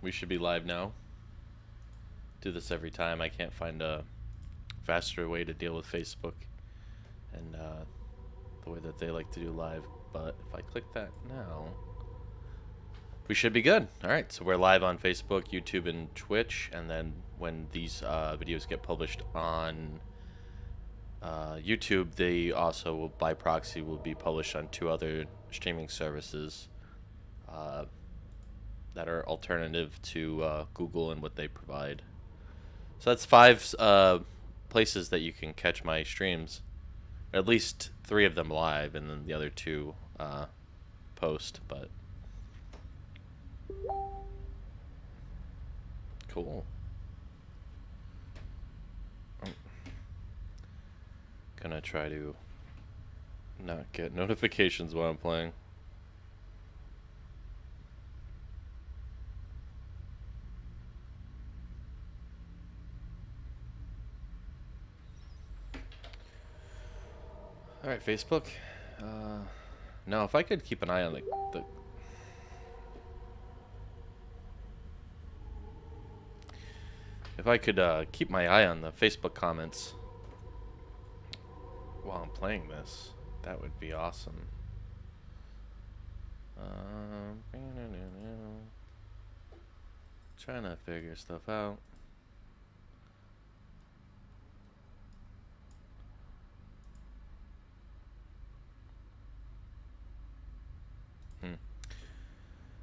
We should be live now. Do this every time. I can't find a faster way to deal with Facebook and the way that they like to do live. But if I click that now, we should be good. All right, so we're live on Facebook, YouTube, and Twitch. And then when these videos get published on YouTube, they also will, by proxy, will be published on 2 other streaming services that are alternative to Google and what they provide. So that's 5 places that you can catch my streams. At least 3 of them live, and then the other 2 post. But cool. I'm gonna try to not get notifications while I'm playing. Alright, Facebook. Now, if I could keep an eye on the if I could keep my eye on the Facebook comments while I'm playing this, that would be awesome. Trying to figure stuff out.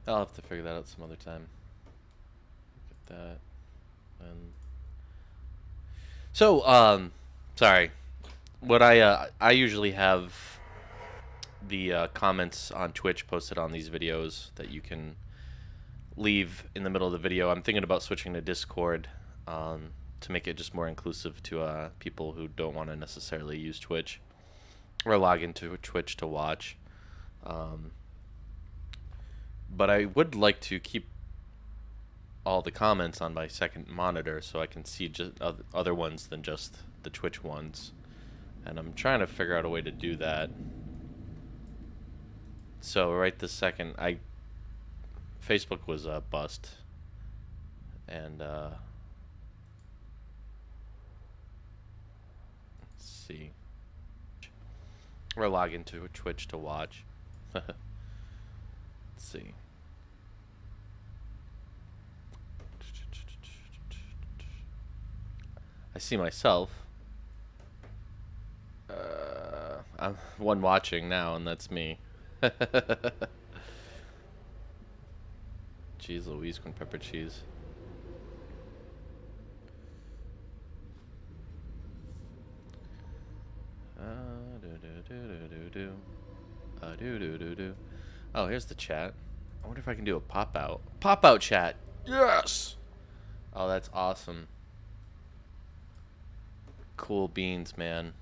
I'll have to figure that out some other time. Look at that. And so, sorry. What I usually have the comments on Twitch posted on these videos that you can leave in the middle of the video. I'm thinking about switching to Discord to make it just more inclusive to people who don't want to necessarily use Twitch or log into Twitch to watch. But I would like to keep all the comments on my second monitor so I can see just other ones than just the Twitch ones. And I'm trying to figure out a way to do that. So right this second, Facebook was a bust. And let's see. Or log into Twitch to watch. Let's see. I see myself. I'm one watching now, and that's me. Cheese Louise con pepper cheese. Oh, here's the chat. I wonder if I can do a pop-out. Pop-out chat! Yes! Oh, that's awesome. Cool beans, man.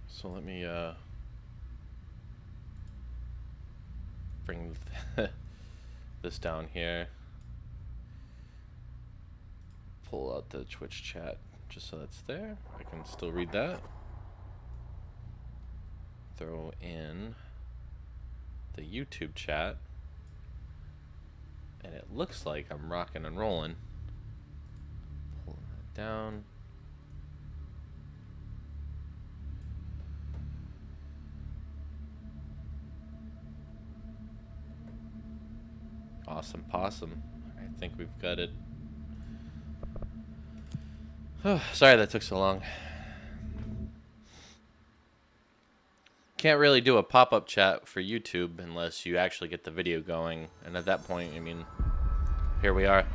So let me, bring this down here. Pull out the Twitch chat just so that's there. I can still read that. Throw in the YouTube chat. And it looks like I'm rocking and rolling. Pull that down. Awesome possum. I think we've got it. Oh, sorry that took so long. Can't really do a pop-up chat for YouTube unless you actually get the video going. And at that point, I mean, here we are.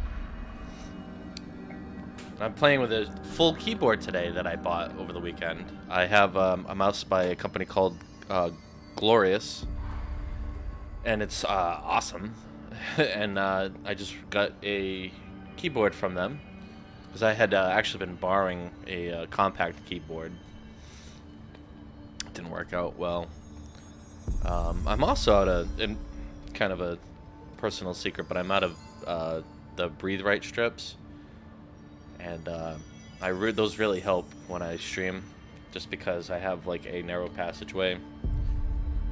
I'm playing with a full keyboard today that I bought over the weekend. I have a mouse by a company called Glorious. And it's awesome. And I just got a keyboard from them. Because I had actually been borrowing a compact keyboard. It didn't work out well. I'm also out of, and kind of a personal secret, but I'm out of the Breathe Right strips. And those really help when I stream. just because I have like a narrow passageway.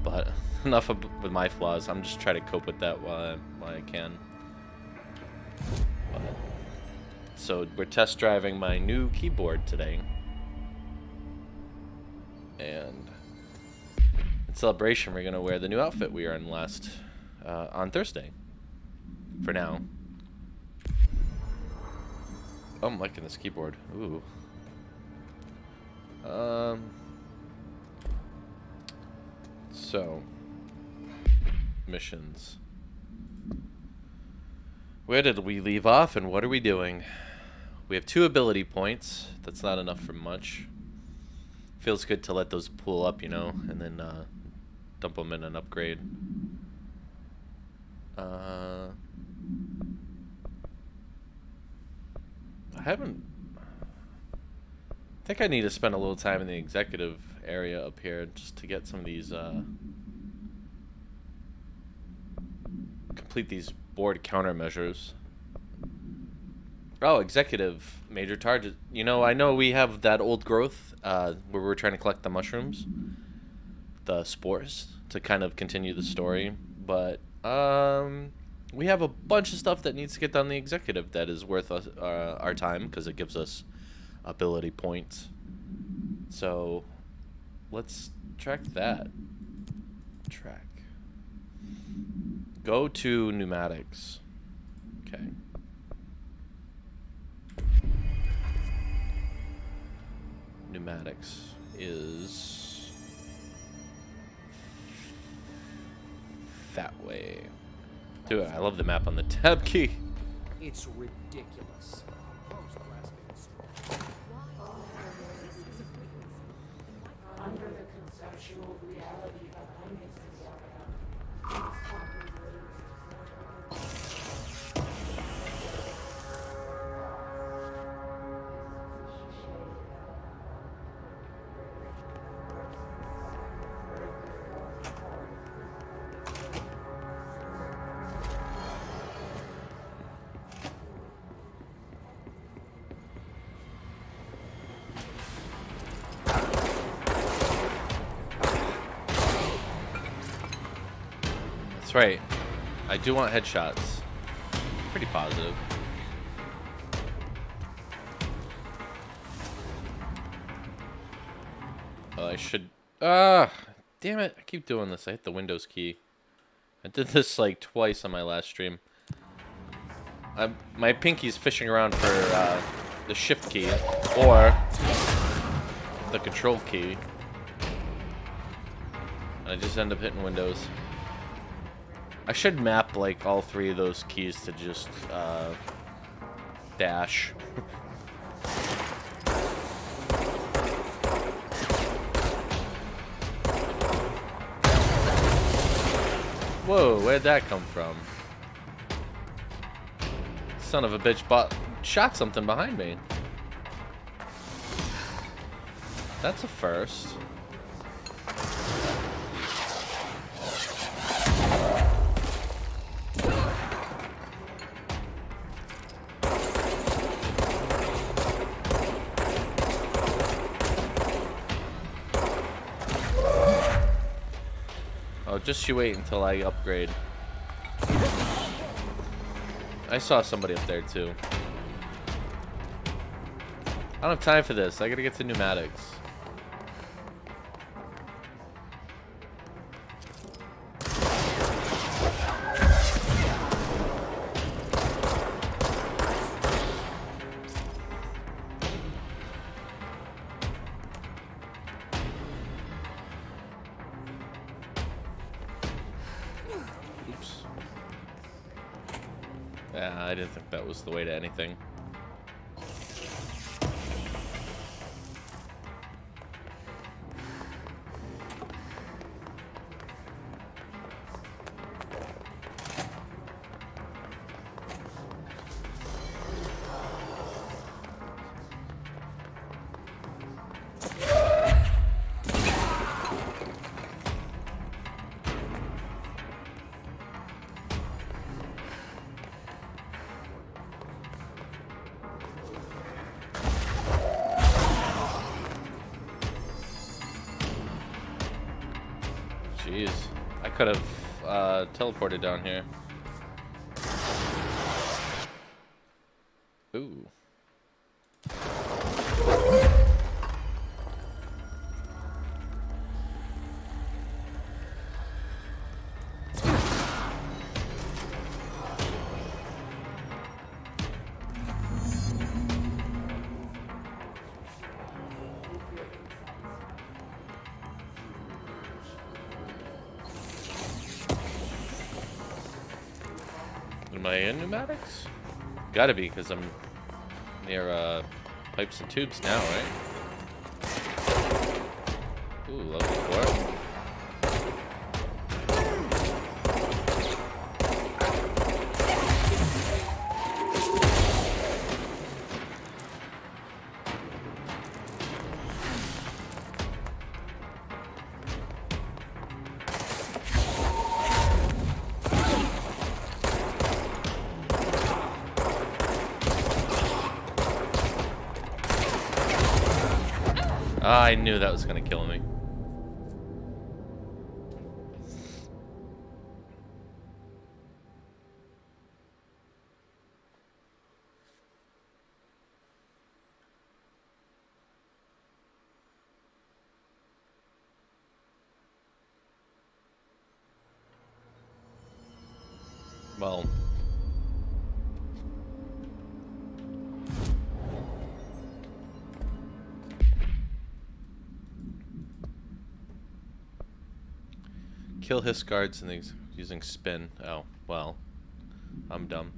But enough with my flaws. I'm just trying to cope with that while I can. But, so we're test driving my new keyboard today, and in celebration, we're gonna wear the new outfit we were in last on Thursday. For now. Oh, I'm liking this keyboard. Ooh. So, missions. Where did we leave off, and what are we doing? We have 2 ability points. That's not enough for much. Feels good to let those pool up, you know, and then dump them in an upgrade. I think I need to spend a little time in the executive area up here just to get some of these complete these board countermeasures. Oh, executive major target. You know, I know we have that old growth where we're trying to collect the mushrooms, the spores, to kind of continue the story, but we have a bunch of stuff that needs to get done in the executive that is worth us, our time, because it gives us ability points. So let's track that. Go to pneumatics. Okay. Pneumatics is that way. Dude, I love the map on the tab key. It's ridiculous. Under the conceptual reality of That's right. I do want headshots. Pretty positive. Well, I should... damn it. I keep doing this. I hit the Windows key. I did this like twice on my last stream. My pinky's fishing around for the shift key or the control key. And I just end up hitting Windows. I should map like all 3 of those keys to just dash. Whoa, where'd that come from? Son of a bitch shot something behind me. That's a first. Oh, just you wait until I upgrade. I saw somebody up there too. I don't have time for this. I gotta get to pneumatics. Yeah, I didn't think that was the way to anything. Jeez. I could have teleported down here. Ooh. Am I in pneumatics? Gotta be, because I'm near pipes and tubes now, right? Ooh, level 4. I knew that was gonna kill me. Well, kill his guards and using spin. Oh, well. I'm dumb.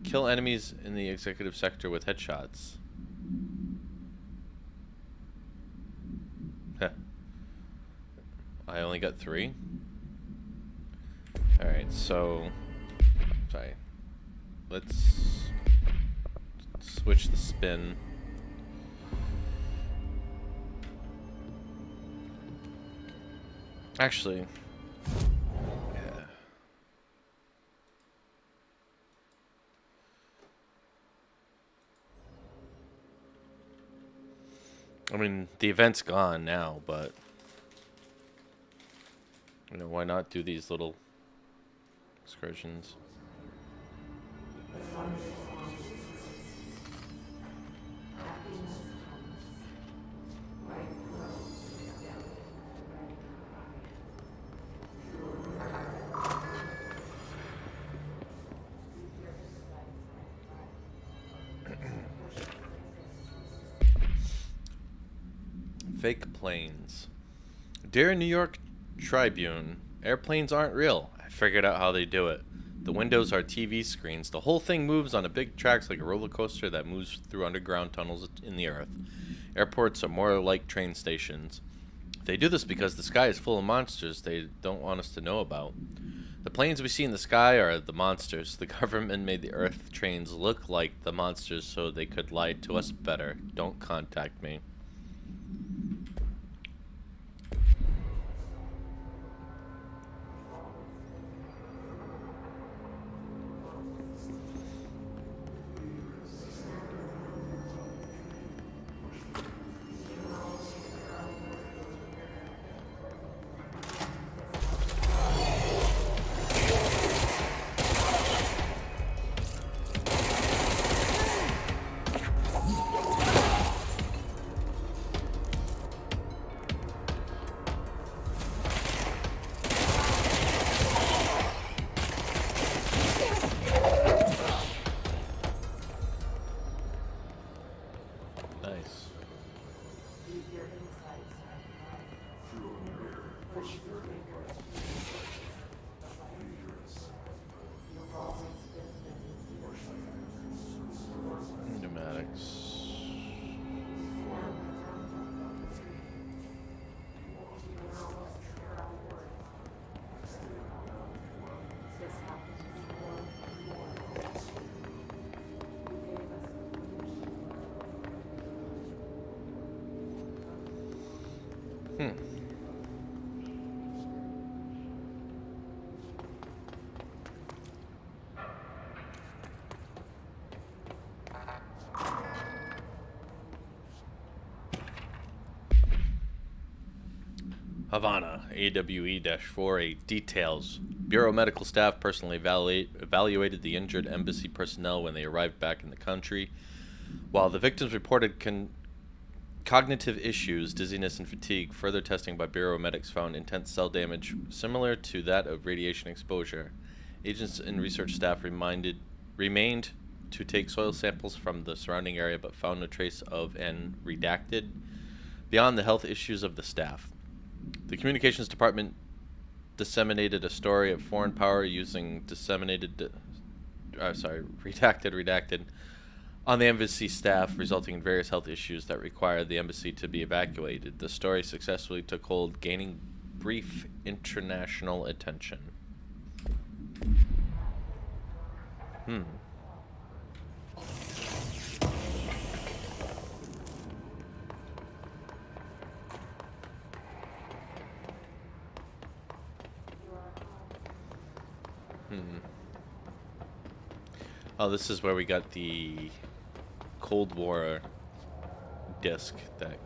Kill enemies in the executive sector with headshots. Heh. I only got 3. Alright, so... Sorry. Let's switch the spin. Actually... Yeah. I mean, the event's gone now, but... You know, why not do these little excursions? Fake planes. Dear New York Tribune, airplanes aren't real. I figured out how they do it. The windows are TV screens. The whole thing moves on a big tracks like a roller coaster that moves through underground tunnels in the earth. Airports are more like train stations. They do this because the sky is full of monsters they don't want us to know about. The planes we see in the sky are the monsters. The government made the earth trains look like the monsters so they could lie to us better. Don't contact me. Nice. Pneumatics. Havana, AWE-48 details. Bureau medical staff personally evaluated the injured embassy personnel when they arrived back in the country. While the victims reported cognitive issues, dizziness, and fatigue, further testing by Bureau medics found intense cell damage similar to that of radiation exposure. Agents and research staff remained to take soil samples from the surrounding area but found no trace of an redacted beyond the health issues of the staff. The communications department disseminated a story of foreign power using redacted on the embassy staff, resulting in various health issues that required the embassy to be evacuated. The story successfully took hold, gaining brief international attention. Oh, this is where we got the Cold War disc that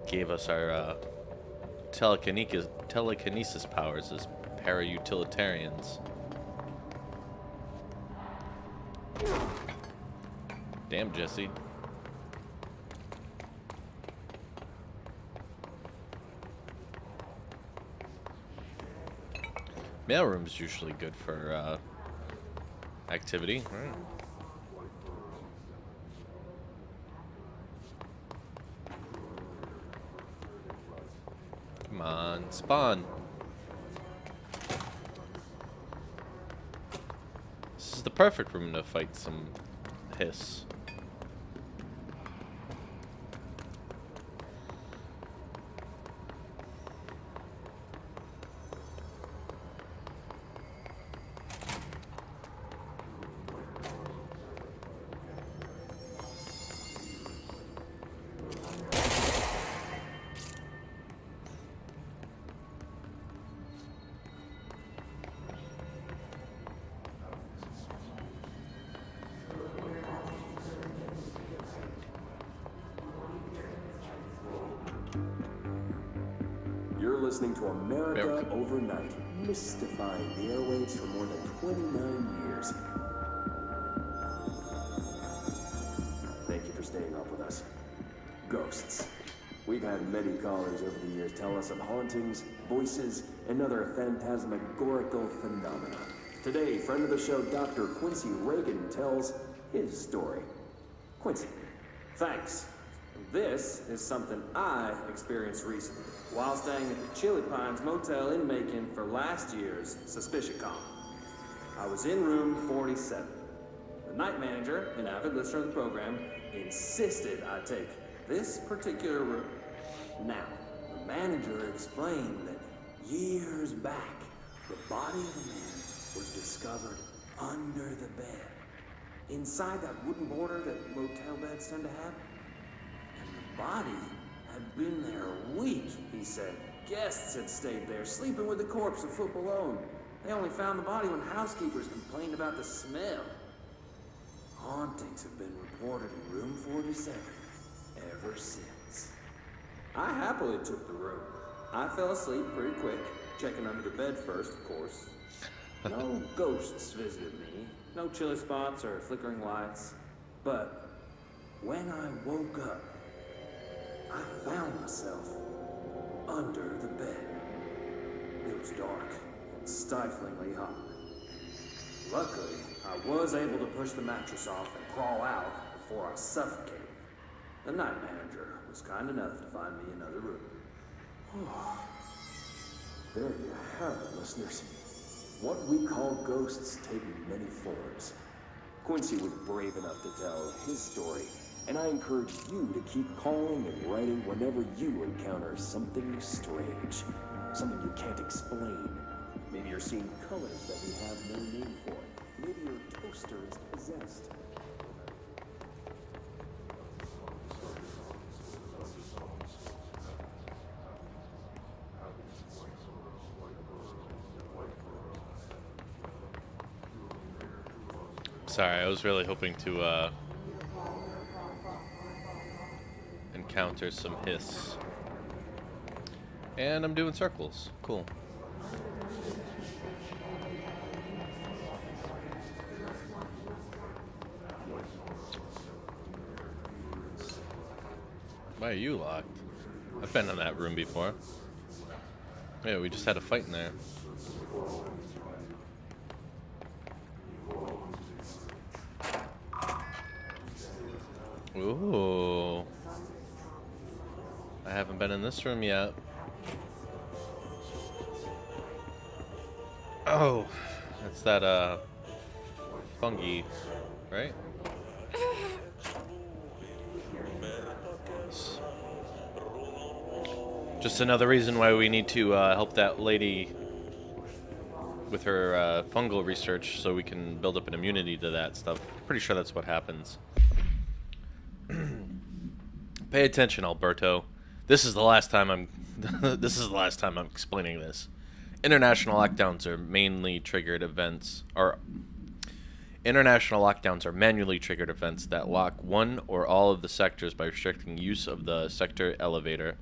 gave us our telekinesis powers as para-utilitarians. Damn, Jesse. Mailroom's usually good for activity. All right. Come on, spawn. This is the perfect room to fight some hiss. You're listening to America Overnight, mystifying the airwaves for more than 29 years. Thank you for staying up with us. Ghosts. We've had many callers over the years tell us of hauntings, voices, and other phantasmagorical phenomena. Today, friend of the show, Dr. Quincy Reagan, tells his story. Quincy, thanks. This is something I experienced recently while staying at the Chili Pines Motel in Macon for last year's SuspiciaCon. I was in room 47. The night manager, an avid listener of the program, insisted I take this particular room. Now, the manager explained that years back, the body of a man was discovered under the bed, inside that wooden border that motel beds tend to have. Body had been there a week, he said. Guests had stayed there, sleeping with the corpse, a foot below. They only found the body when housekeepers complained about the smell. Hauntings have been reported in room 47 ever since. I happily took the room. I fell asleep pretty quick, checking under the bed first, of course. No ghosts visited me, no chilly spots or flickering lights. But when I woke up, I found myself under the bed. It was dark and stiflingly hot. Luckily, I was able to push the mattress off and crawl out before I suffocated. The night manager was kind enough to find me another room. There you have it, listeners. What we call ghosts take many forms. Quincy was brave enough to tell his story, and I encourage you to keep calling and writing whenever you encounter something strange, something you can't explain. Maybe you're seeing colors that we have no name for. Maybe your toaster is possessed. Sorry, I was really hoping to encounter some hiss. And I'm doing circles. Cool. Why are you locked? I've been in that room before. Yeah, we just had a fight in there. Ooh. I haven't been in this room yet. Oh, that's that, fungi, right? Just another reason why we need to help that lady with her fungal research so we can build up an immunity to that stuff. Pretty sure that's what happens. Pay attention, Alberto. This is the last time I'm this is the last time I'm explaining this. International lockdowns are manually triggered events that lock one or all of the sectors by restricting use of the sector elevator.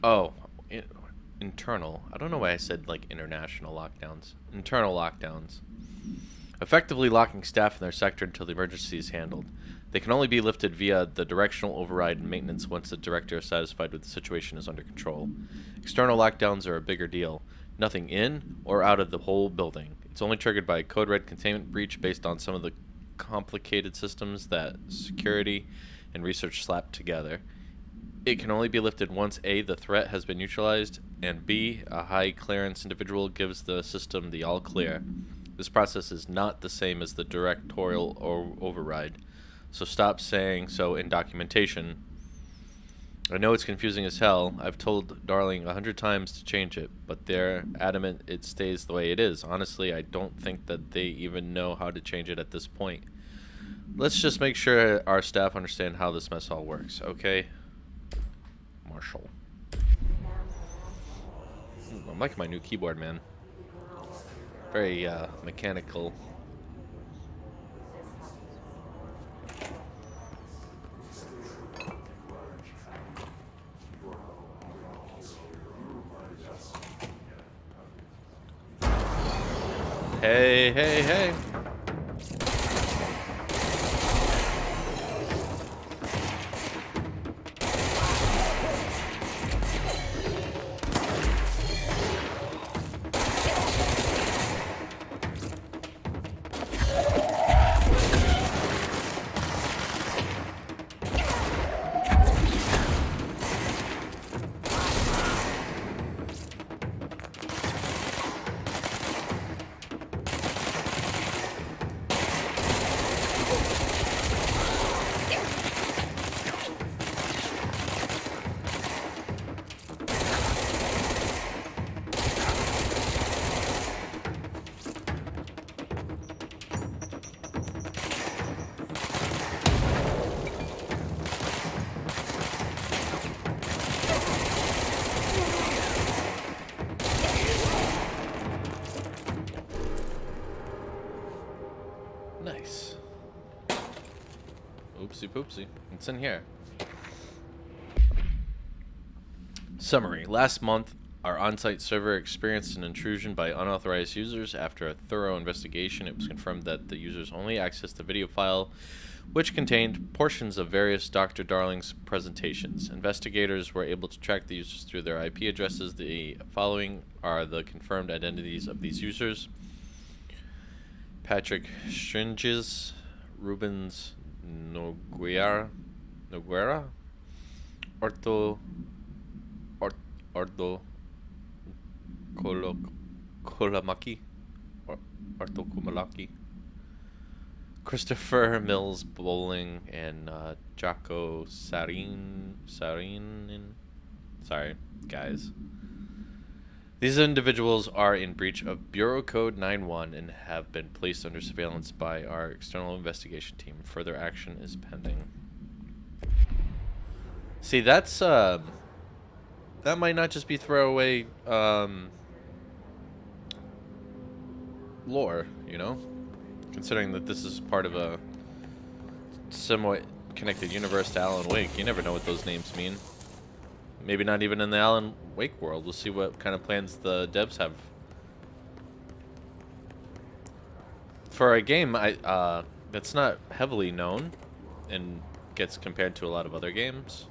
Oh, internal. I don't know why I said like international lockdowns. Internal lockdowns. Effectively locking staff in their sector until the emergency is handled. They can only be lifted via the directional override and maintenance once the director is satisfied with the situation is under control. External lockdowns are a bigger deal. Nothing in or out of the whole building. It's only triggered by a code red containment breach based on some of the complicated systems that security and research slap together. It can only be lifted once A, the threat has been neutralized, and B, a high clearance individual gives the system the all clear. This process is not the same as the directorial override, so stop saying so in documentation. I know it's confusing as hell. I've told Darling 100 times to change it, but they're adamant it stays the way it is. Honestly, I don't think that they even know how to change it at this point. Let's just make sure our staff understand how this mess all works, okay? Marshall. I'm liking my new keyboard, man. Very mechanical. Hey, hey, hey. Nice. Oopsie poopsie. It's in here. Summary. Last month, our on-site server experienced an intrusion by unauthorized users. After a thorough investigation, it was confirmed that the users only accessed the video file, which contained portions of various Dr. Darling's presentations. Investigators were able to track the users through their IP addresses. The following are the confirmed identities of these users: Patrick Stringes, Rubens Noguera, Ordo Kolamaki, Arto Kumalaki, Christopher Mills Bowling, and Jaco Sarinin. Sorry, guys. These individuals are in breach of Bureau Code 91 and have been placed under surveillance by our external investigation team. Further action is pending. See, that's that might not just be throwaway lore, you know? Considering that this is part of a somewhat connected universe to Alan Wake, you never know what those names mean. Maybe not even in the Alan Wake world. We'll see what kind of plans the devs have for a game that's not heavily known and gets compared to a lot of other games.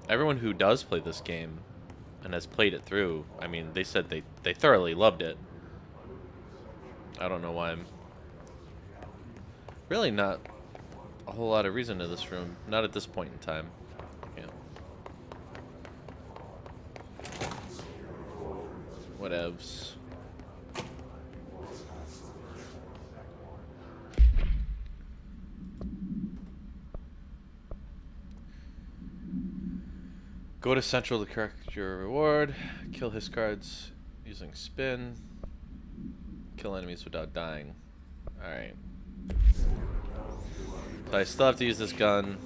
Everyone who does play this game and has played it through, I mean, they said they thoroughly loved it. I don't know why I'm really not a whole lot of reason to this room. Not at this point in time. Yeah. Whatevs. Go to Central to correct your reward. Kill his cards using spin. Kill enemies without dying. Alright. So I still have to use this gun.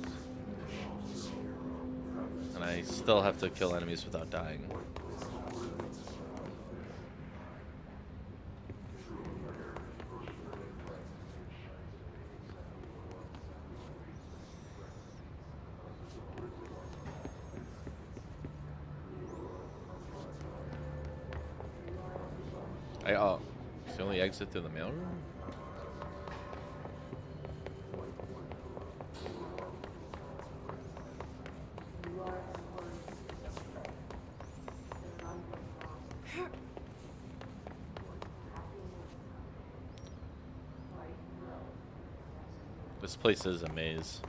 And I still have to kill enemies without dying. Oh, it's the only exit to the mailroom? This place is a maze.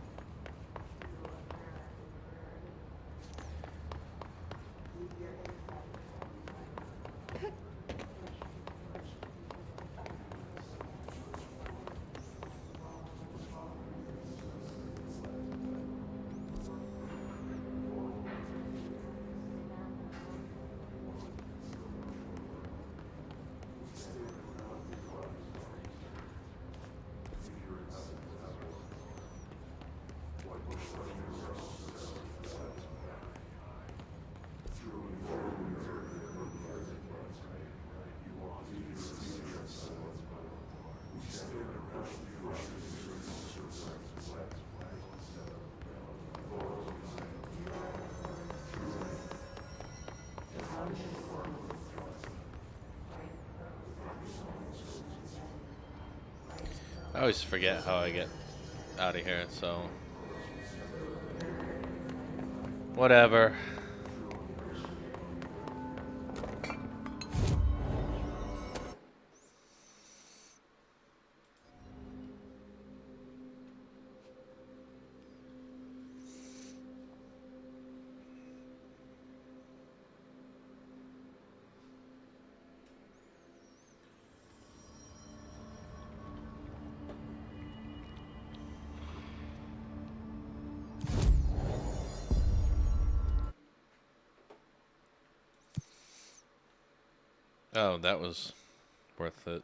I always forget how I get out of here, so whatever. Oh, that was worth it.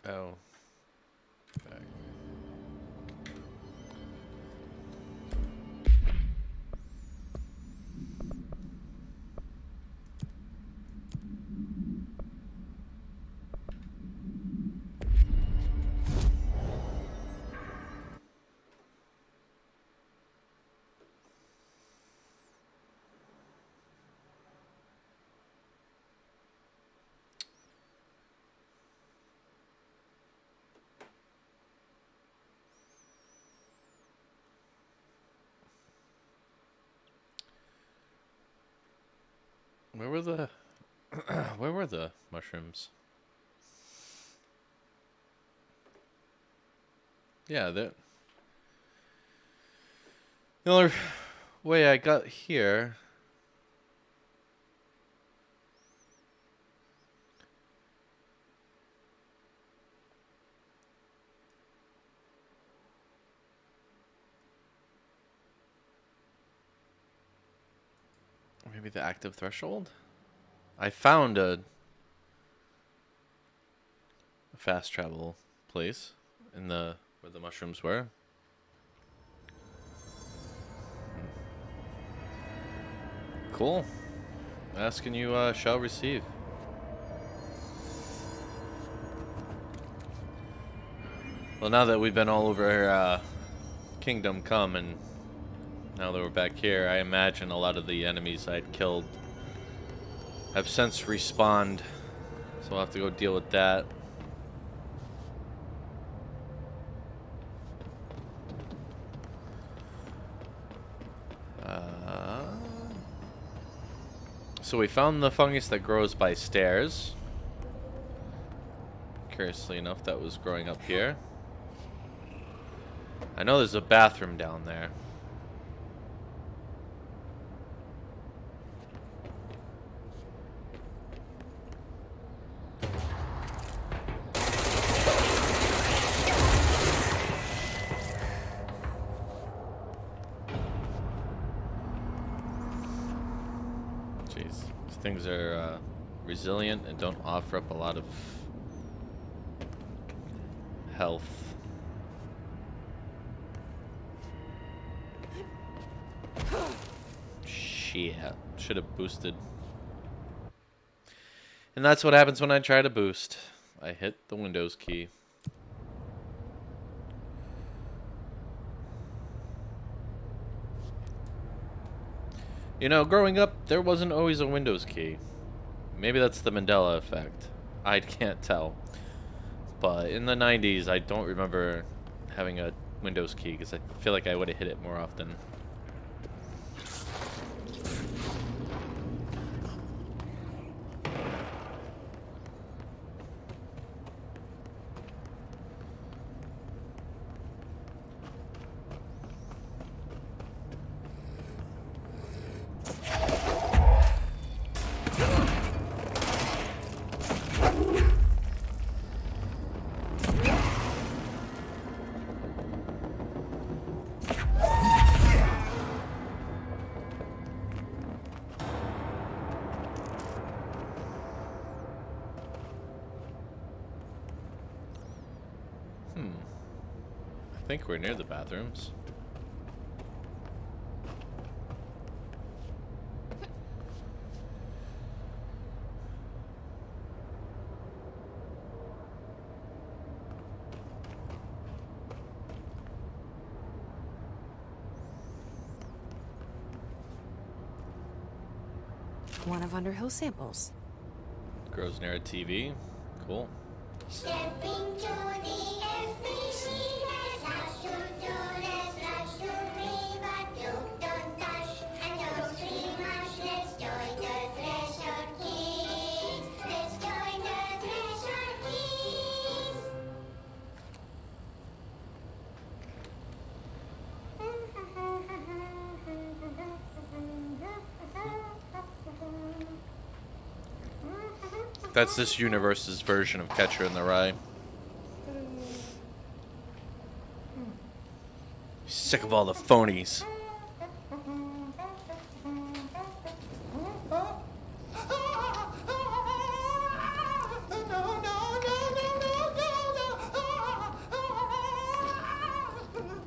Oh. Back. Where were the where were the mushrooms? Yeah, the only way I got here. Maybe the active threshold? I found a fast travel place in the where the mushrooms were. Cool. Asking you shall receive. Well, now that we've been all over Kingdom Come, and now that we're back here, I imagine a lot of the enemies I'd killed have since respawned, so I'll have to go deal with that. So we found the fungus that grows by stairs. Curiously enough, that was growing up here. I know there's a bathroom down there. Jeez, these things are resilient and don't offer up a lot of health. Shit, should have boosted. And that's what happens when I try to boost. I hit the Windows key. You know, growing up, there wasn't always a Windows key. Maybe that's the Mandela effect. I can't tell. But in the 90s, I don't remember having a Windows key because I feel like I would have hit it more often. I think we're near the bathrooms. One of Underhill samples. Grows near a TV. Cool. Step into the FBC, there's lots to do, there's lots to read, but you don't touch and don't scream much. Let's join the Treasure Kids. Let's join the Treasure Kids. That's this universe's version of Catcher in the Rye. Sick of all the phonies.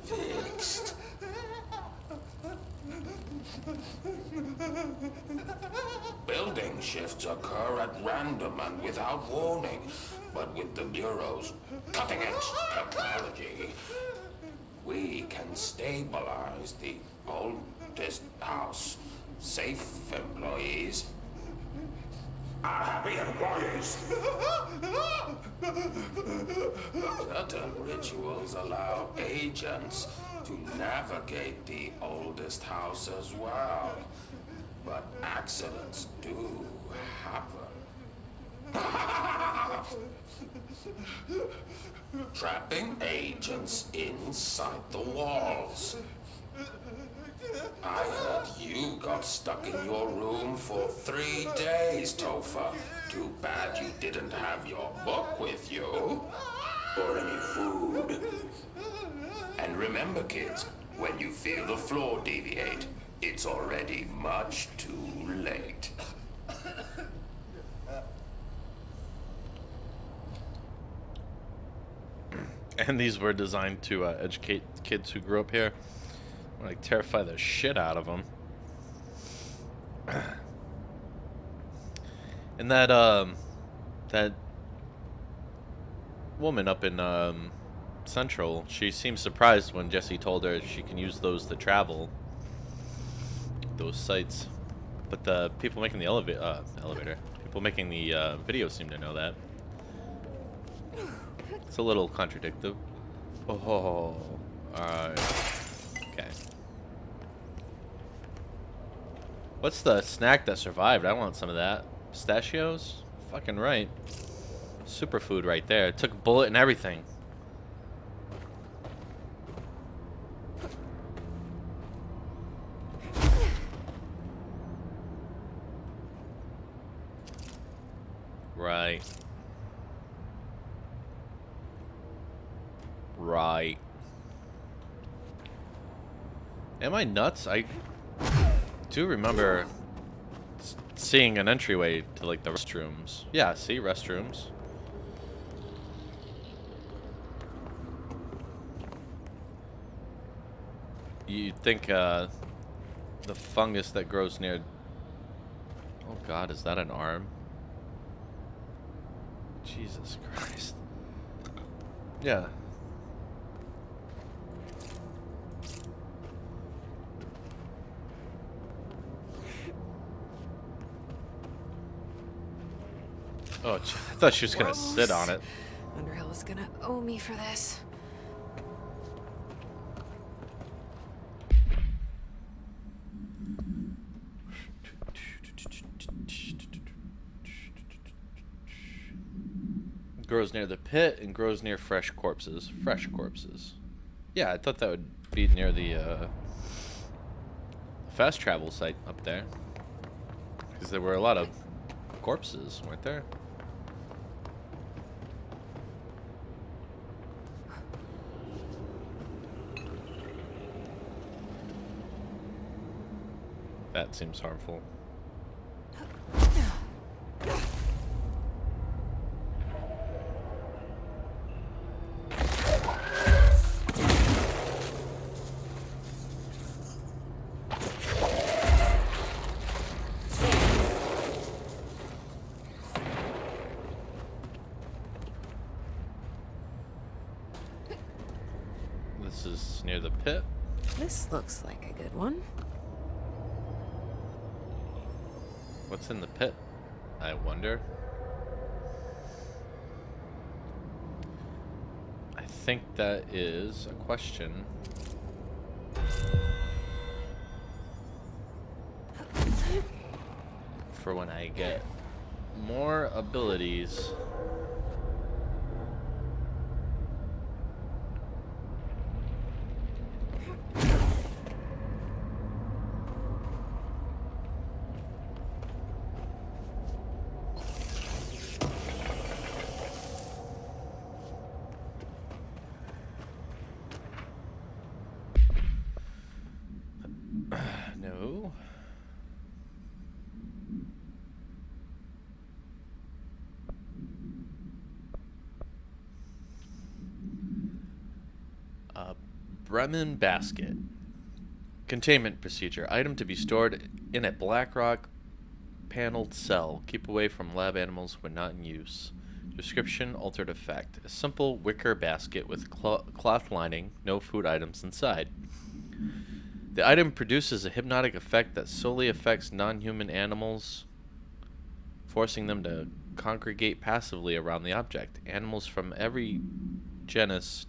Fixed. Building shifts occur at random and without warning, but with the Bureau's cutting-edge technology, we can stabilize the oldest house. Safe employees are happy employees. Certain rituals allow agents to navigate the oldest house as well. But accidents do happen. Trapping agents inside the walls. I heard you got stuck in your room for 3 days, Topher. Too bad you didn't have your book with you. Or any food. And remember, kids, when you feel the floor deviate, It's already much too late. And these were designed to educate kids who grew up here. Like, terrify the shit out of them. And that woman up in Central, she seemed surprised when Jesse told her she can use those to travel. Those sites. But the people making the elevator, people making the video seem to know that. It's a little contradictive. Oh, okay. What's the snack that survived? I want some of that. Pistachios? Fucking right. Superfood right there. It took a bullet and everything. Right. Right. Am I nuts? I do remember seeing an entryway to, like, the restrooms. Yeah, see? Restrooms. You'd think, the fungus that grows near... Oh god, is that an arm? Jesus Christ. Yeah. Oh, I thought she was gonna sit on it. Underhill is gonna owe me for this. Grows near the pit and grows near fresh corpses. Fresh corpses. Yeah, I thought that would be near the fast travel site up there. Because there were a lot of corpses, weren't there? That seems harmful. This is near the pit. This looks like a good one. What's in the pit? I wonder. I think that is a question. For when I get more abilities. No. Bremen basket. Containment procedure. Item to be stored in a BlackRock paneled cell. Keep away from lab animals when not in use. Description, altered effect. A simple wicker basket with cloth lining, no food items inside. The item produces a hypnotic effect that solely affects non-human animals, forcing them to congregate passively around the object. Animals from every genus,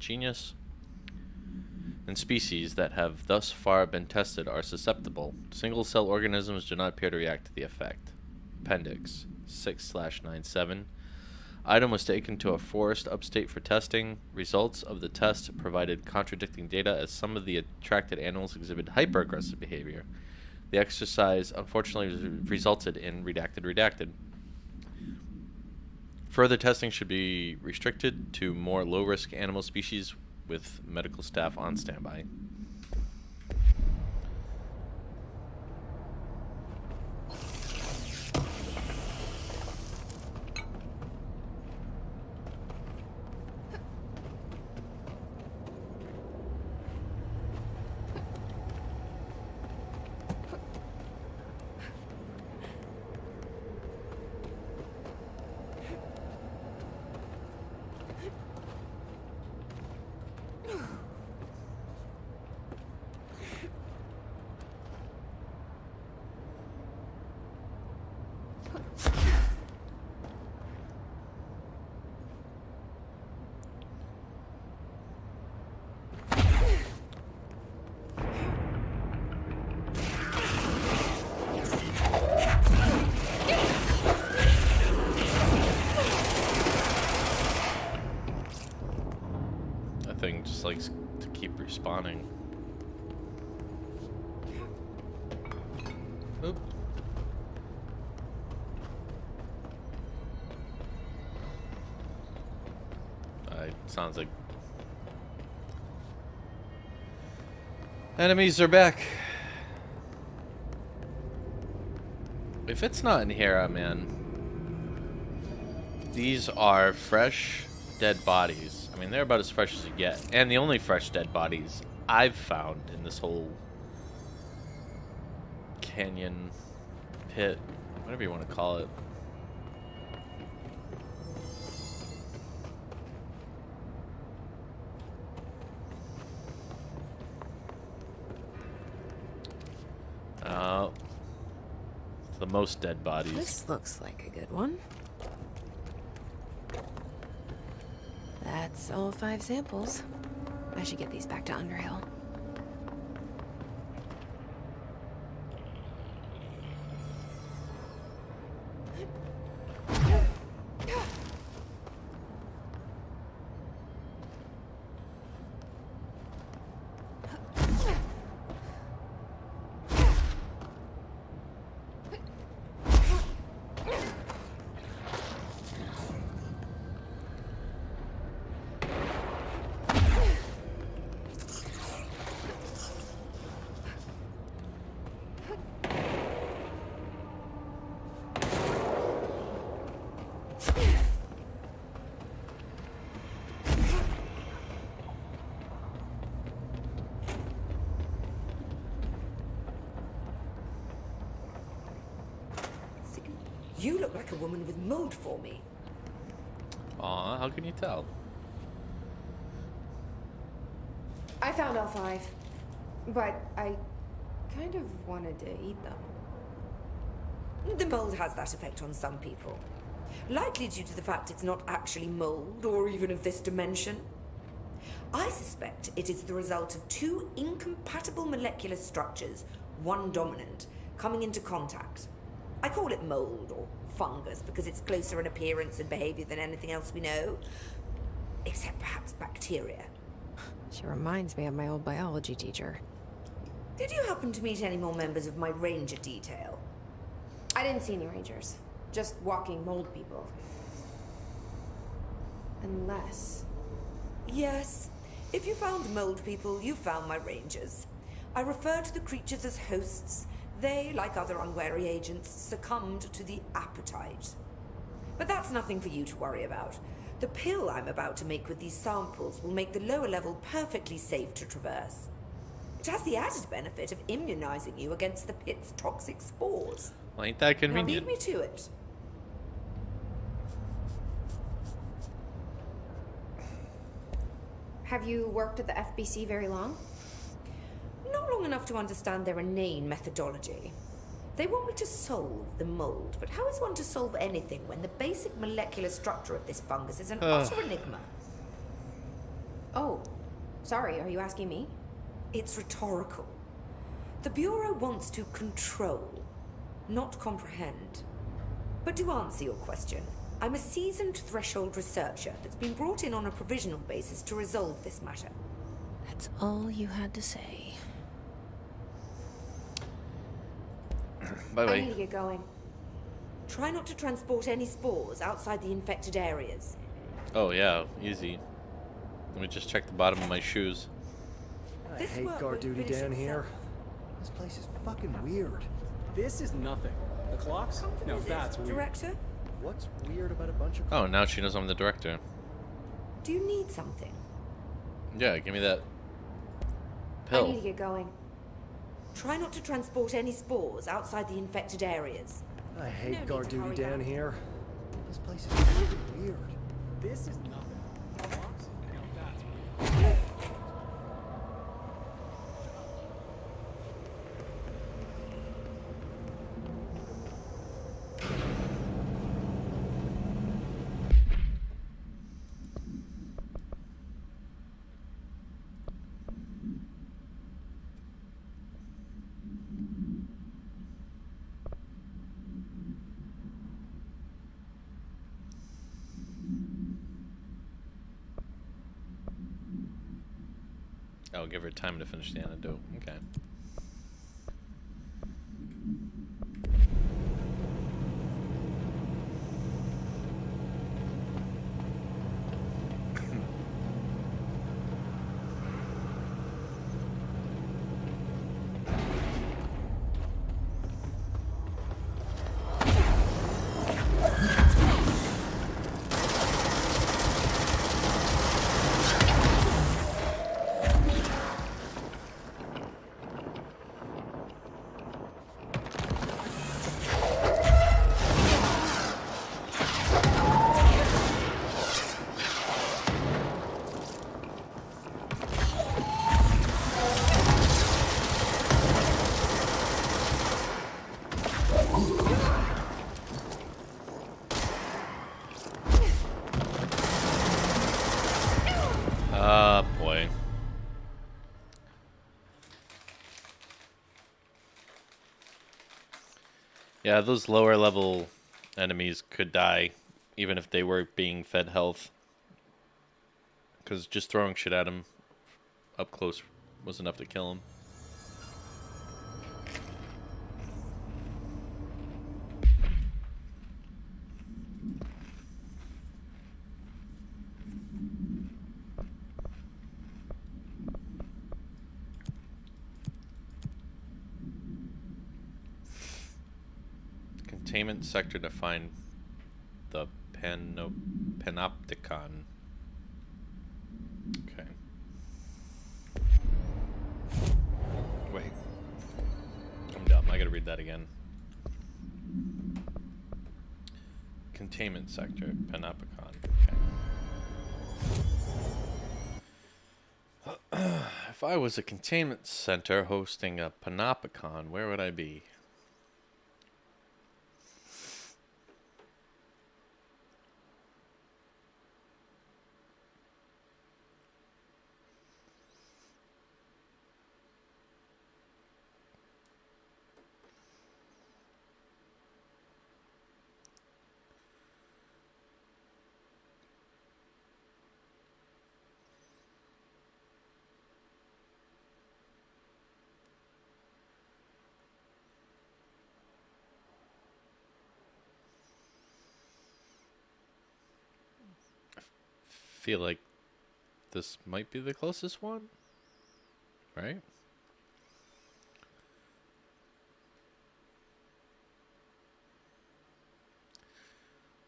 and species that have thus far been tested are susceptible. Single-cell organisms do not appear to react to the effect. Appendix 6/97. Item was taken to a forest upstate for testing. Results of the test provided contradicting data as some of the attracted animals exhibit hyper-aggressive behavior. The exercise unfortunately resulted in redacted. Further testing should be restricted to more low-risk animal species with medical staff on standby. That thing just likes to keep respawning. Oop. Sounds like enemies are back. If it's not in here, man, these are fresh dead bodies. I mean, they're about as fresh as you get, and the only fresh dead bodies I've found in this whole canyon pit, whatever you want to call it. The most dead bodies. This looks like a good one. That's all 5 samples. I should get these back to Underhill. You look like a woman with mold for me. Aw, how can you tell? I found all 5, but I kind of wanted to eat them. The mold has that effect on some people. Likely due to the fact it's not actually mold or even of this dimension. I suspect it is the result of 2 incompatible molecular structures, one dominant, coming into contact. I call it mold or fungus because it's closer in appearance and behavior than anything else we know. Except perhaps bacteria. She reminds me of my old biology teacher. Did you happen to meet any more members of my ranger detail? I didn't see any rangers, just walking mold people. Unless... Yes. If you found mold people, you found my rangers. I refer to the creatures as hosts. They, like other unwary agents, succumbed to the appetite. But that's nothing for you to worry about. The pill I'm about to make with these samples will make the lower level perfectly safe to traverse. It has the added benefit of immunizing you against the pit's toxic spores. Well, ain't that Now convenient? leave me to it. Have you worked at the FBC very long? Not long enough to understand their inane methodology. They want me to solve the mold, but how is one to solve anything when the basic molecular structure of this fungus is an utter enigma? Oh, sorry, are you asking me? It's rhetorical. The Bureau wants to control, not comprehend. But to answer your question, I'm a seasoned threshold researcher that's been brought in on a provisional basis to resolve this matter. That's all you had to say. By the I need way, to get going. Try not to transport any spores outside the infected areas. oh yeah, easy. Let me just check the bottom of my shoes. I This hate work guard won't duty finish down here. itself. This place is fucking weird. This is nothing. The clocks? Come to No, visit, that's weird. Director, What's weird about a bunch of... Oh, now she knows I'm the director. do you need something? Yeah, give me that I need to pill. get going. Try not to transport any spores outside the infected areas. I hate No guard need to duty hurry down up. here. This place is fucking weird. This is nothing. The clocks? No, that's weird. Oh, give her time to finish the antidote. Okay. Boy. Yeah, those lower level enemies could die even if they were being fed health. Because just throwing shit at them up close was enough to kill him. Containment sector to find the panopticon. Okay. Wait. I'm dumb. I gotta read that again. Containment sector, panopticon. Okay. If I was a containment center hosting a panopticon, where would I be? Feel like this might be the closest one, right?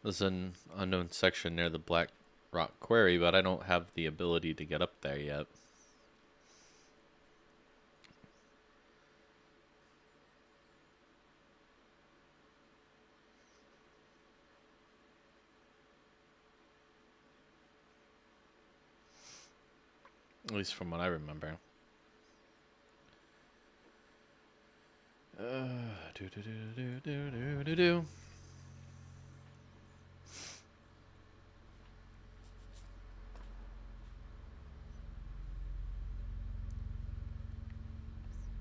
There's an unknown section near the Black Rock Quarry, but I don't have the ability to get up there yet. At least from what I remember.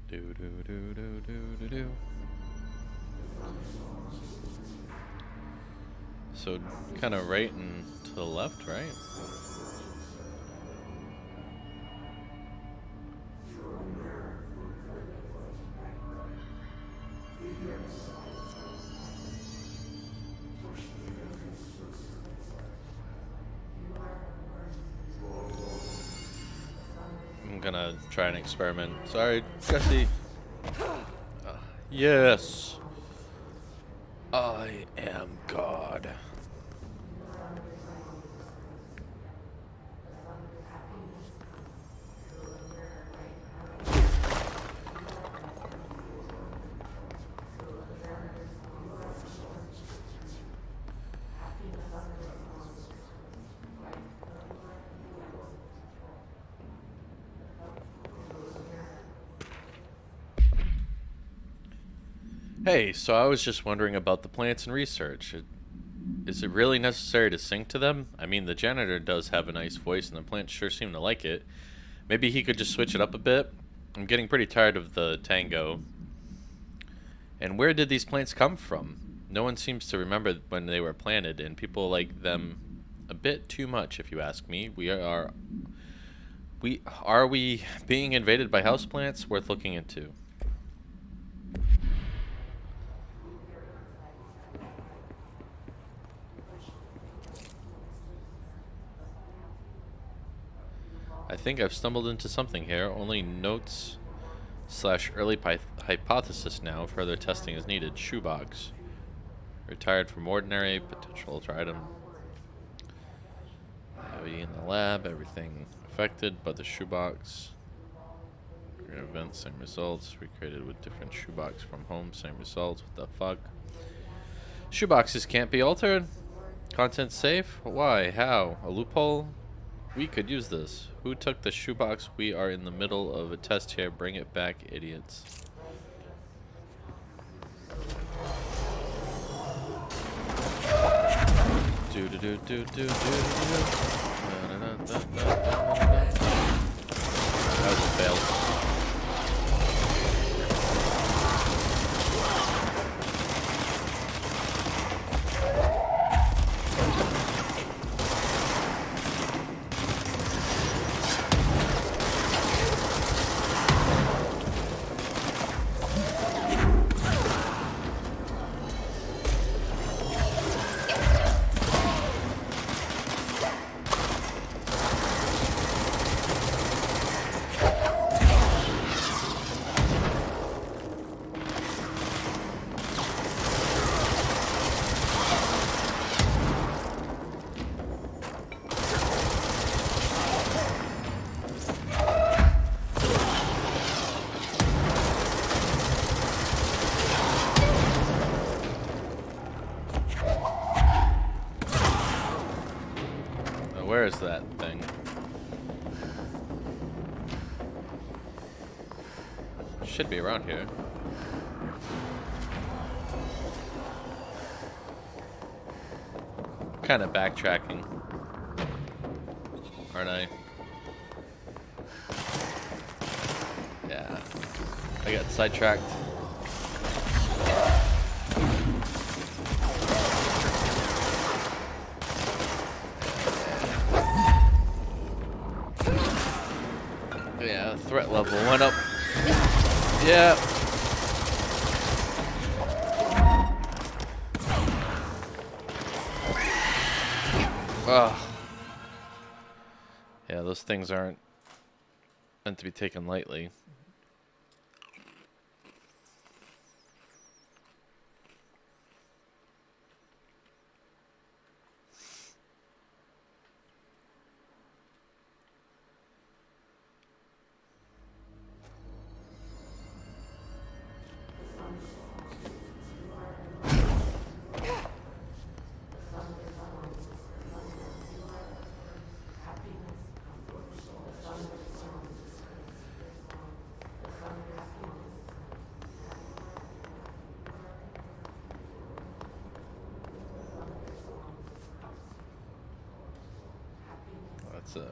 Do. So kind of right and to the left, right? I'm gonna try an experiment. Sorry, Jesse. Yes. I am God. Hey, so I was just wondering about the plants and research. Is it really necessary to sing to them? I mean, the janitor does have a nice voice, and the plants sure seem to like it. Maybe he could just switch it up a bit? I'm getting pretty tired of the tango. And where did these plants come from? No one seems to remember when they were planted, and people like them a bit too much, if you ask me. Are we being invaded by houseplants? Worth looking into. I think I've stumbled into something here. Only notes / early hypothesis now. Further testing is needed. Shoebox. Retired from ordinary. Potential ultra item. Heavy in the lab. Everything affected but the shoebox. Events, same results. Recreated with different shoebox from home. Same results. What the fuck? Shoeboxes can't be altered. Content safe? Why? How? A loophole? We could use this. Who took the shoebox? We are in the middle of a test here. Bring it back, idiots. Do do do do do do do. That was a fail. Where is that thing? Should be around here. Kind of backtracking, aren't I? Yeah, I got sidetracked. Yeah, threat level went up. Yeah. Ugh. Yeah, those things aren't meant to be taken lightly. That's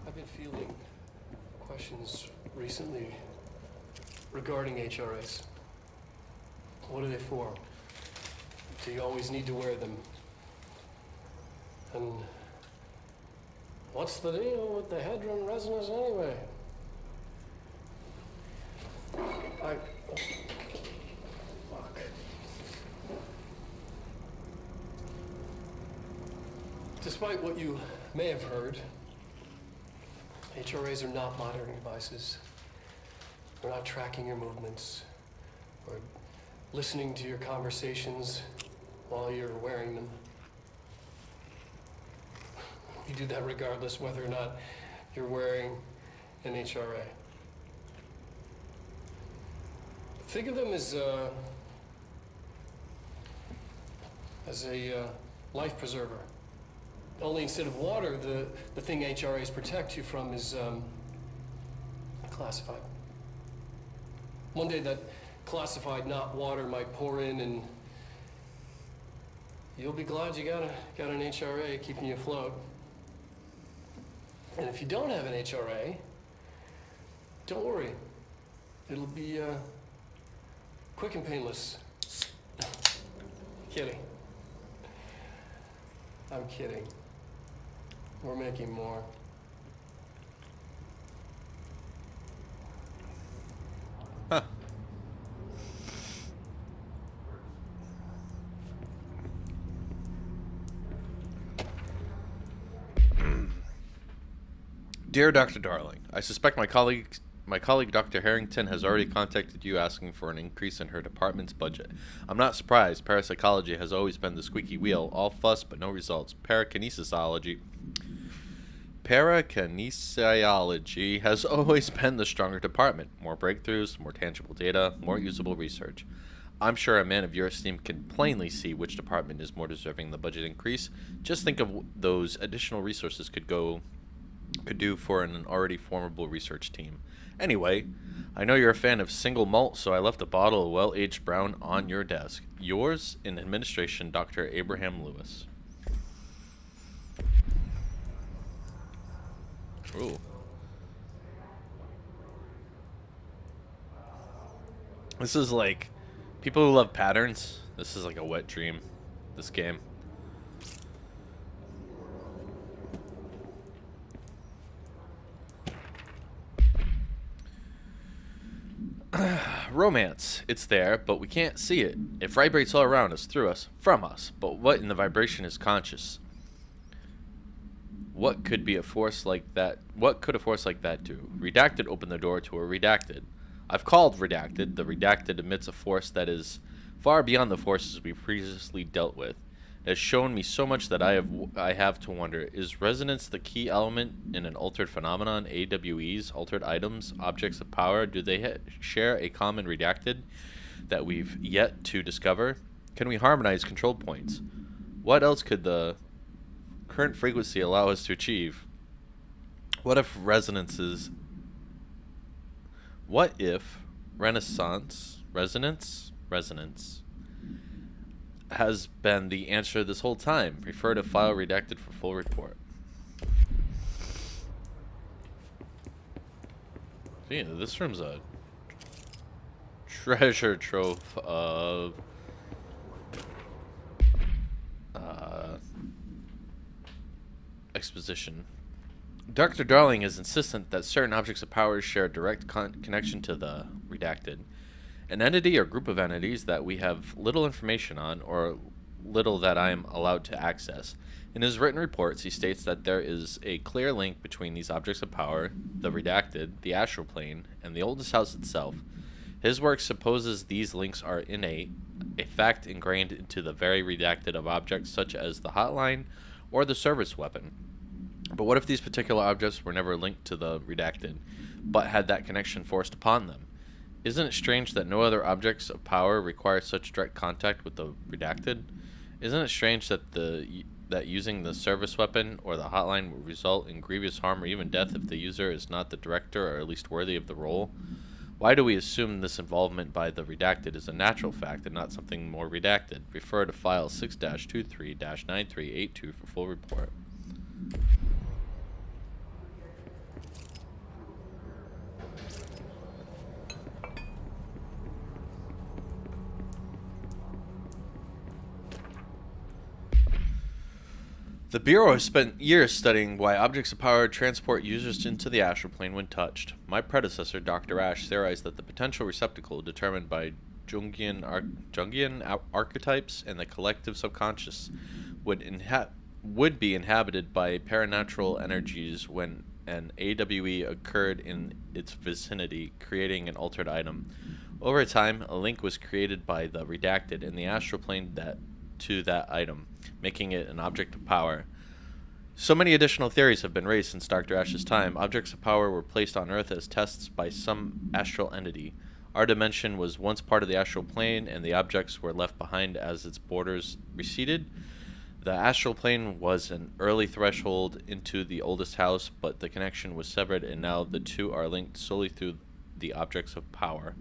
I've been fielding questions recently regarding HRAs. What are they for? Do you always need to wear them? And what's the deal with the Hedron resonance anyway? Fuck. Despite what you may have heard, HRAs are not monitoring devices. They're not tracking your movements or listening to your conversations while you're wearing them. You do that regardless whether or not you're wearing an HRA. Think of them as a life preserver. Only instead of water, the thing HRAs protect you from is classified. One day that classified, not water, might pour in and You'll be glad you got an HRA keeping you afloat. And if you don't have an HRA, don't worry. It'll be quick and painless. Kidding. I'm kidding. We're making more. Huh. Dear Dr. Darling, I suspect my colleague Dr. Harrington has already contacted you asking for an increase in her department's budget. I'm not surprised. Parapsychology has always been the squeaky wheel, all fuss but no results. Parakinesiology has always been the stronger department. More breakthroughs, more tangible data, more usable research. I'm sure a man of your esteem can plainly see which department is more deserving the budget increase. Just think of those additional resources could do for an already formidable research team. Anyway, I know you're a fan of single malt, so I left a bottle of well-aged brown on your desk. Yours in administration, Dr. Abraham Lewis. Ooh. This is like, people who love patterns, this is like a wet dream, this game. Romance. It's there, but we can't see it. It vibrates all around us, through us, from us. But what in the vibration is conscious? What could be a force like that? What could a force like that do? Redacted opened the door to a redacted. I've called redacted. The redacted emits a force that is far beyond the forces we previously dealt with. It has shown me so much that I have to wonder, is resonance the key element in an altered phenomenon? AWEs, altered items, objects of power, do they share a common redacted that we've yet to discover? Can we harmonize control points? What else could the current frequency allow us to achieve? What if resonance has been the answer this whole time? Refer to file redacted for full report. See, this room's a treasure trove of exposition. Dr. Darling is insistent that certain objects of power share a direct connection to the redacted. An entity or group of entities that we have little information on, or little that I am allowed to access. In his written reports, he states that there is a clear link between these objects of power, the redacted, the astral plane, and the oldest house itself. His work supposes these links are innate, a fact ingrained into the very redacted of objects such as the hotline or the service weapon. But what if these particular objects were never linked to the redacted, but had that connection forced upon them? Isn't it strange that no other objects of power require such direct contact with the redacted? Isn't it strange that that using the service weapon or the hotline will result in grievous harm or even death if the user is not the director or at least worthy of the role? Why do we assume this involvement by the redacted is a natural fact and not something more redacted? Refer to file 6-23-9382 for full report. The Bureau has spent years studying why objects of power transport users into the astral plane when touched. My predecessor, Dr. Ash, theorized that the potential receptacle determined by Jungian archetypes and the collective subconscious would be inhabited by paranatural energies when an AWE occurred in its vicinity, creating an altered item. Over time, a link was created by the redacted in the astral plane to that item, making it an object of power. So many additional theories have been raised since Dr. Ash's time. Objects of power were placed on Earth as tests by some astral entity. Our dimension was once part of the astral plane, and the objects were left behind as its borders receded. The astral plane was an early threshold into the oldest house, but the connection was severed, and now the two are linked solely through the objects of power.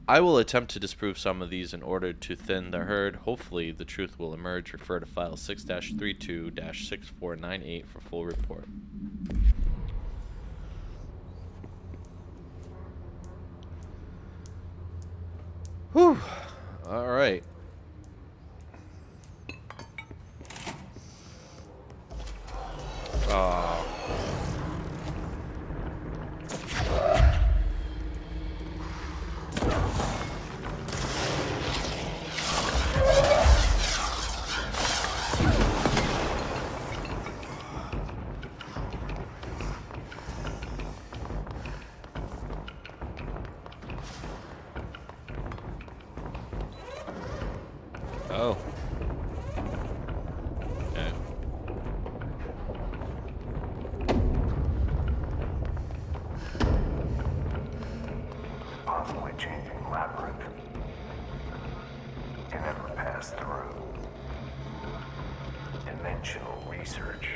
I will attempt to disprove some of these in order to thin the herd. Hopefully, the truth will emerge. Refer to file 6-32-6498 for full report. Whew. All right. Oh. Oh. Okay. Constantly changing labyrinth. Can never pass through. Dimensional research.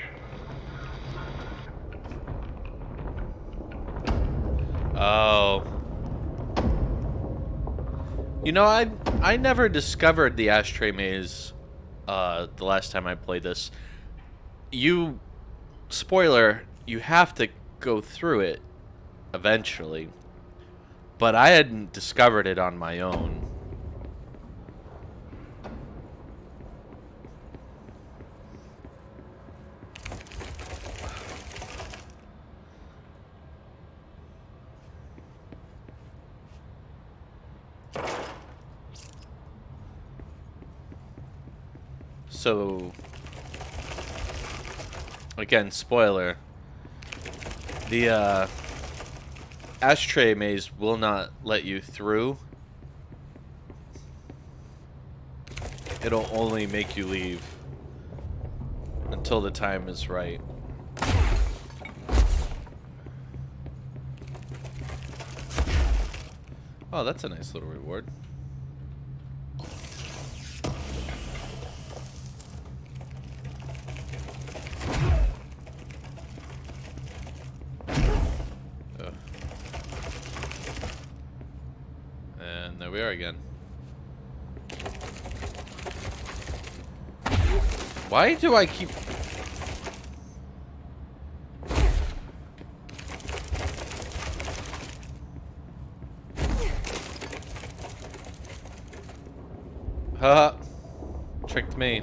Oh. You know, I never discovered the ashtray maze the last time I played this. Spoiler, you have to go through it eventually. But I hadn't discovered it on my own. So, again, spoiler. The ashtray maze will not let you through. It'll only make you leave until the time is right. Oh, that's a nice little reward. And there we are again. Why do I keep... Haha. Tricked me.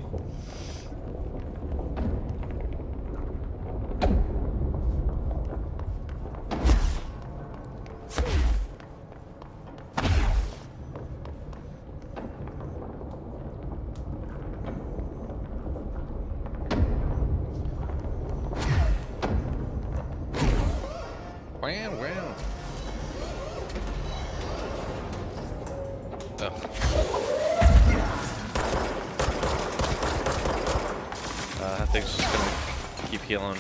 Wow, wow. Oh. That thing's just gonna keep healing.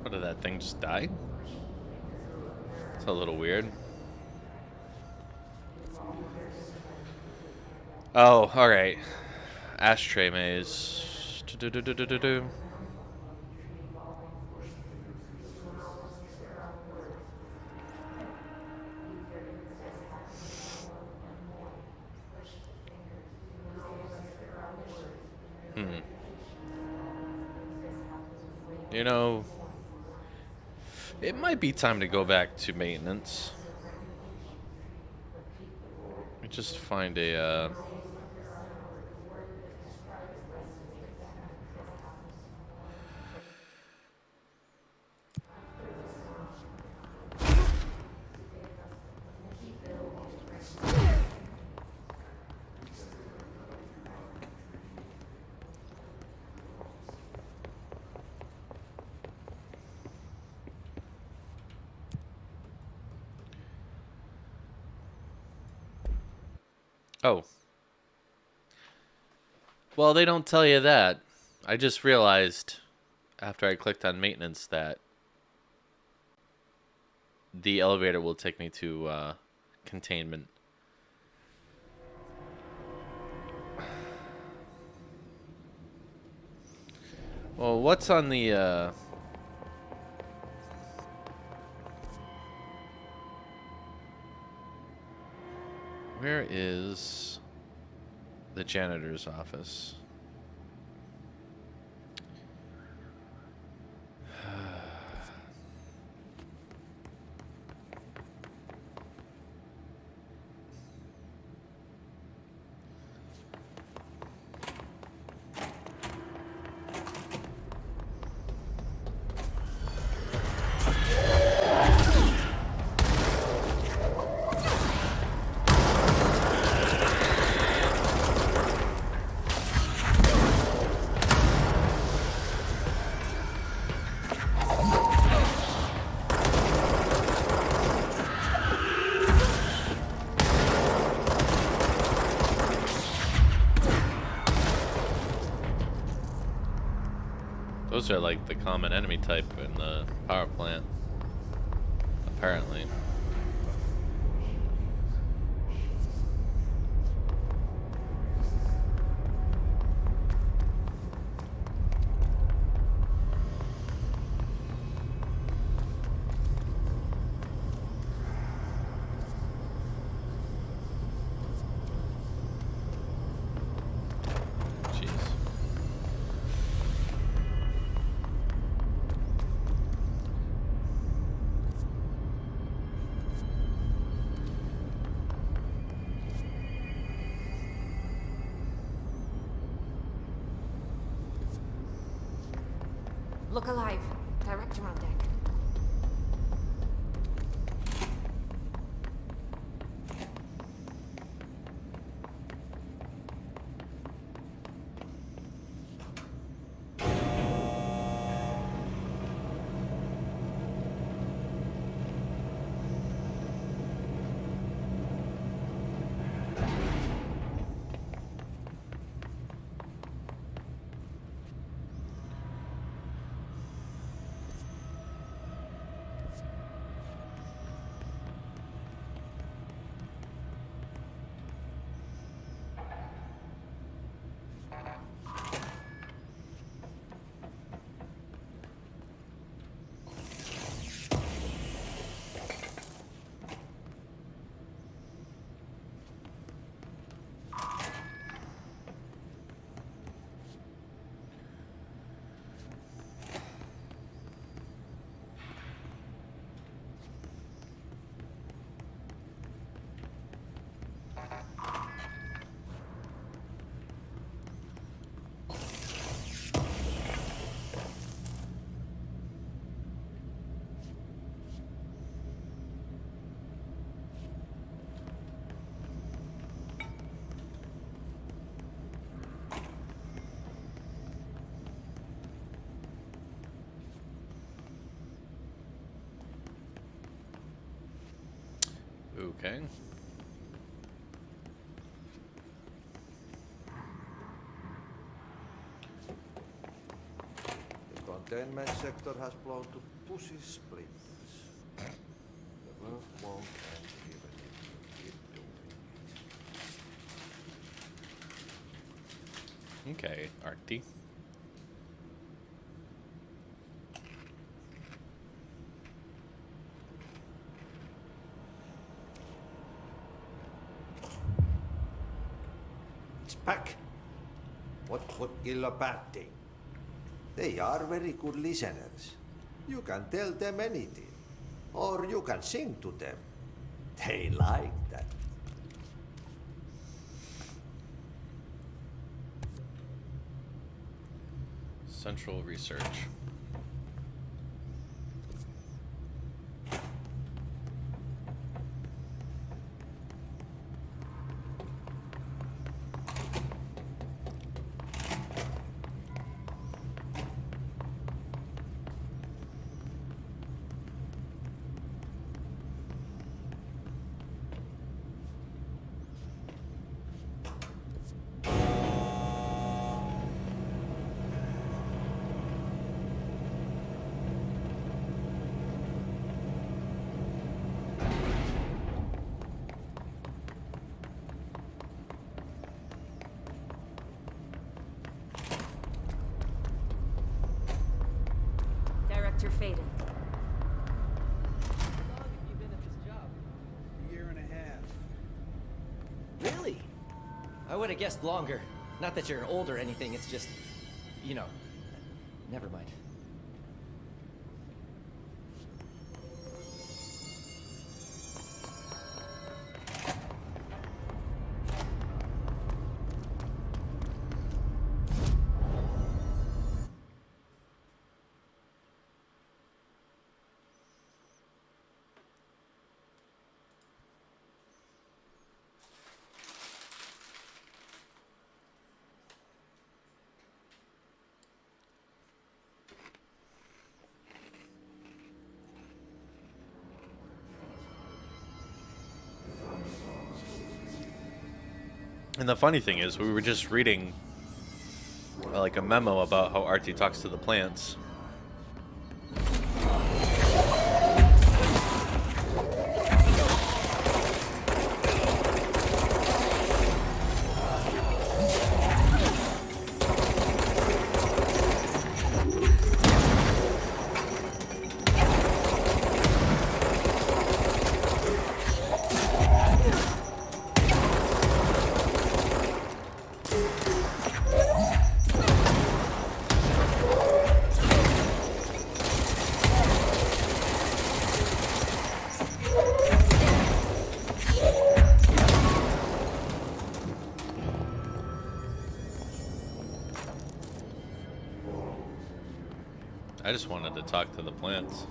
What, did that thing just die? It's a little weird. Oh, alright. Ashtray maze. Do-do-do-do-do-do. You know, it might be time to go back to maintenance. Let me just find a, Oh. Well, they don't tell you that. I just realized after I clicked on maintenance that the elevator will take me to containment. Well, what's on the where is the janitor's office? Those are like the common enemy type in the power plant, apparently. Look alive. Director on deck. Okay. The containment sector has blown to pussy splinters. The work won't end even if you keep doing it. Okay, Artie. It's back. What could kill a bad thing? They are very good listeners. You can tell them anything. Or you can sing to them. They like that. Central research. Really? I would have guessed longer. Not that you're old or anything, it's just, you know. Never mind. And the funny thing is, we were just reading like a memo about how Artie talks to the plants. I just wanted to talk to the plants.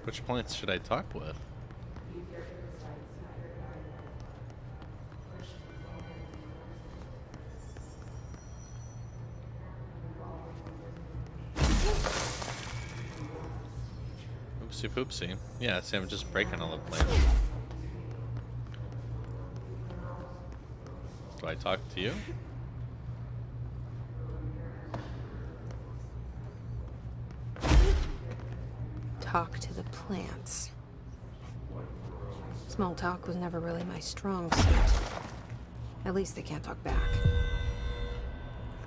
Which plants should I talk with? Oopsie poopsie. Yeah, see, I'm just breaking all the plants. Do I talk to you? Talk to the plants. Small talk was never really my strong suit. At least they can't talk back.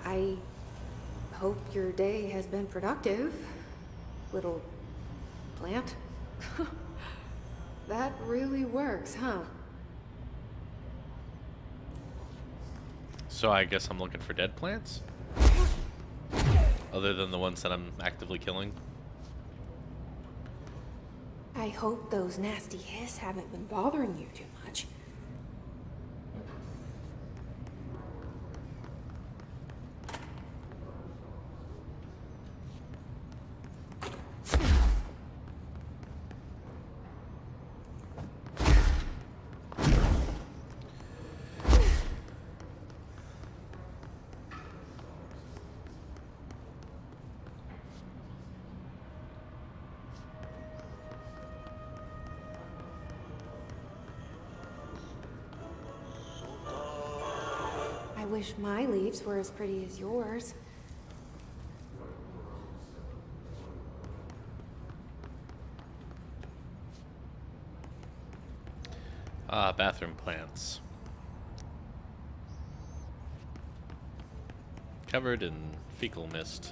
I hope your day has been productive, little plant. That really works, huh? So I guess I'm looking for dead plants? Other than the ones that I'm actively killing? I hope those nasty hiss haven't been bothering you too much. I wish my leaves were as pretty as yours. Bathroom plants. Covered in fecal mist.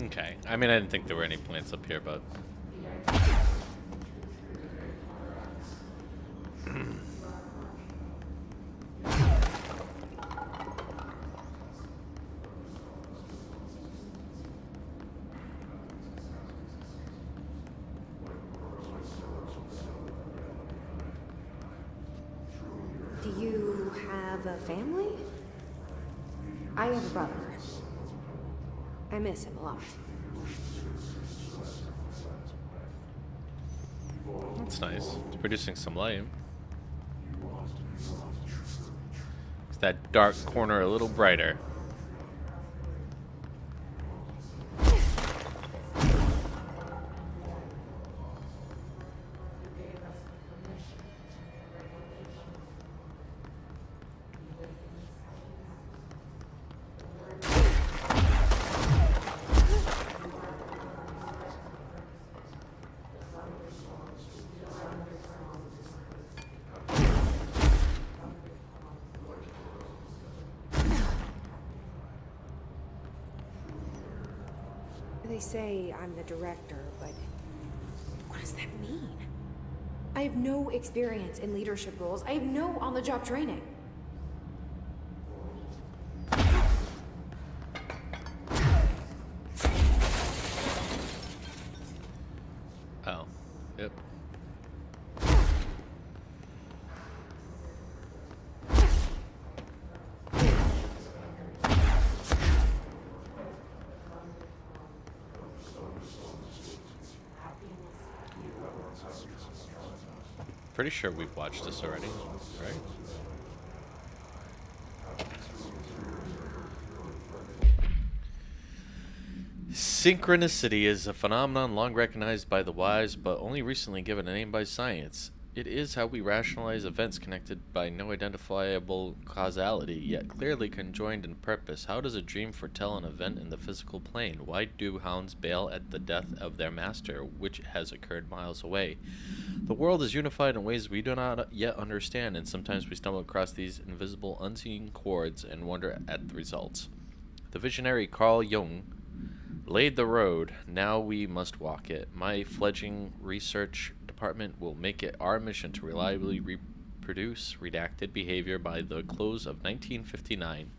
Okay. I mean, I didn't think there were any plants up here, but... Do you have a family? I have a brother. I miss him a lot. That's nice. It's producing some light. It's that dark corner a little brighter. They say I'm the director, but what does that mean? I have no experience in leadership roles. I have no on-the-job training. Oh, yep. Pretty sure we've watched this already, right? Synchronicity is a phenomenon long recognized by the wise, but only recently given a name by science. It is how we rationalize events connected by no identifiable causality, yet clearly conjoined in purpose. How does a dream foretell an event in the physical plane? Why do hounds bail at the death of their master, which has occurred miles away? The world is unified in ways we do not yet understand, and sometimes we stumble across these invisible, unseen chords and wonder at the results. The visionary Carl Jung laid the road. Now we must walk it. My fledgling research department will make it our mission to reliably reproduce redacted behavior by the close of 1959.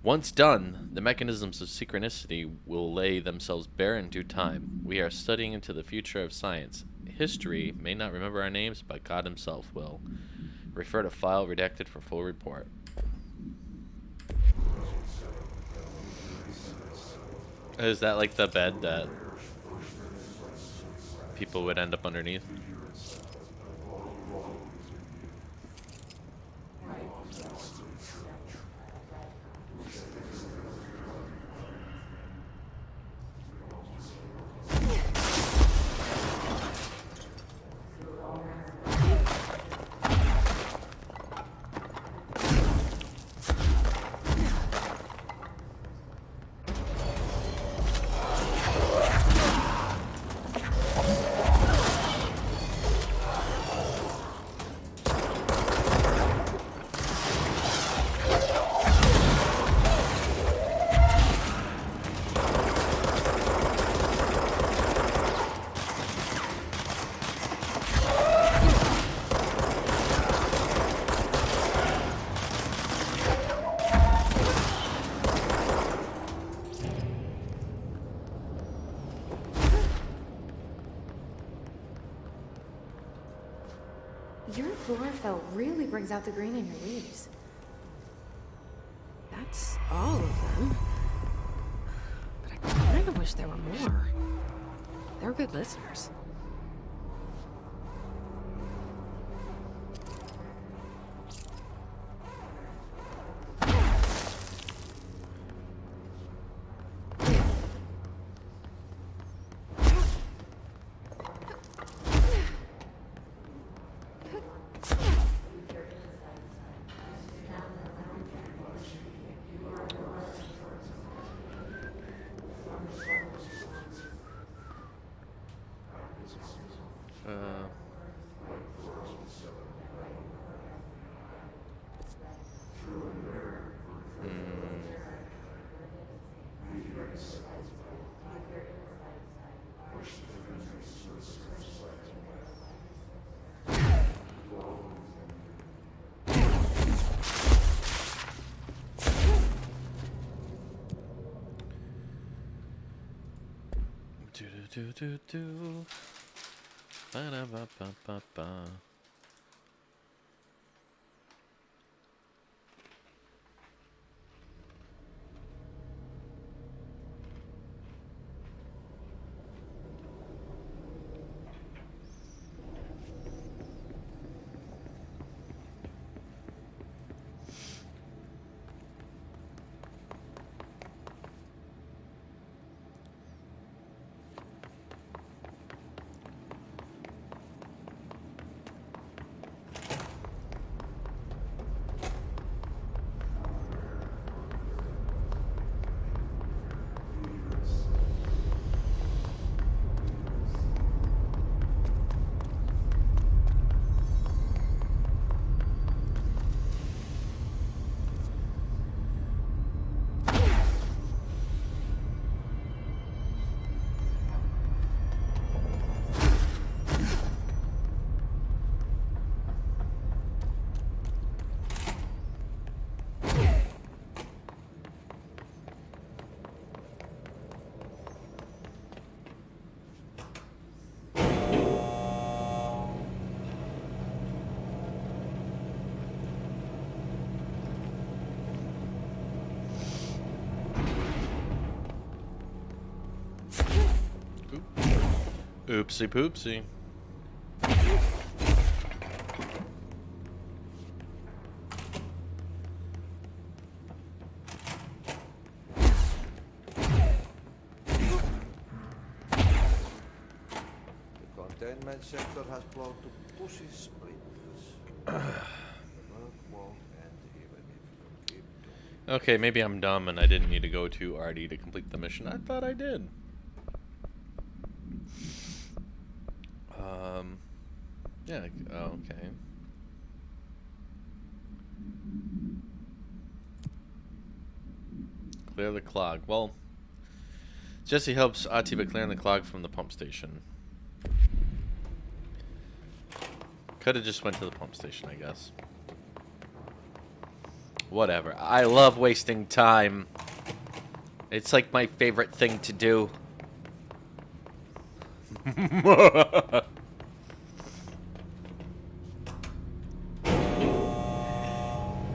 Once done, the mechanisms of synchronicity will lay themselves bare in due time. We are studying into the future of science. History may not remember our names, but God himself will. Refer to file redacted for full report. Is that like the bed that people would end up underneath? Your chlorophyll really brings out the green in your leaves. That's all of them. But I kind of wish there were more. They're good listeners. do do do. Ba-da-ba-ba-ba-ba. Oopsie poopsie. The containment sector has blown to pussy splinters. The work won't end even if you keep doing. Okay, maybe I'm dumb and I didn't need to go to RD to complete the mission. I thought I did. Yeah, oh, okay. Clear the clog. Well, Jesse helps Ati by clearing the clog from the pump station. Could have just went to the pump station, I guess. Whatever. I love wasting time. It's like my favorite thing to do.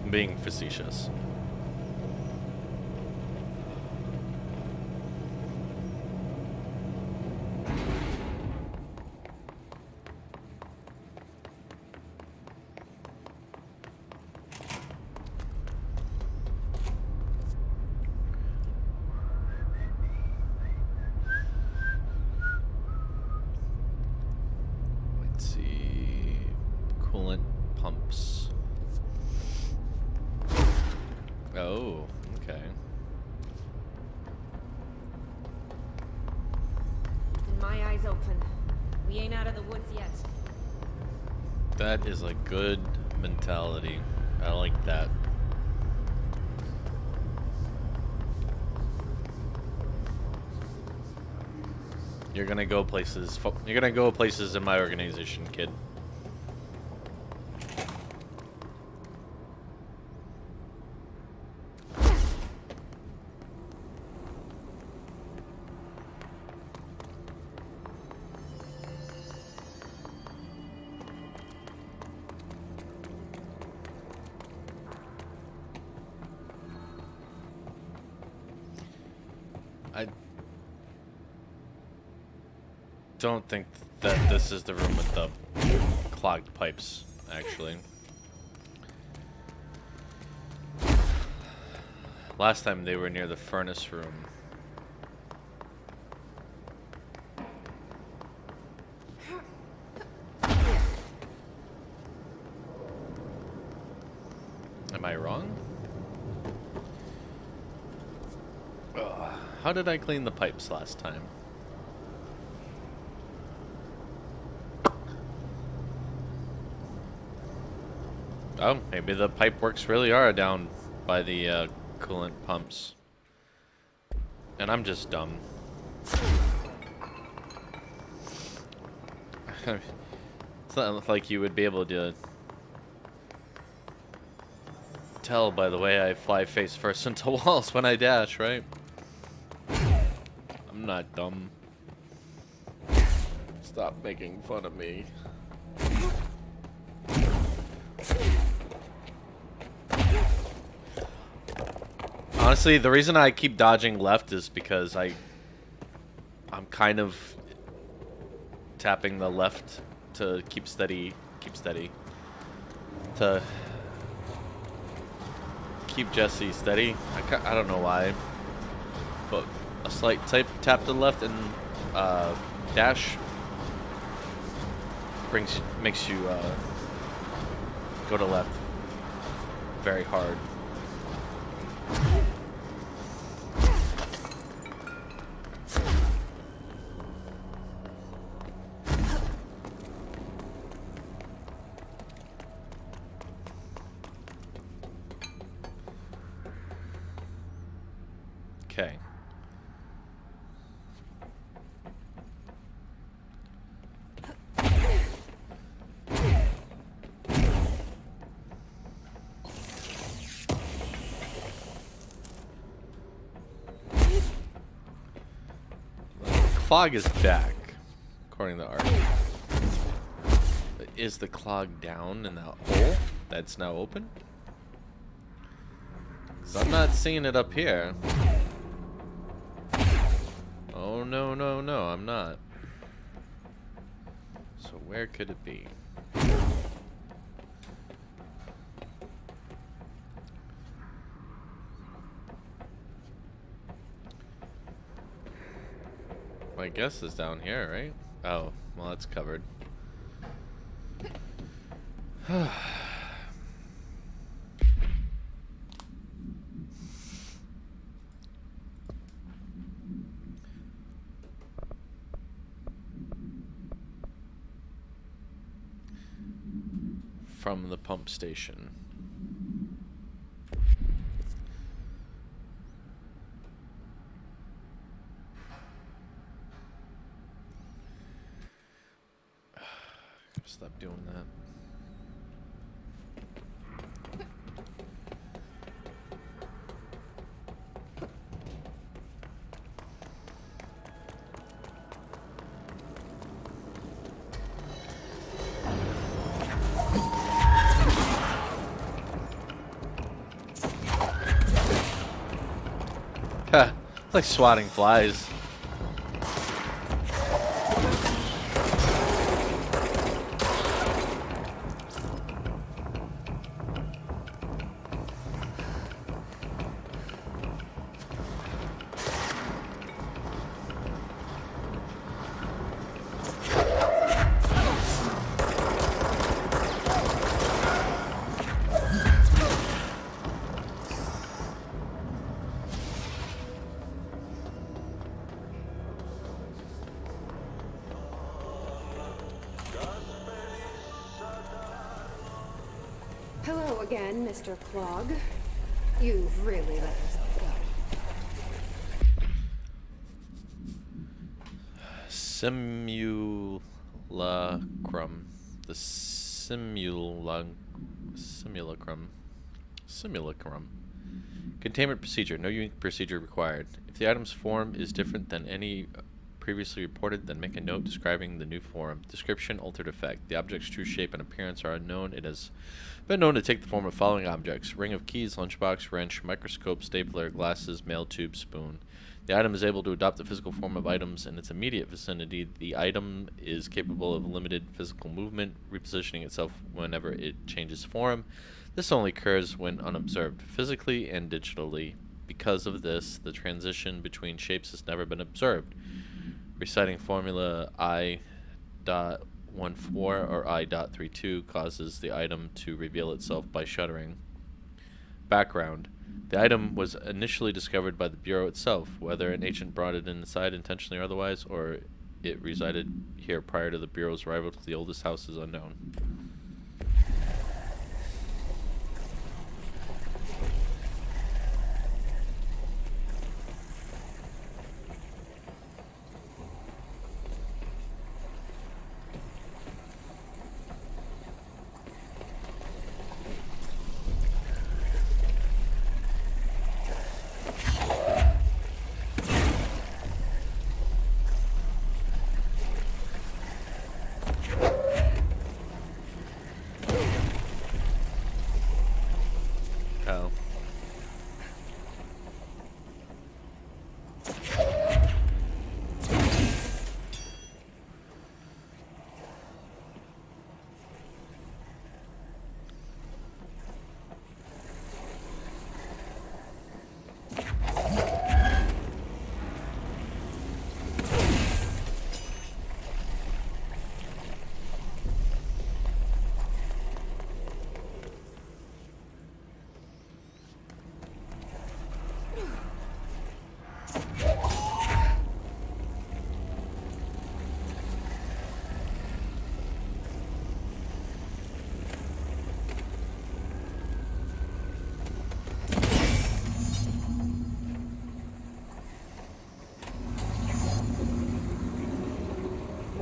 Being facetious. Let's see. Coolant pumps. Oh, okay. My eyes open. We ain't out of the woods yet. That is a good mentality. I like that. You're gonna go places. You're gonna go places in my organization, kid. I don't think that this is the room with the clogged pipes, actually. Last time they were near the furnace room. Am I wrong? Ugh. How did I clean the pipes last time? Oh, maybe the pipe works really are down by the coolant pumps. And I'm just dumb. It's not like you would be able to tell by the way I fly face first into walls when I dash, right? I'm not dumb. Stop making fun of me. Honestly, the reason I keep dodging left is because I'm kind of tapping the left to keep steady, to keep Jesse steady. I don't know why, but a slight tap to the left and dash makes you go to left very hard. Okay. Clog is back, according to art. Is the clog down in that hole that's now open? 'Cause I'm not seeing it up here. Oh, no, no, no, I'm not. So where could it be? My guess is down here, right? Oh, well, that's covered. From the pump station. Stop doing that. Ha! It's like swatting flies. Hello again, Mr. Clog. You've really let yourself go. Simulacrum. The simulacrum. Containment procedure. No unique procedure required. If the item's form is different than any previously reported, then make a note describing the new form. Description: altered effect. The object's true shape and appearance are unknown. It has been known to take the form of following objects: ring of keys, lunchbox, wrench, microscope, stapler, glasses, mail tube, spoon. The item is able to adopt the physical form of items in its immediate vicinity. The item is capable of limited physical movement, repositioning itself whenever it changes form. This only occurs when unobserved, physically and digitally. Because of this, the transition between shapes has never been observed. Reciting formula I.14 or I.32 causes the item to reveal itself by shuddering. Background. The item was initially discovered by the Bureau itself. Whether an agent brought it inside intentionally or otherwise, or it resided here prior to the Bureau's arrival to the oldest house is unknown. cow.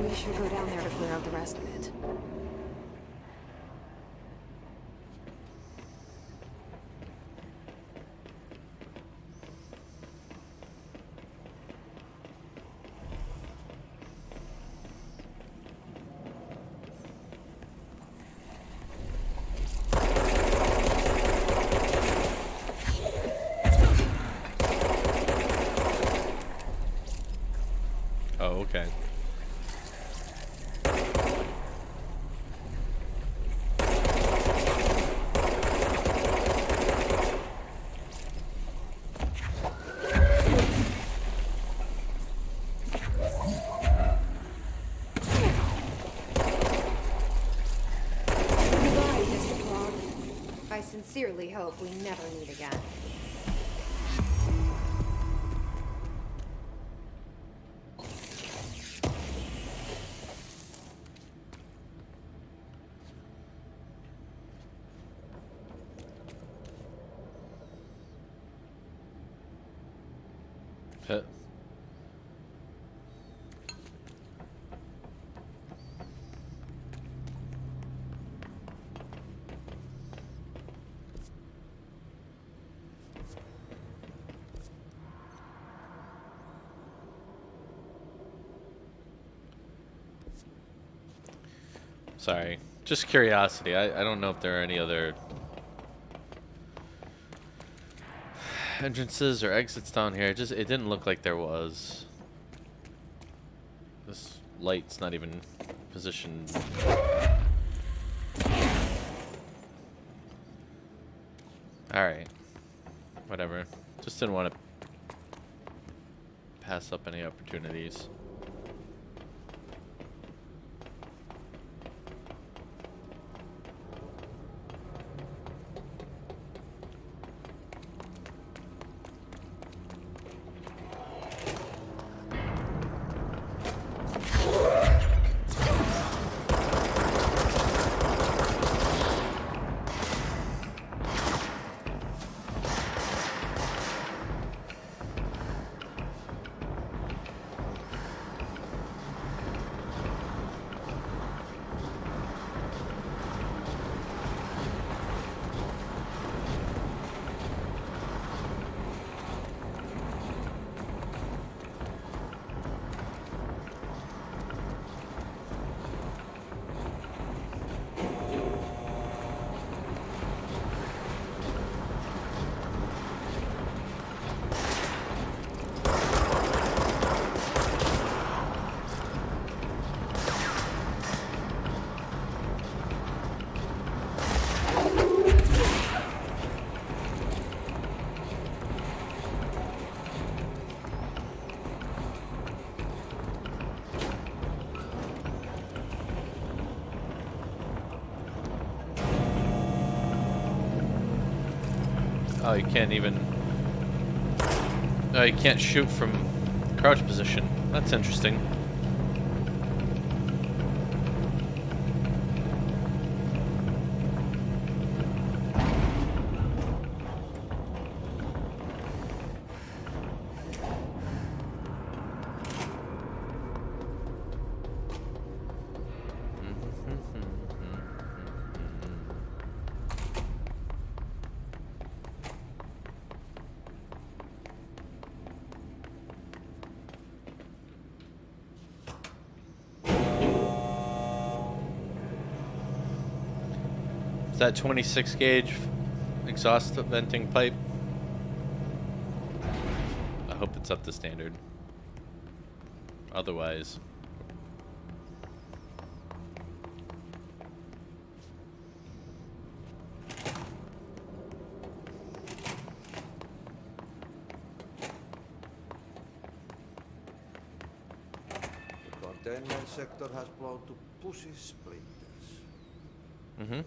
We should go down there to clear out the rest of it. Oh, okay. Goodbye, Mr. Frog. I sincerely hope we never meet again. Hit. Sorry. Just curiosity. I don't know if there are any other entrances or exits down here. It didn't look like there was. This light's not even positioned. Alright. Whatever. Just didn't want to pass up any opportunities. Oh, you can't even... Oh, you can't shoot from crouch position. That's interesting. Is that 26 gauge exhaust venting pipe. I hope it's up to standard. Otherwise... The containment sector has blown to pussy splinters. Mm-hmm. Work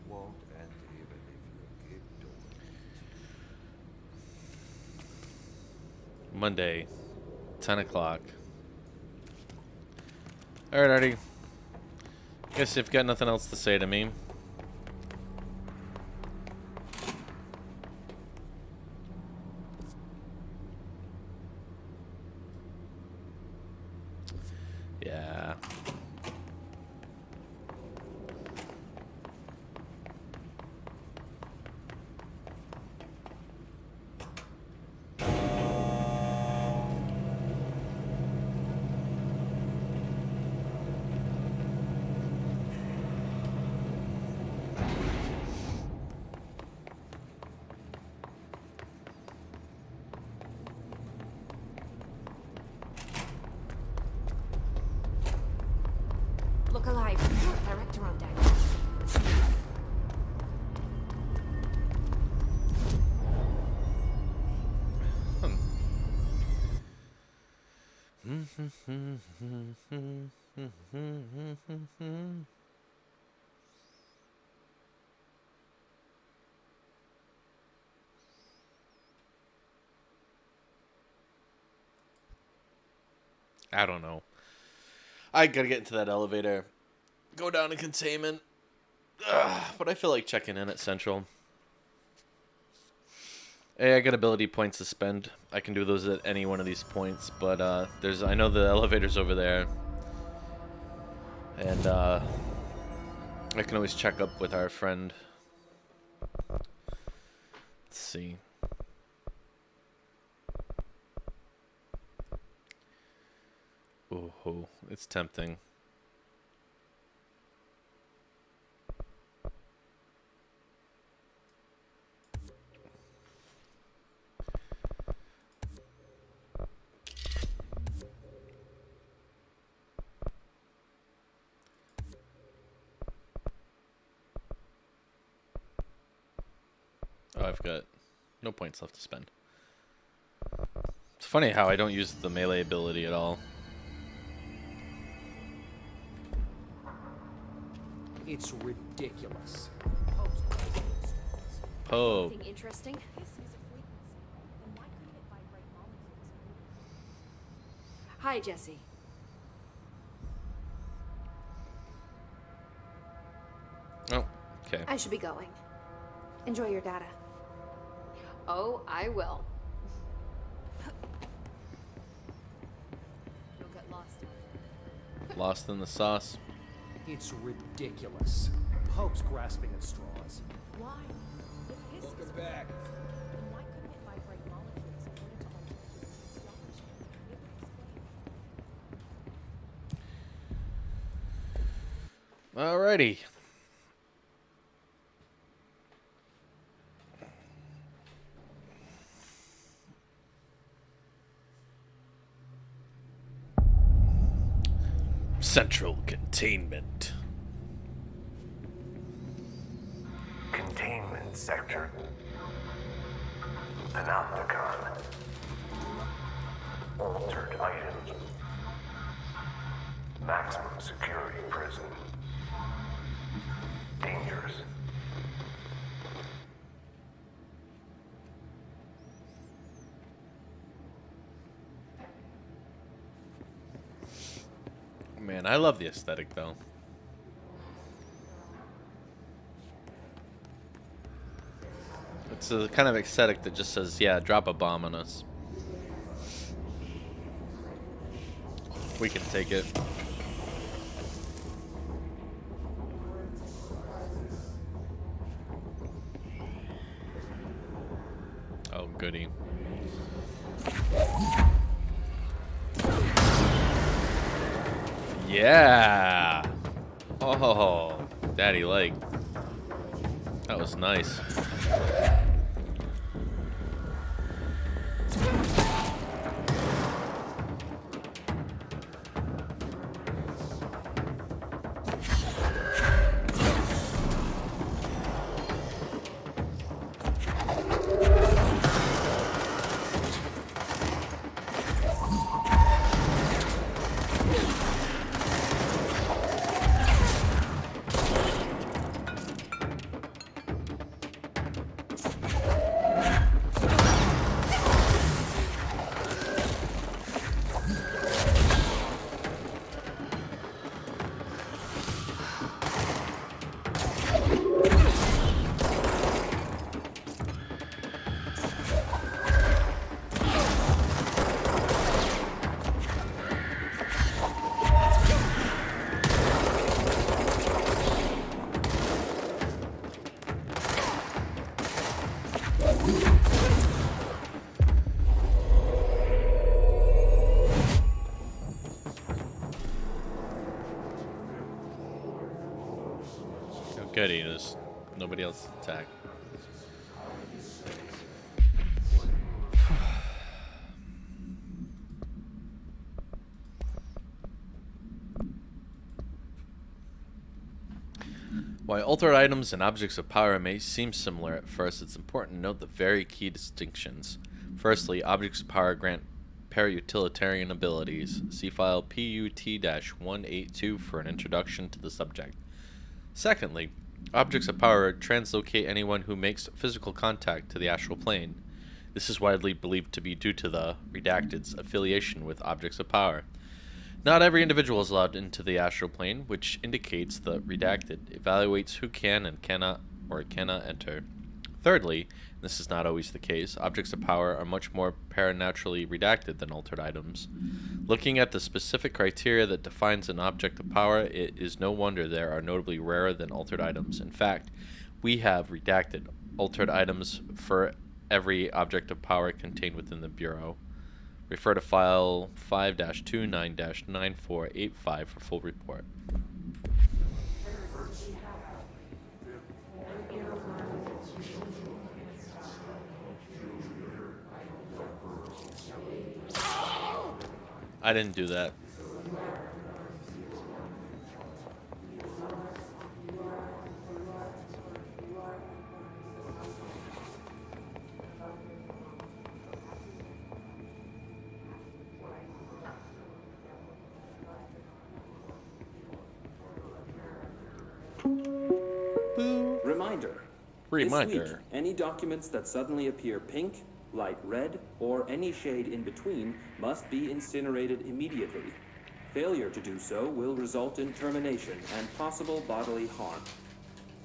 won't end even if you keep doing it. Monday, 10 o'clock. Alright, Artie. Guess you've got nothing else to say to me. Yeah. Look alive. Director on deck. I don't know. I gotta get into that elevator. Go down to containment. But I feel like checking in at Central. Hey, I got ability points to spend. I can do those at any one of these points, but I know the elevator's over there. And I can always check up with our friend. Let's see. Oh, it's tempting. Oh, I've got no points left to spend. It's funny how I don't use the melee ability at all. It's ridiculous. Pope. Anything interesting? Hi, Jesse. Oh, okay. I should be going. Enjoy your data. Oh, I will. Don't get lost. Lost in the sauce. It's ridiculous. Pope's grasping at straws. Why? If his Welcome back. then why couldn't it vibrate molecules in order to alter physiology? It would explain. Alrighty. Central containment. Containment sector. Panopticon. Altered items. Maximum security prison. Dangerous. Man, I love the aesthetic though. It's a kind of aesthetic that just says, yeah, drop a bomb on us. We can take it. Oh, goody. Yeah. Oh, daddy like. That was nice. Good, Enos. Nobody else attack. While altered items and objects of power may seem similar at first, it's important to note the very key distinctions. Firstly, objects of power grant para-utilitarian abilities. See file PUT-182 for an introduction to the subject. Secondly, objects of power translocate anyone who makes physical contact to the astral plane. This is widely believed to be due to the Redacted's affiliation with objects of power. Not every individual is allowed into the astral plane, which indicates the Redacted evaluates who can and cannot enter. Thirdly, and this is not always the case, objects of power are much more paranaturally redacted than altered items. Looking at the specific criteria that defines an object of power, it is no wonder there are notably rarer than altered items. In fact, we have redacted altered items for every object of power contained within the Bureau. Refer to file 5-29-9485 for full report. I didn't do that. Reminder. This week, any documents that suddenly appear pink, light red, or any shade in between must be incinerated immediately. Failure to do so will result in termination and possible bodily harm.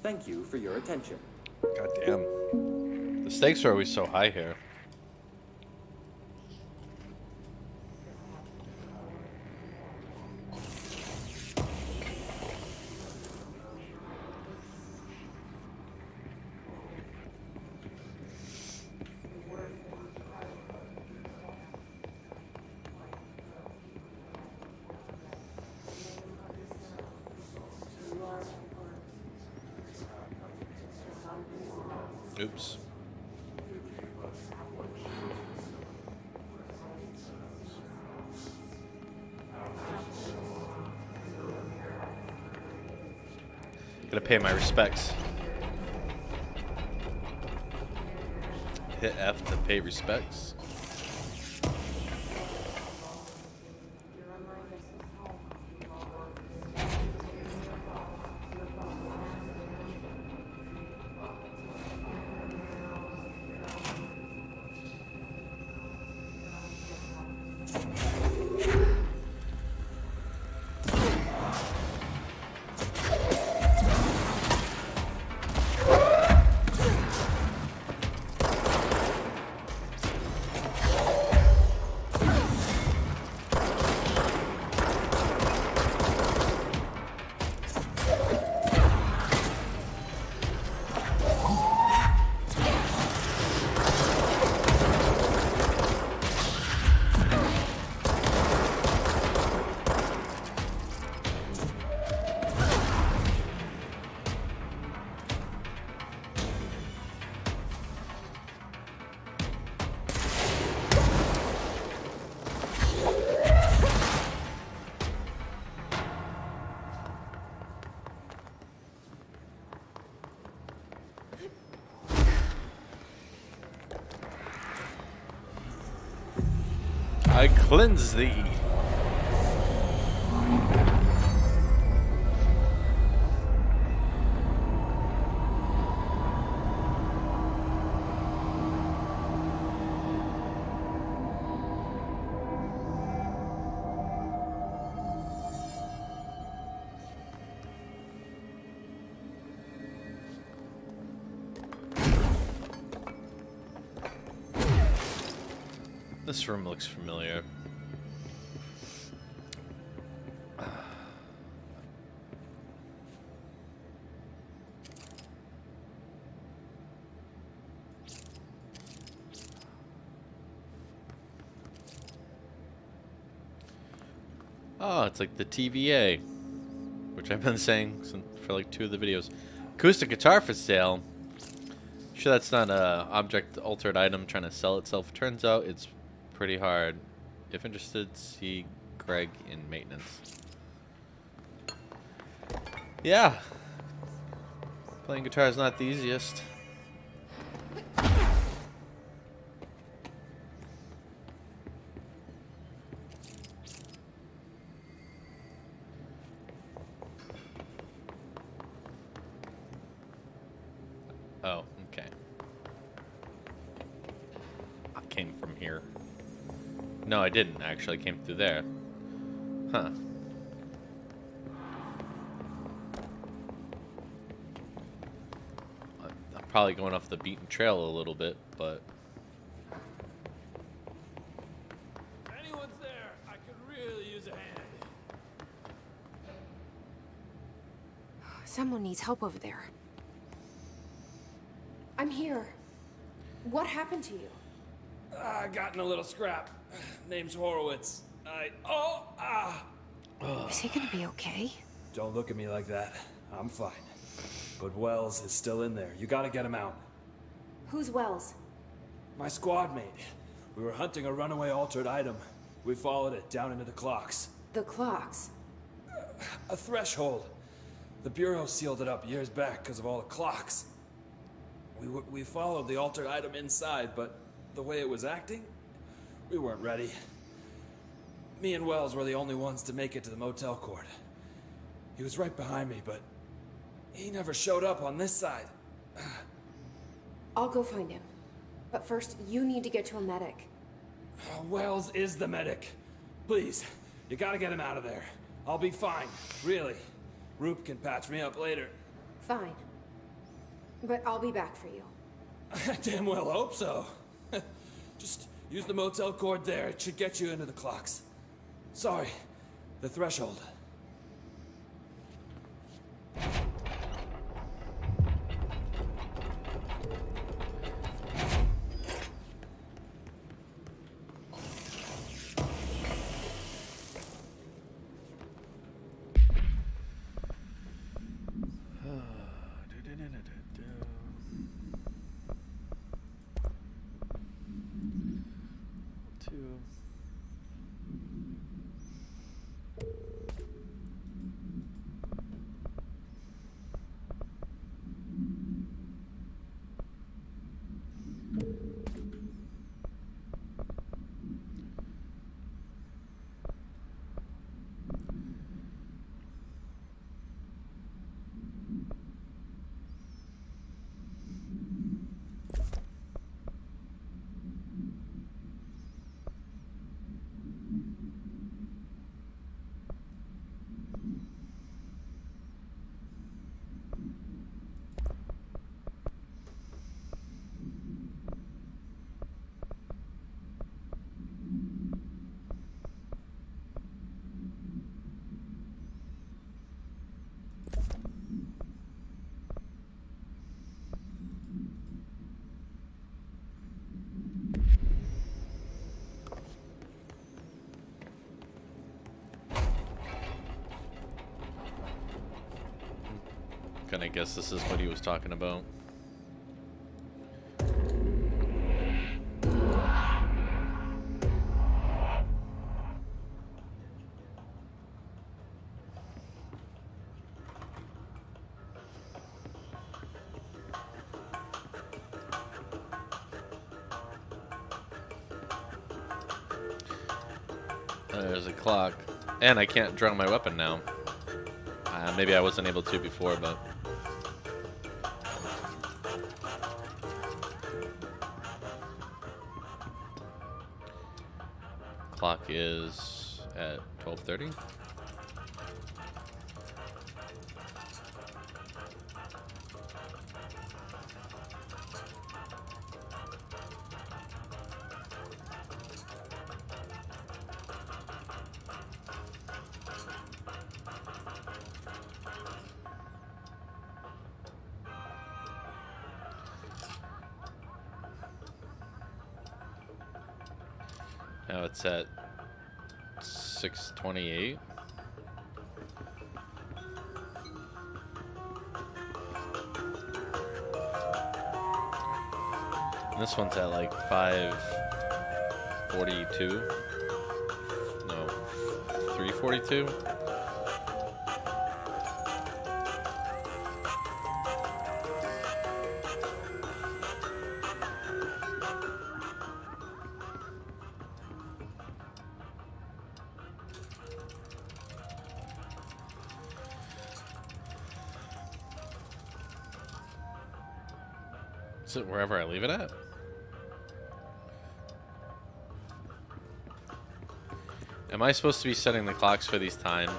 Thank you for your attention. God damn. The stakes are always so high here. Oops. Gotta pay my respects. Hit F to pay respects. I cleanse thee. This room looks familiar. Oh, it's like the TVA, which I've been saying for like 2 of the videos. Acoustic guitar for sale. Sure, that's not a object altered item trying to sell itself. Turns out it's pretty hard. If interested, see Greg in maintenance. Yeah. Playing guitar is not the easiest. Oh, okay. I came from here. No, I didn't actually. I came through there. Huh. I'm probably going off the beaten trail a little bit, but... If anyone's there, I could really use a hand. Someone needs help over there. I'm here. What happened to you? I got in a little scrap. Name's Horowitz. Is he gonna be okay? Don't look at me like that. I'm fine. But Wells is still in there. You gotta get him out. Who's Wells? My squad mate. We were hunting a runaway altered item. We followed it down into the clocks. The clocks. A threshold. The Bureau sealed it up years back because of all the clocks. We followed the altered item inside, but the way it was acting, we weren't ready. Me and Wells were the only ones to make it to the motel court. He was right behind me, but he never showed up on this side. I'll go find him. But first, you need to get to a medic. Wells is the medic. Please, you gotta get him out of there. I'll be fine, really. Roop can patch me up later. Fine. But I'll be back for you. I damn well hope so. Just use the motel cord there. It should get you into the clocks. Sorry, the threshold. I guess this is what he was talking about. There's a clock. And I can't draw my weapon now. Maybe I wasn't able to before, but... Clock is at 12:30. Now it's at 6:28. This one's at like 5:42. No, 3:42. Is it wherever I leave it at? Am I supposed to be setting the clocks for these times?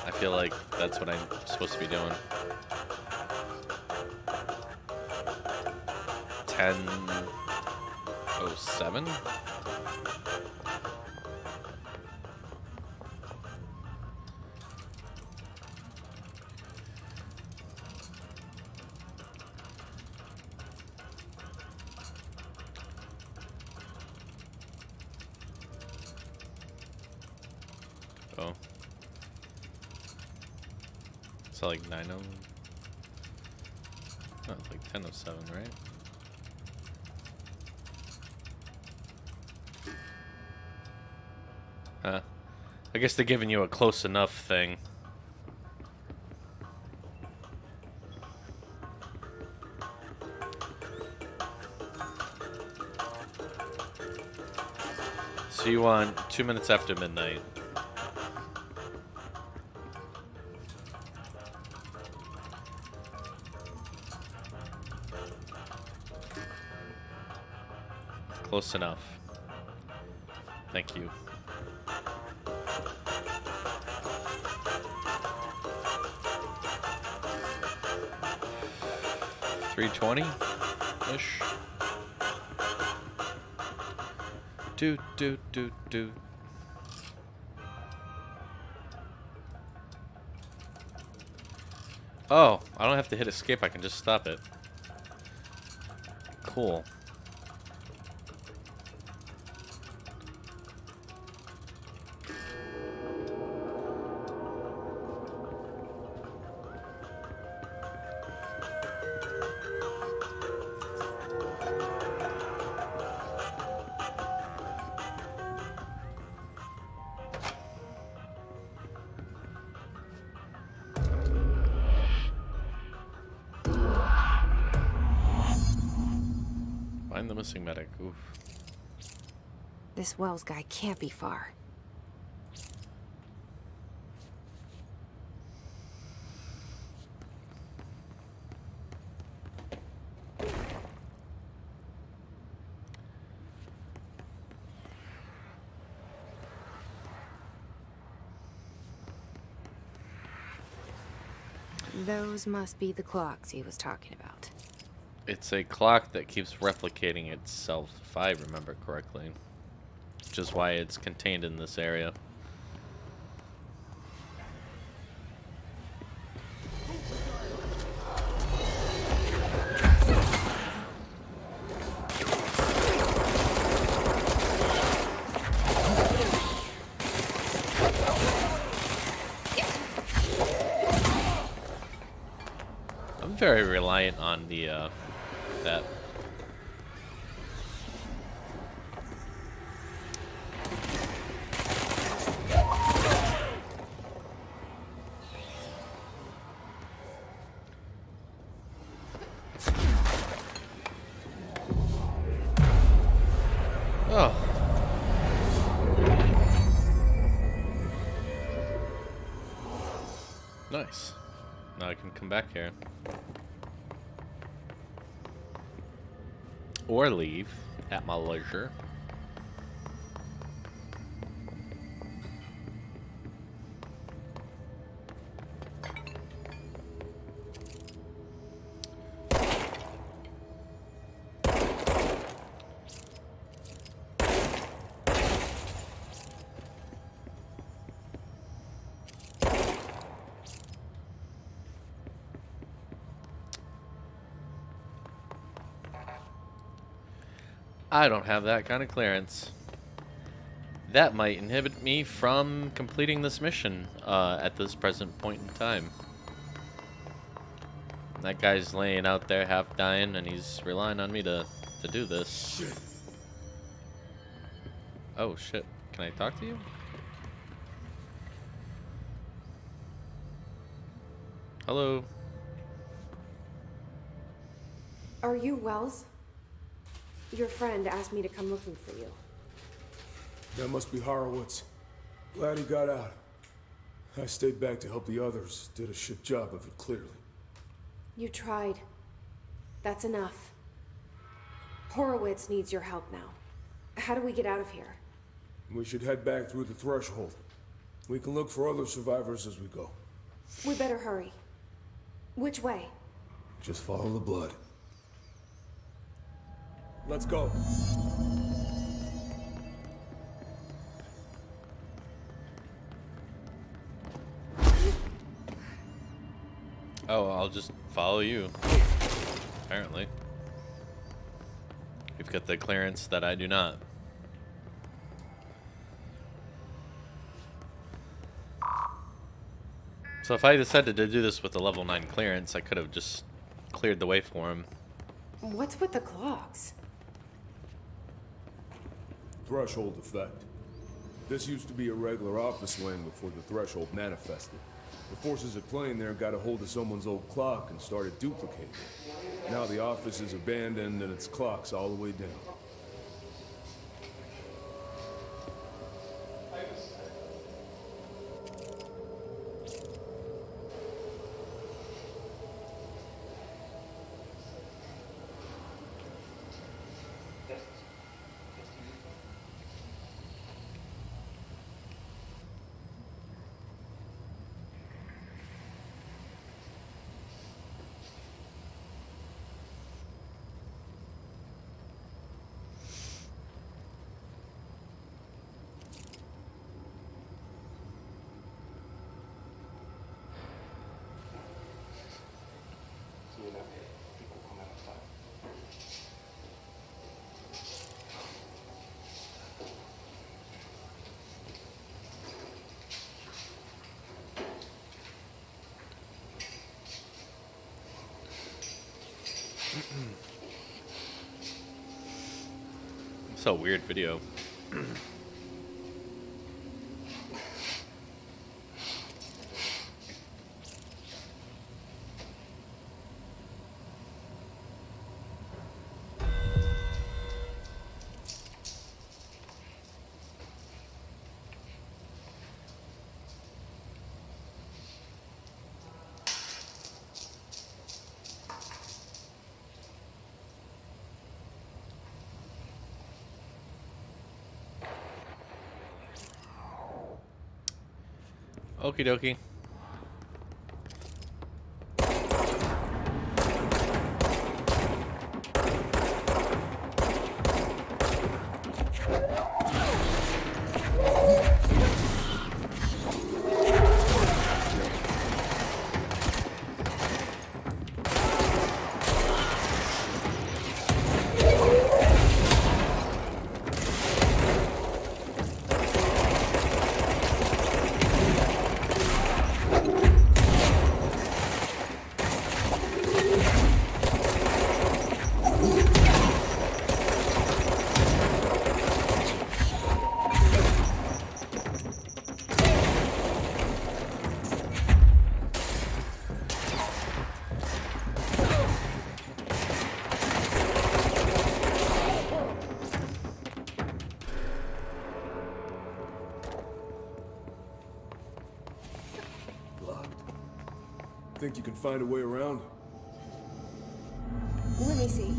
I feel like that's what I'm supposed to be doing. 10:07? Oh. So like 9:00. Oh, it's like 10:07, right? Huh. I guess they're giving you a close enough thing. So you want 2 minutes after midnight. Close enough. Thank you. $3.20-ish. Do. Oh, I don't have to hit escape. I can just stop it. Cool. Find the missing medic. Oof. This Wells guy can't be far. Those must be the clocks he was talking about. It's a clock that keeps replicating itself, if I remember correctly. Which is why it's contained in this area. I'm very reliant on the, that. Oh. Nice. Now I can come back here. Or leave at my leisure. I don't have that kind of clearance. That might inhibit me from completing this mission at this present point in time. That guy's laying out there half dying, and he's relying on me to do this. Shit. Oh shit. Can I talk to you? Hello. Are you Wells? Your friend asked me to come looking for you. That must be Horowitz. Glad he got out. I stayed back to help the others. Did a shit job of it, clearly. You tried. That's enough. Horowitz needs your help now. How do we get out of here? We should head back through the threshold. We can look for other survivors as we go. We better hurry. Which way? Just follow the blood. Let's go. Oh, I'll just follow you. Apparently. You've got the clearance that I do not. So if I decided to do this with a level 9 clearance, I could have just cleared the way for him. What's with the clocks? Threshold effect. This used to be a regular office wing before the threshold manifested. The forces at play in there got a hold of someone's old clock and started duplicating it. Now the office is abandoned and its clock's all the way down. So weird video. Okie dokie. think you can find a way around? Let me see.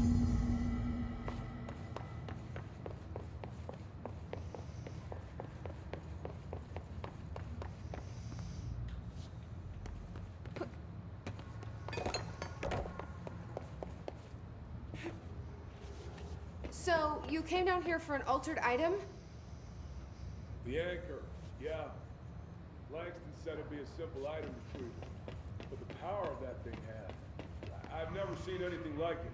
So, you came down here for an altered item? The anchor, yeah. Langston said it'd be a simple item retrieval. But the power of that thing had. I've never seen anything like it.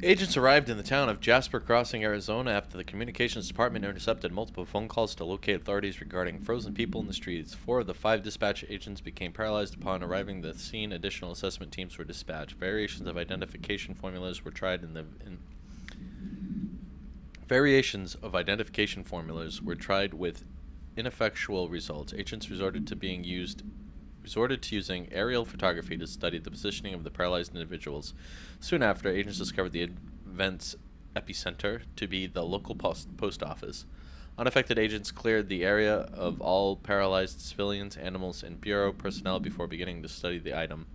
Agents arrived in the town of Jasper Crossing, Arizona after the communications department intercepted multiple phone calls to locate authorities regarding frozen people in the streets. 4 of the 5 dispatch agents became paralyzed upon arriving at the scene. Additional assessment teams were dispatched. Variations of identification formulas were tried with ineffectual results. Agents resorted to using aerial photography to study the positioning of the paralyzed individuals. Soon after, agents discovered the event's epicenter to be the local post office. Unaffected agents cleared the area of all paralyzed civilians, animals, and bureau personnel before beginning to study the item.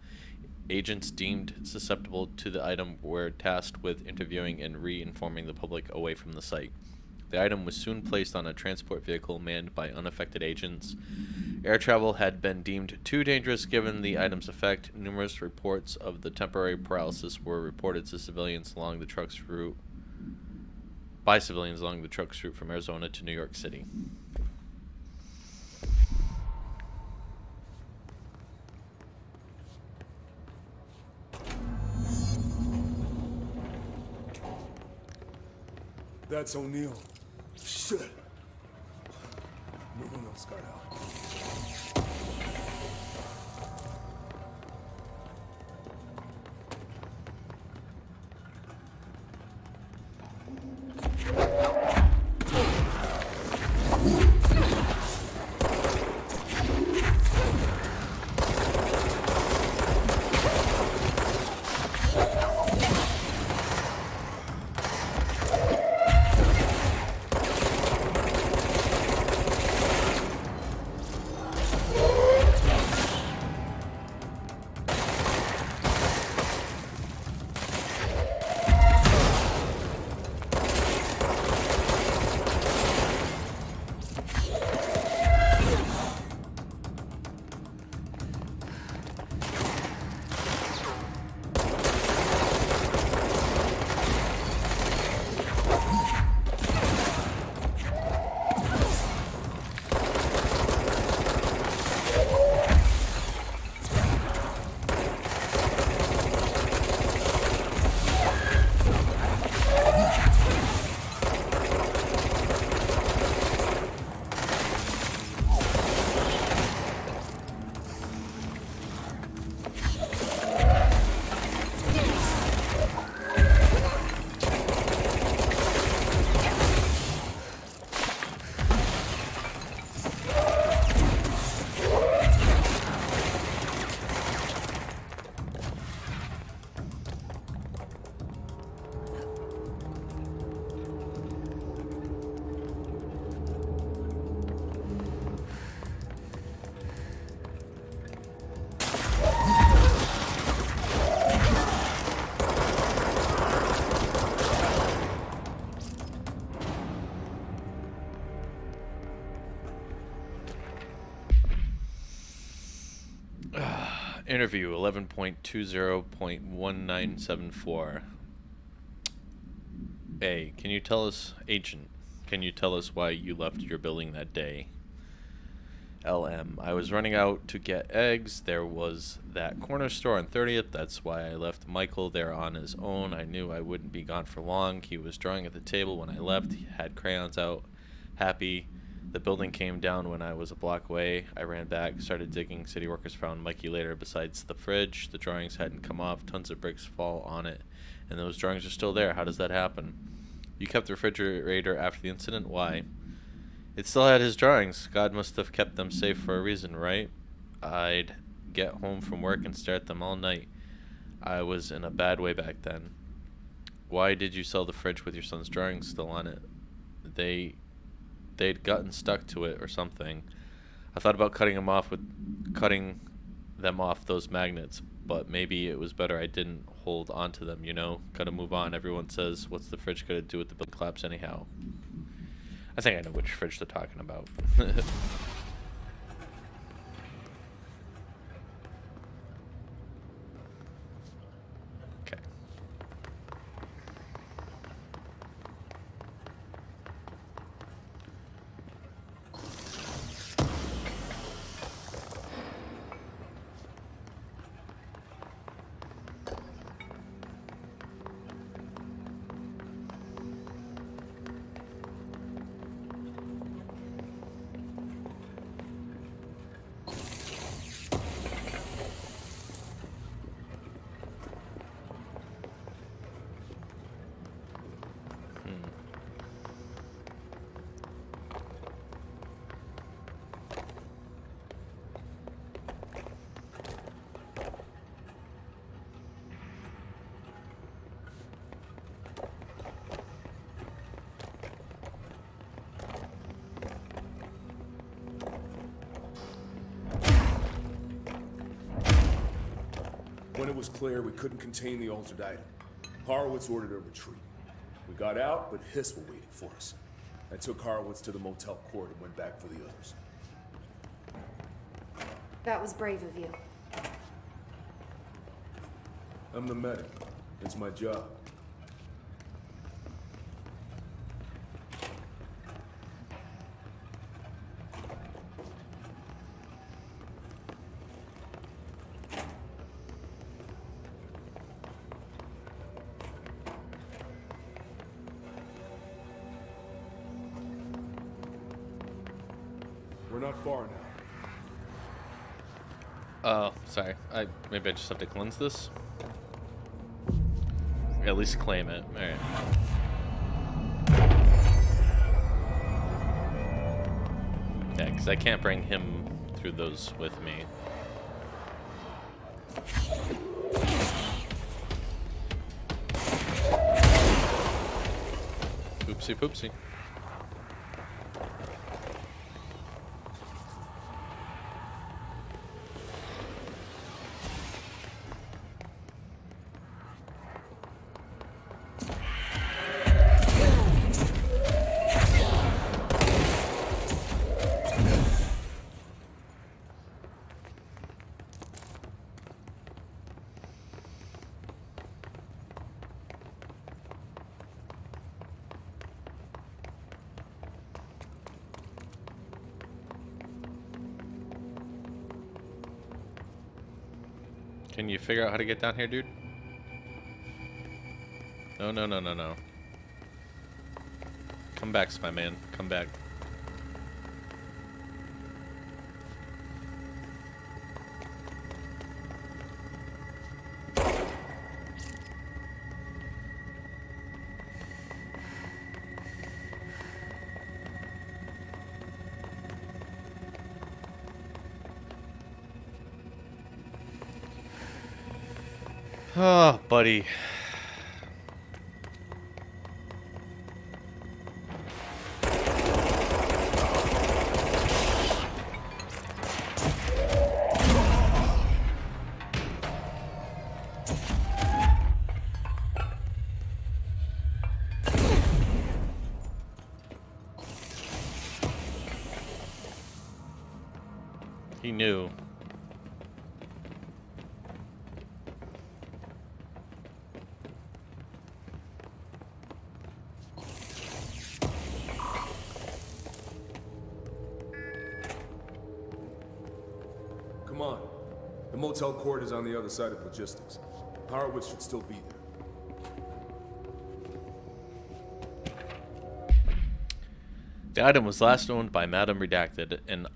Agents deemed susceptible to the item were tasked with interviewing and re-informing the public away from the site. The item was soon placed on a transport vehicle manned by unaffected agents. Air travel had been deemed too dangerous given the item's effect. Numerous reports of the temporary paralysis were reported to civilians along the truck's route from Arizona to New York City. That's O'Neill. Shit. No one else got out. Interview 11.20.1974. A. Can you tell us, Agent, can you tell us why you left your building that day? LM. I was running out to get eggs. There was that corner store on 30th. That's why I left Michael there on his own. I knew I wouldn't be gone for long. He was drawing at the table when I left. He had crayons out. Happy. The building came down when I was a block away. I ran back, started digging. City workers found Mikey later besides the fridge. The drawings hadn't come off. Tons of bricks fall on it. And those drawings are still there. How does that happen? You kept the refrigerator after the incident? Why? It still had his drawings. God must have kept them safe for a reason, right? I'd get home from work and stare at them all night. I was in a bad way back then. Why did you sell the fridge with your son's drawings still on it? They'd gotten stuck to it or something. I thought about cutting them off those magnets, but maybe it was better I didn't hold on to them, you know? Gotta move on. Everyone says, what's the fridge gotta do with the building collapse anyhow? I think I know which fridge they're talking about. Okay. When it was clear we couldn't contain the altered item, Horowitz ordered a retreat. We got out, but Hiss were waiting for us. I took Horowitz to the motel court and went back for the others. That was brave of you. I'm the medic. It's my job. We're not far now. Oh, sorry. Maybe I just have to cleanse this? At least claim it. Alright. Yeah, because I can't bring him through those with me. Oopsie poopsie. Can you figure out how to get down here, dude? No, no, no, no, no. Come back, my man. Come back. Oh, buddy. He knew. Come on. The motel court is on the other side of logistics. Horowitz should still be there. The item was last owned by Madame Redacted, an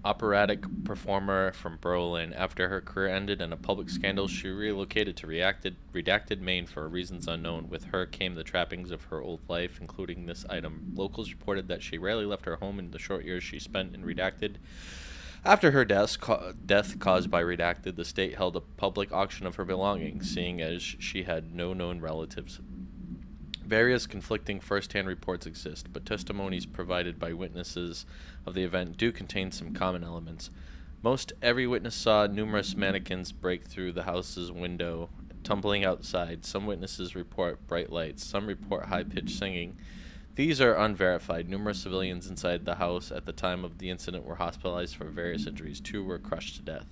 operatic performer from Berlin. After her career ended in a public scandal, she relocated to Redacted, Maine for reasons unknown. With her came the trappings of her old life, including this item. Locals reported that she rarely left her home in the short years she spent in Redacted. After her death caused by Redacted, the state held a public auction of her belongings, seeing as she had no known relatives. Various conflicting first-hand reports exist, but testimonies provided by witnesses of the event do contain some common elements. Most every witness saw numerous mannequins break through the house's window, tumbling outside. Some witnesses report bright lights, some report high-pitched singing. These are unverified. Numerous civilians inside the house at the time of the incident were hospitalized for various injuries. 2 were crushed to death.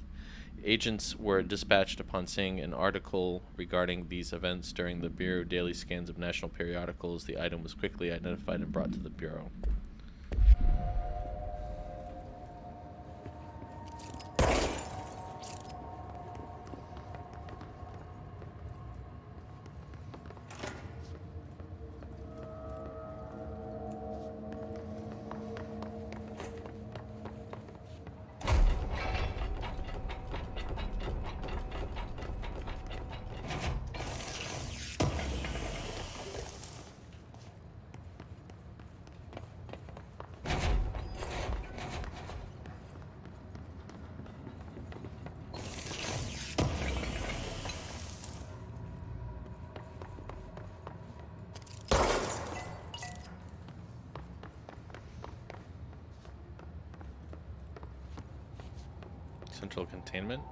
Agents were dispatched upon seeing an article regarding these events during the Bureau daily scans of national periodicals. The item was quickly identified and brought to the Bureau. Central containment.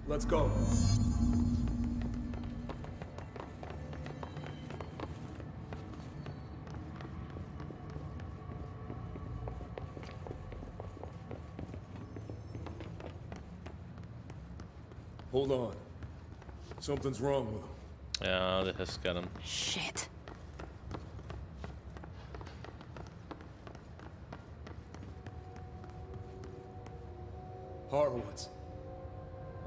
Let's go. Hold on. Something's wrong with him. Yeah, the hiss got him. Shit. Horowitz.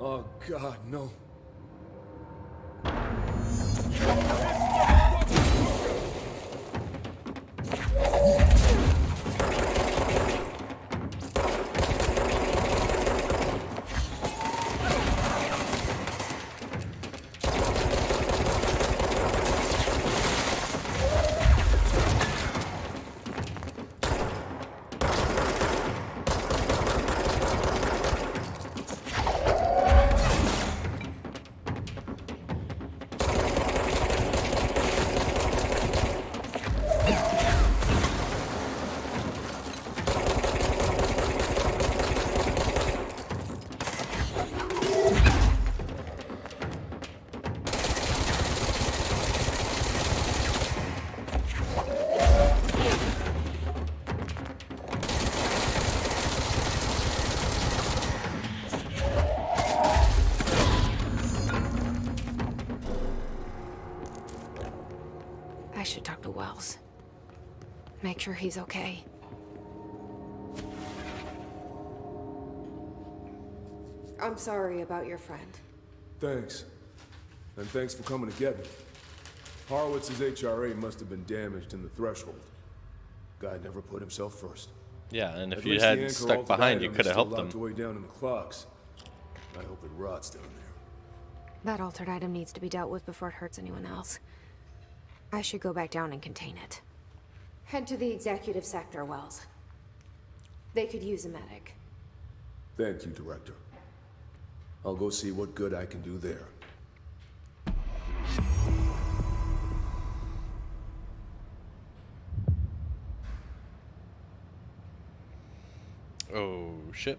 Oh, God, no. I should talk to Wells. Make sure he's okay. I'm sorry about your friend. Thanks. And thanks for coming to get me. Horowitz's HRA must have been damaged in the threshold. Guy never put himself first. Yeah, and if At you least the hadn't anchor stuck altered behind, you item could is have still helped locked him. away down in the clocks. I hope it rots down there. That altered item needs to be dealt with before it hurts anyone else. I should go back down and contain it. Head to the executive sector, Wells. They could use a medic. Thank you, Director. I'll go see what good I can do there. Oh, shit.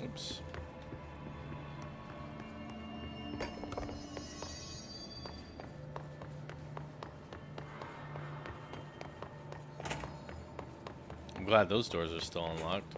Oops. I'm glad those doors are still unlocked.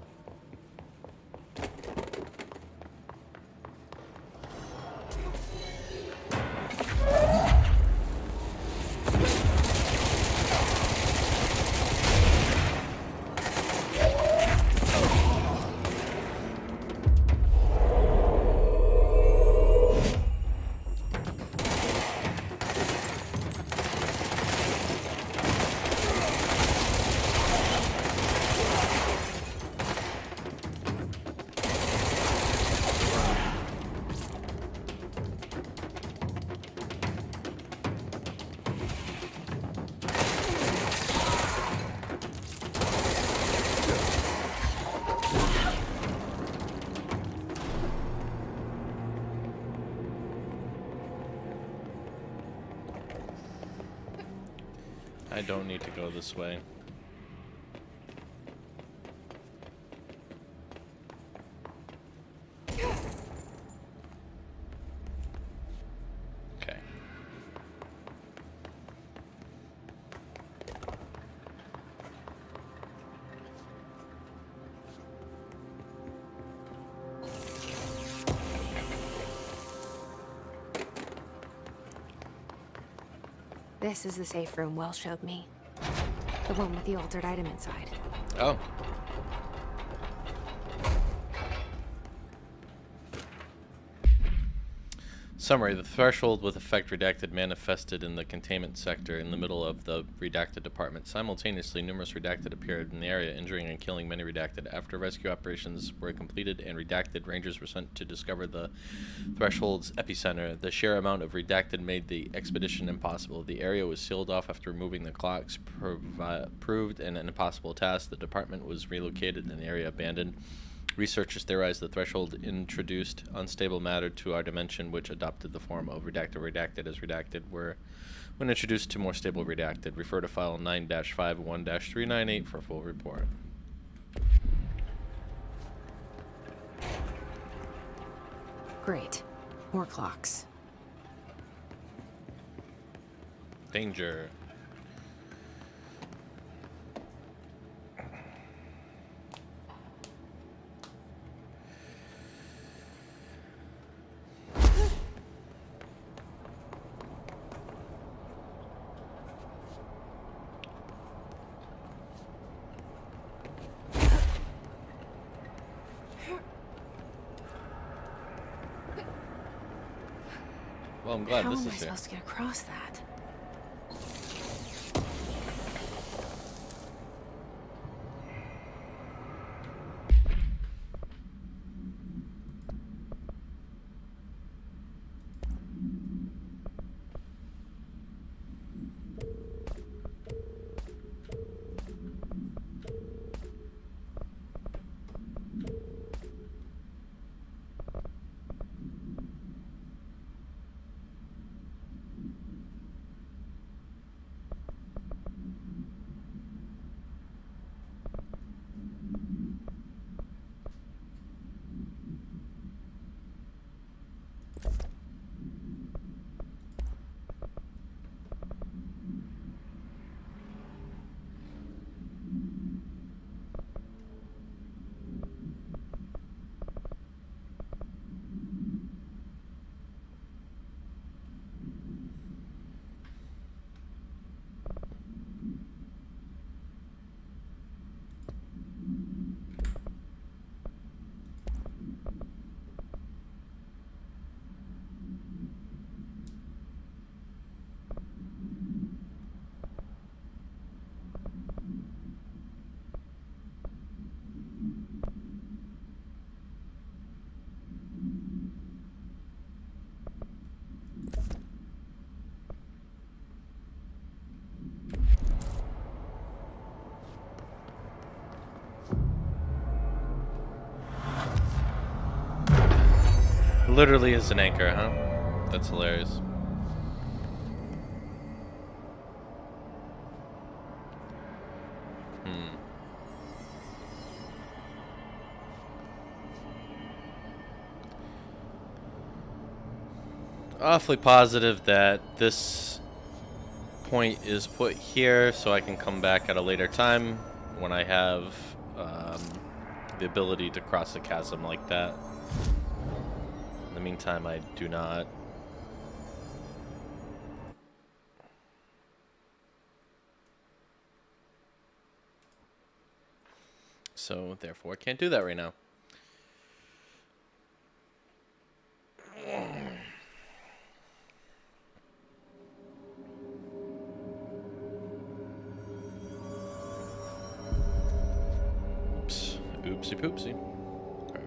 I don't need to go this way. Okay. This is the safe room Wells showed me. The one with the altered item inside. Oh. Summary: the threshold with effect redacted manifested in the containment sector in the middle of the redacted department. Simultaneously, numerous redacted appeared in the area, injuring and killing many redacted. After rescue operations were completed and redacted rangers were sent to discover the threshold's epicenter, the sheer amount of redacted made the expedition impossible. The area was sealed off after removing the clocks, proved an impossible task. The department was relocated and the area abandoned. Researchers theorized the threshold introduced unstable matter to our dimension, which adopted the form of redacted as redacted were when introduced to more stable redacted. Refer to file 9-51-398 for full report. Great. More clocks. Danger. Well, I'm glad How this am I is here. supposed to get across that? literally is an anchor, huh? That's hilarious. Awfully positive that this point is put here so I can come back at a later time when I have the ability to cross the chasm like that. In the meantime, I do not. So, therefore, I can't do that right now. Oops. Oopsie poopsie. Okay.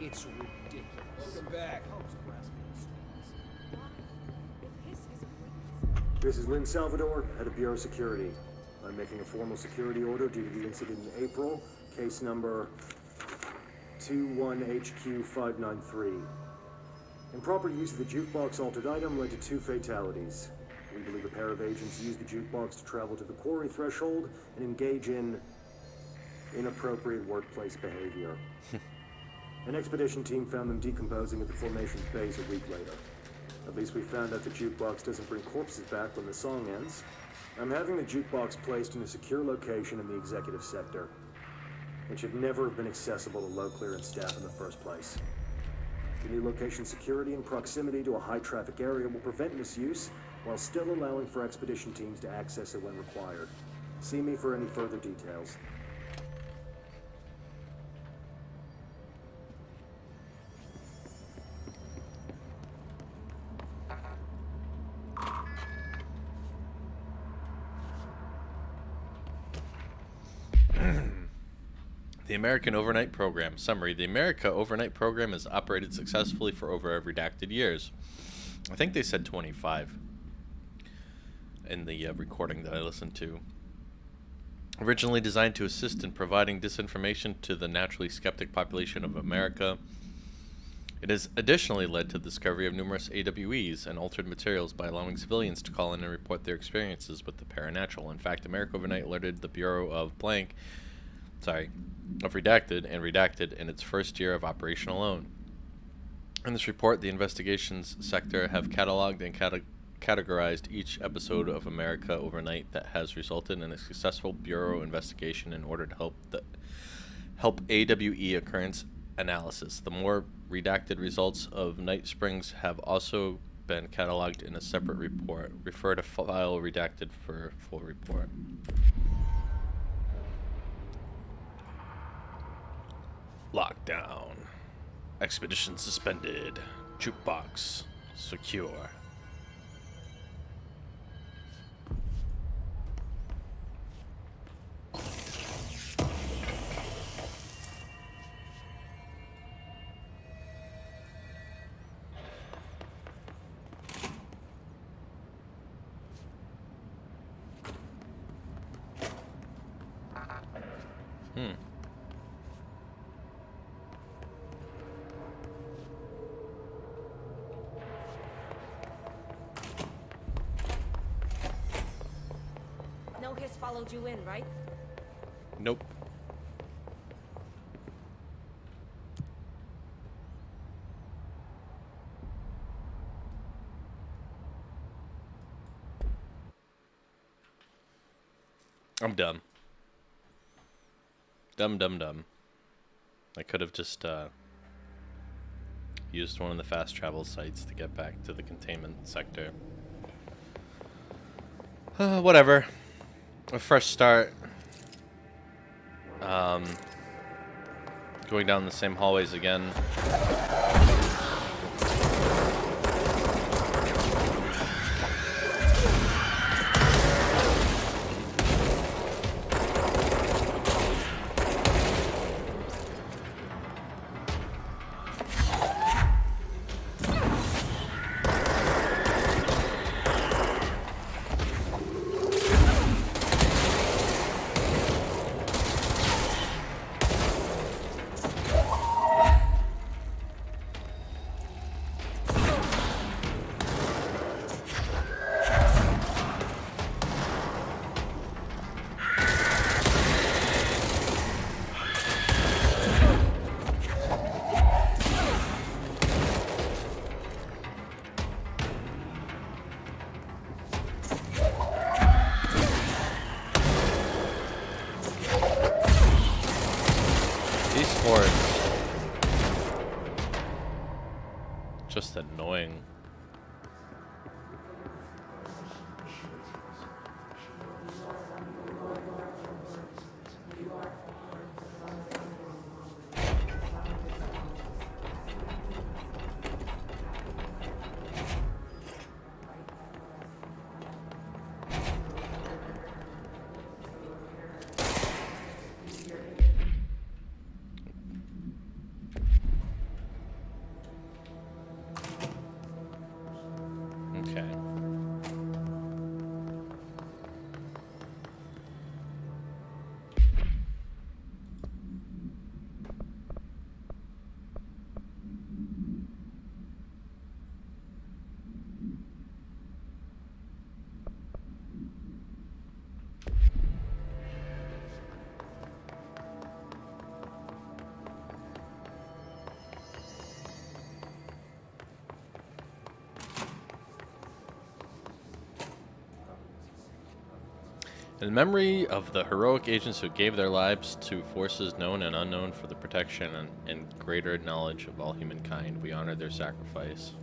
It's ridiculous. Welcome back. This is Lynn Salvador, head of Bureau Security. I'm making a formal security order due to the incident in April, case number 21HQ593. Improper use of the jukebox altered item led to 2 fatalities. We believe a pair of agents used the jukebox to travel to the quarry threshold and engage in inappropriate workplace behavior. An expedition team found them decomposing at the formation's base a week later. At least we found out the jukebox doesn't bring corpses back when the song ends. I'm having the jukebox placed in a secure location in the executive sector. It should never have been accessible to low clearance staff in the first place. The new location security and proximity to a high traffic area will prevent misuse while still allowing for expedition teams to access it when required. See me for any further details. The American Overnight Program. Summary. The America Overnight Program has operated successfully for over redacted years. I think they said 25 in the recording that I listened to. Originally designed to assist in providing disinformation to the naturally skeptic population of America, it has additionally led to the discovery of numerous AWEs and altered materials by allowing civilians to call in and report their experiences with the paranatural. In fact, America Overnight alerted the Bureau of Redacted and Redacted in its first year of operation alone. In this report, the investigations sector have cataloged and categorized each episode of America Overnight that has resulted in a successful Bureau investigation in order to help AWE occurrence analysis. The more redacted results of Night Springs have also been cataloged in a separate report. Refer to file redacted for full report. Lockdown. Expedition suspended. Jukebox secure. followed you in, right? Nope. I'm dumb. Dumb. I could have just used one of the fast travel sites to get back to the containment sector. Whatever. A fresh start. Going down the same hallways again. Just annoying. Okay. In memory of the heroic agents who gave their lives to forces known and unknown for the protection and greater knowledge of all humankind, we honor their sacrifice.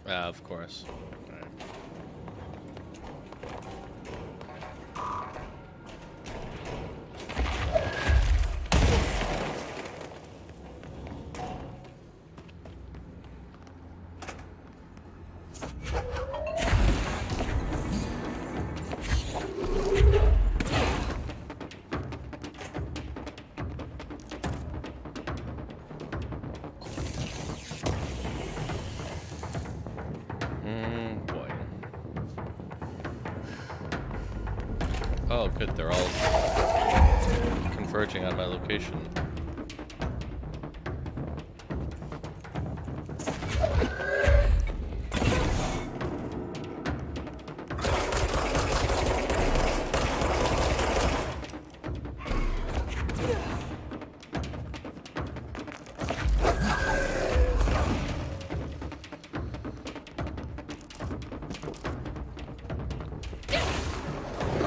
Of course. All right. Boy. Oh, good. They're all converging on my location.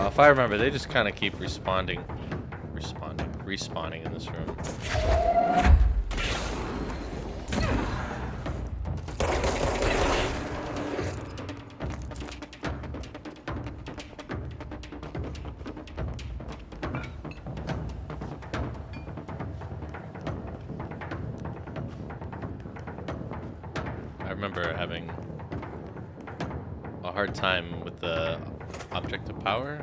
If I remember, they just kind of keep respawning in this room. I remember having a hard time with the object of power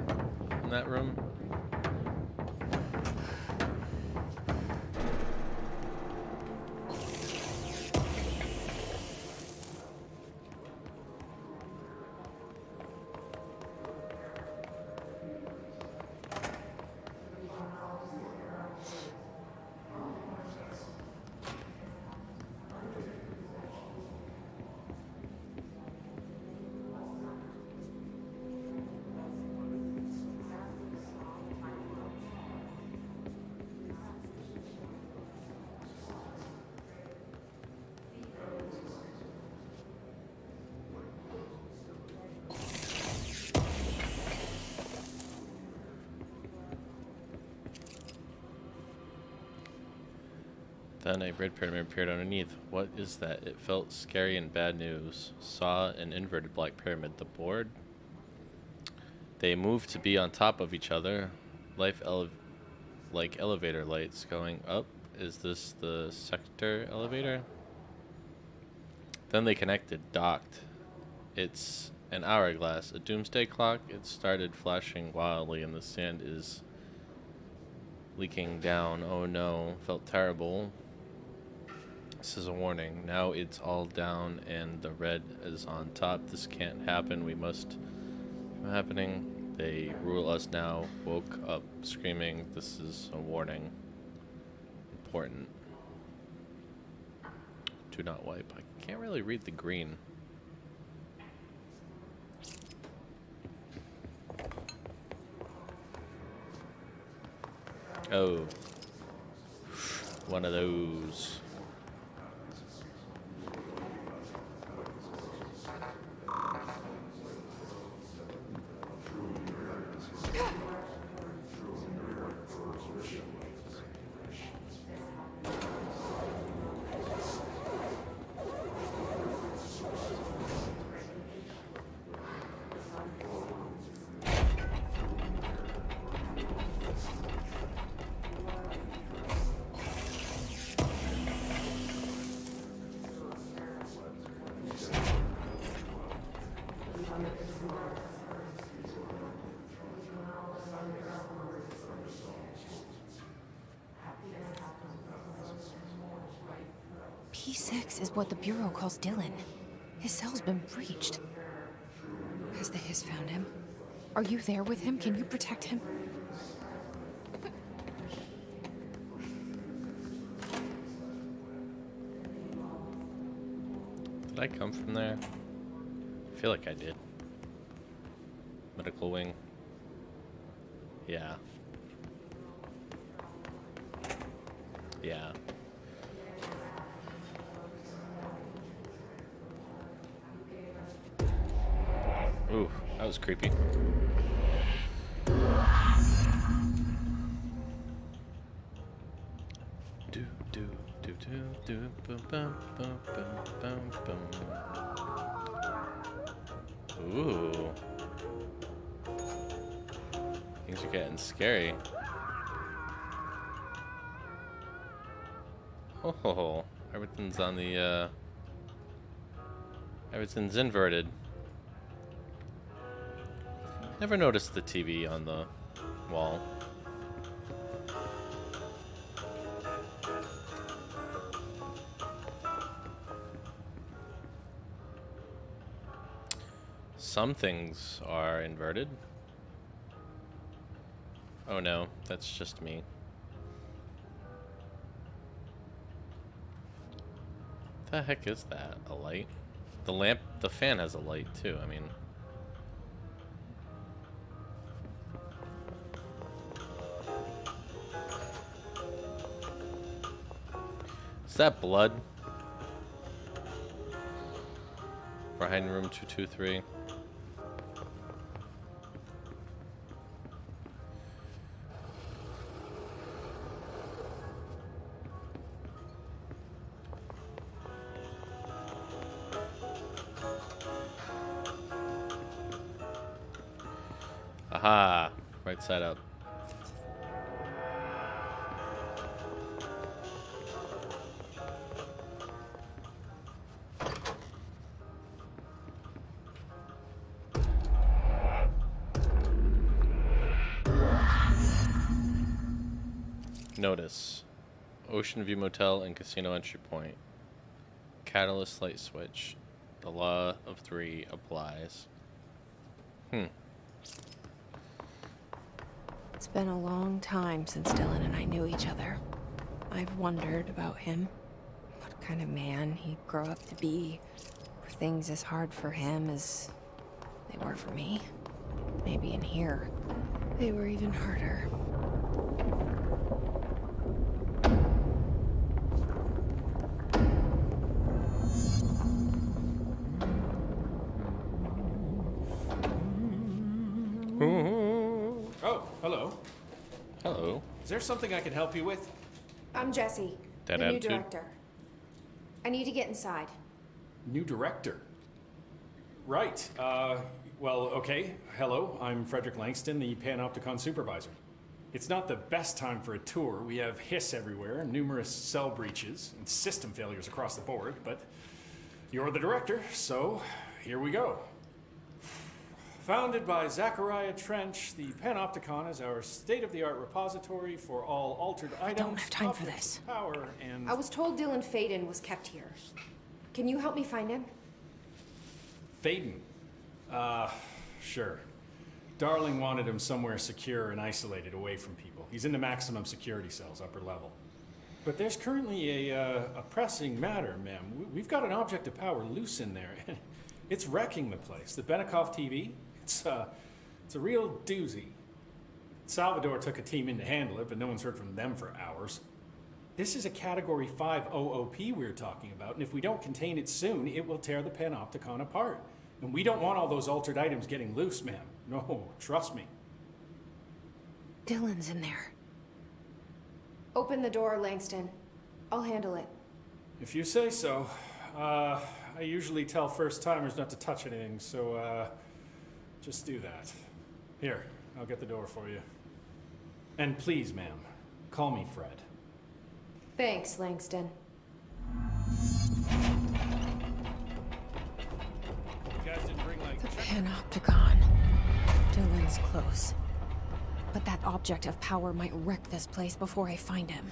in that room. Then a red pyramid appeared underneath. What is that? It felt scary and bad news. Saw an inverted black pyramid. The board? They moved to be on top of each other. Like elevator lights going up. Is this the sector elevator? Then they connected, docked. It's an hourglass, a doomsday clock. It started flashing wildly and the sand is leaking down. Oh no, felt terrible. This is a warning. Now it's all down and the red is on top. This can't happen. We must. Happening. They rule us now. Woke up screaming. This is a warning. Important. Do not wipe. I can't really read the green. Oh. One of those. P6 is what the Bureau calls Dylan. His cell's been breached. Has the Hiss found him? Are you there with him? Can you protect him? Did I come from there? I feel like I did. Medical wing. Yeah. Yeah. Ooh, that was creepy. Do do do do do boom boom boom boom boom boom. Ooh. Things are getting scary. Oh, everything's on the, everything's inverted. Never noticed the TV on the wall. Some things are inverted. Oh no, that's just me. The heck is that? A light? The lamp, the fan has a light too, I mean. Is that blood? For hiding room 223. Aha! Right side up. Notice. Ocean View Motel and Casino Entry Point. Catalyst light switch. The law of three applies. It's been a long time since Dylan and I knew each other. I've wondered about him. What kind of man he'd grow up to be. Were things as hard for him as they were for me? Maybe in here, they were even harder. Oh, hello. Hello. Is there something I can help you with? I'm Jessie, That the new attitude? director. I need to get inside. New director. Right. Well, okay. Hello, I'm Frederick Langston, the Panopticon supervisor. It's not the best time for a tour. We have hiss everywhere, numerous cell breaches, and system failures across the board, but you're the director, so here we go. Founded by Zachariah Trench, the Panopticon is our state-of-the-art repository for all altered items. don't have time for objects of power, and I was told Dylan Faden was kept here. Can you help me find him? Faden. Sure. Darling wanted him somewhere secure and isolated away from people. He's in the maximum security cells, upper level. But there's currently a pressing matter, ma'am. We've got an object of power loose in there. It's wrecking the place. The Benikoff TV, it's a real doozy. Salvador took a team in to handle it, but no one's heard from them for hours. This is a Category 5 OOP we're talking about, and if we don't contain it soon, it will tear the Panopticon apart. And we don't want all those altered items getting loose, ma'am. No, trust me. Dylan's in there. Open the door, Langston. I'll handle it. If you say so. I usually tell first-timers not to touch anything, so, just do that. Here, I'll get the door for you. And please, ma'am, call me Fred. Thanks, Langston. The Panopticon. Dylan's close. But that object of power might wreck this place before I find him.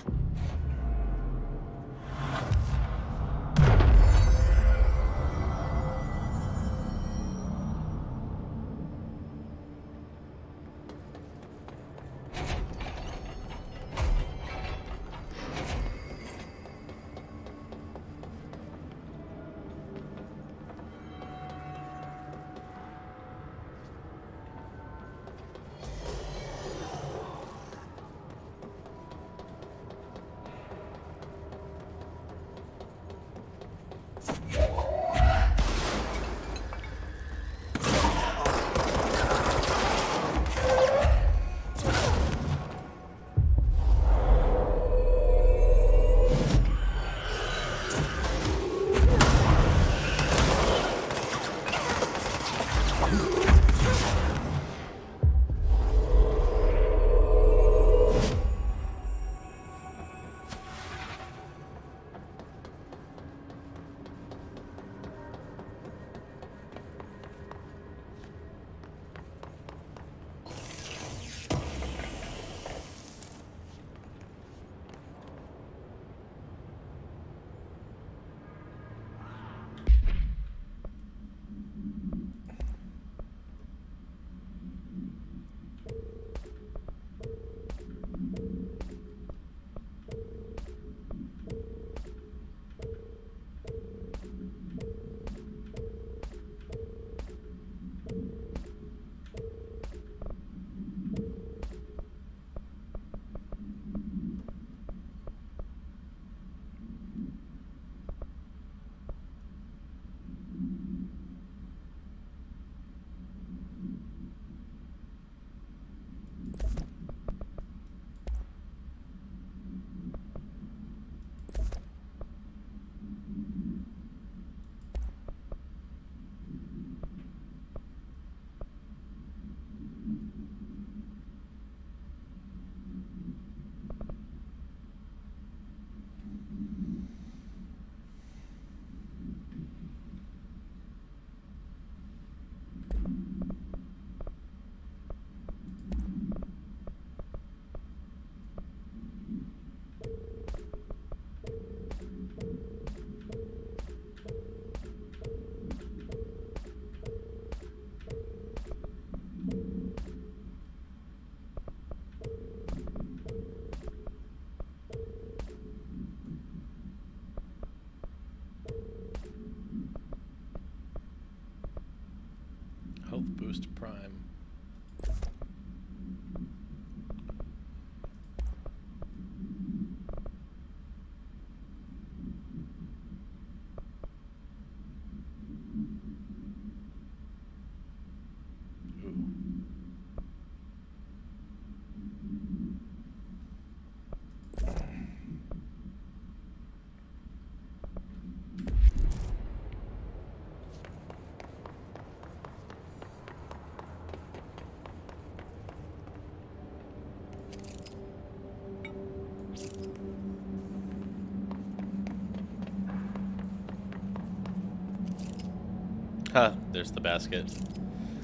Huh, there's the basket.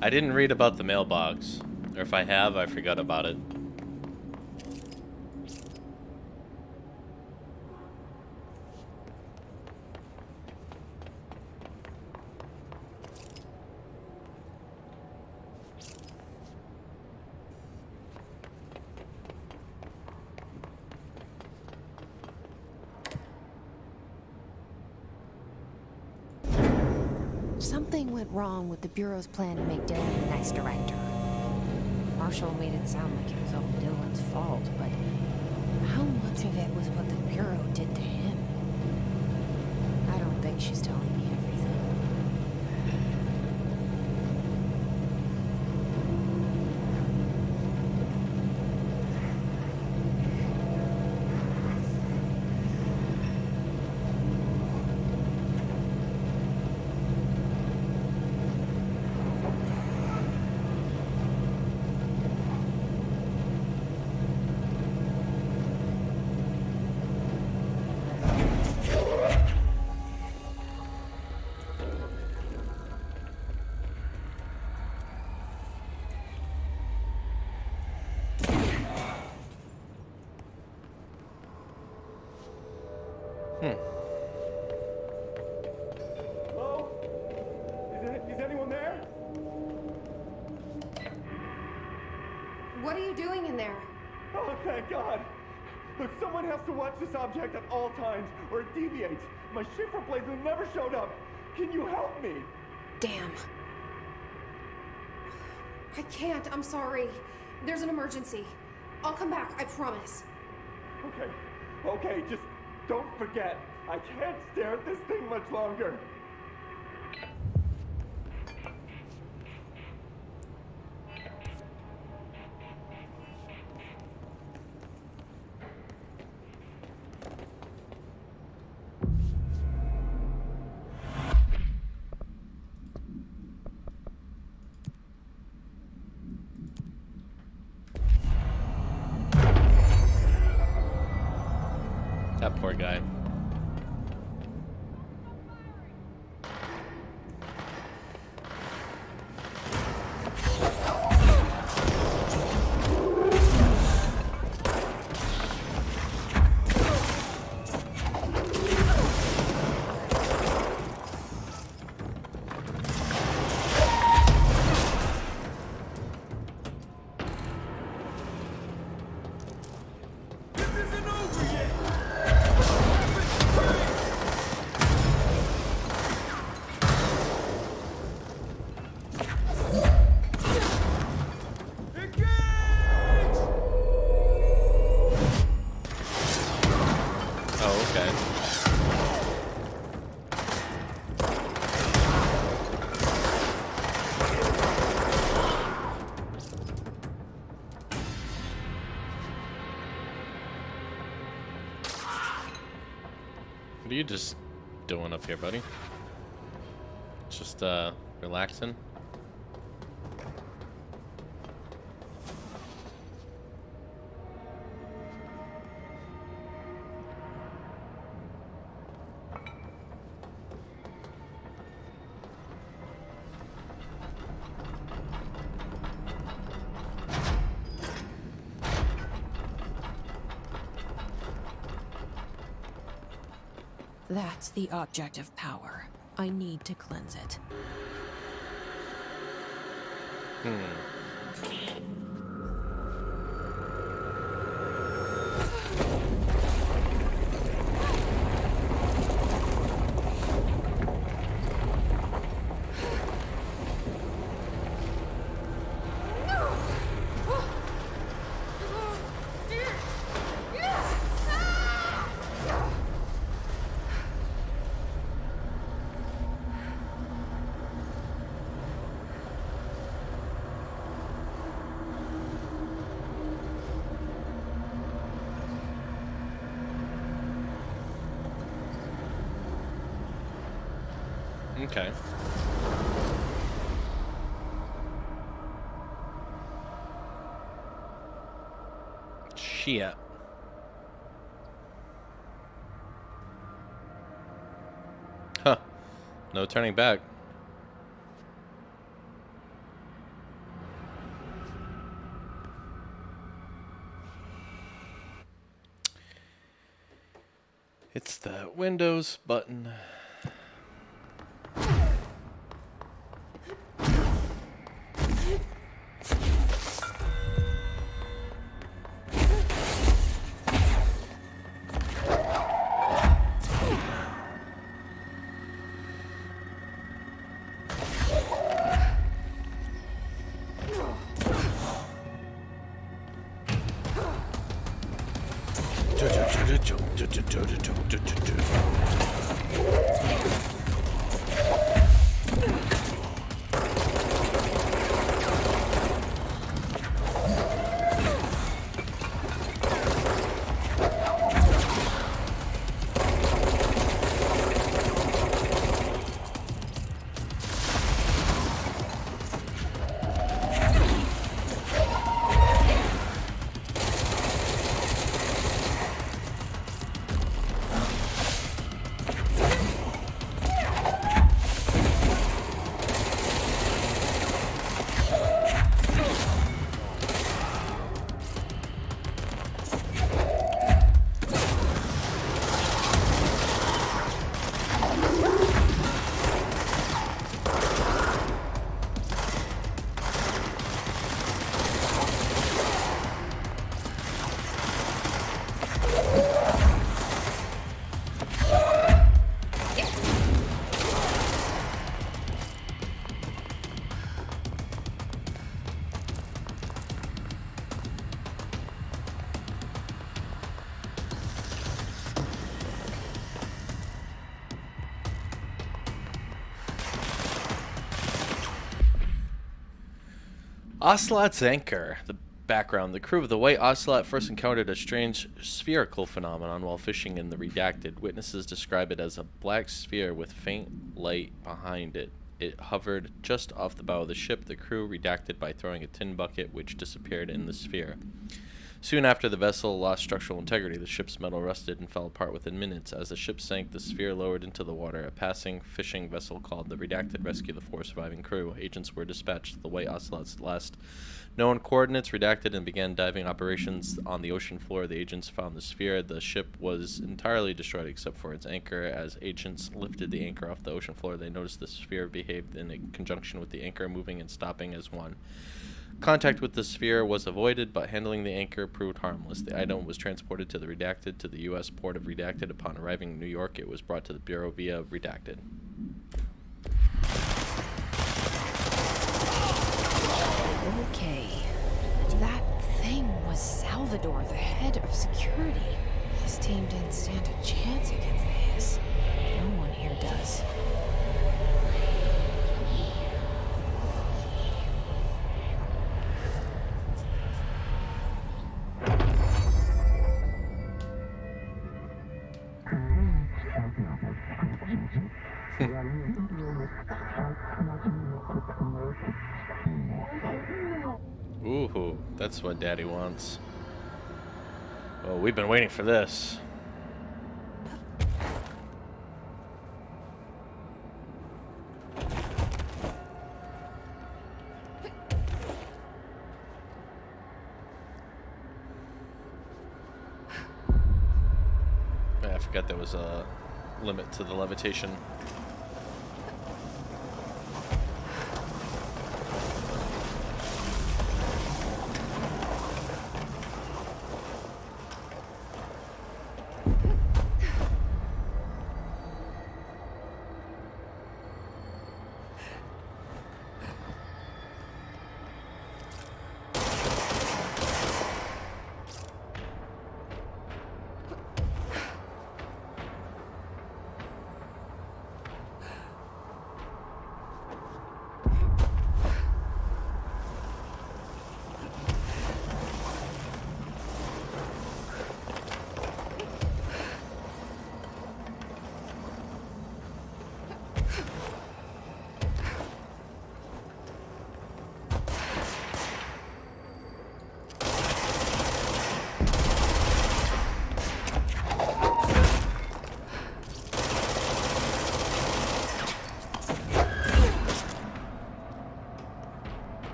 I didn't read about the mailbox. Or if I have, I forgot about it. Something went wrong with the Bureau's plan to make Dylan the next director. Marshall made it sound like it was all Dylan's fault, but how much of it was what the Bureau did to him? I don't think she's telling me everything. Hello? Is anyone there? What are you doing in there? Oh, thank God. Look, someone has to watch this object at all times, or it deviates. My shifter blades have never showed up. Can you help me? Damn. I can't. I'm sorry. There's an emergency. I'll come back. I promise. Okay, just don't forget. I can't stare at this thing much longer. That poor guy. What are you just doing up here, buddy? Just, relaxing? That's the object of power. I need to cleanse it. Okay. Shit. Huh. No turning back. It's the Windows button. Ocelot's anchor. The background. The crew of the White Ocelot first encountered a strange spherical phenomenon while fishing in the Redacted. Witnesses describe it as a black sphere with faint light behind it. It hovered just off the bow of the ship. The crew redacted by throwing a tin bucket, which disappeared in the sphere. Soon after the vessel lost structural integrity, the ship's metal rusted and fell apart within minutes. As the ship sank, the sphere lowered into the water. A passing fishing vessel called the Redacted rescued the 4 surviving crew. Agents were dispatched to the White Ocelot's last known coordinates, Redacted, and began diving operations on the ocean floor. The agents found the sphere. The ship was entirely destroyed except for its anchor. As agents lifted the anchor off the ocean floor, they noticed the sphere behaved in conjunction with the anchor, moving and stopping as one. Contact with the sphere was avoided, but handling the anchor proved harmless. The item was transported to the Redacted to the U.S. port of Redacted. Upon arriving in New York, it was brought to the Bureau via Redacted. Okay. That thing was Salvador, the head of security. His team didn't stand a chance against the Hiss. No one here does. Ooh, that's what Daddy wants. Oh, we've been waiting for this. I forgot there was a limit to the levitation.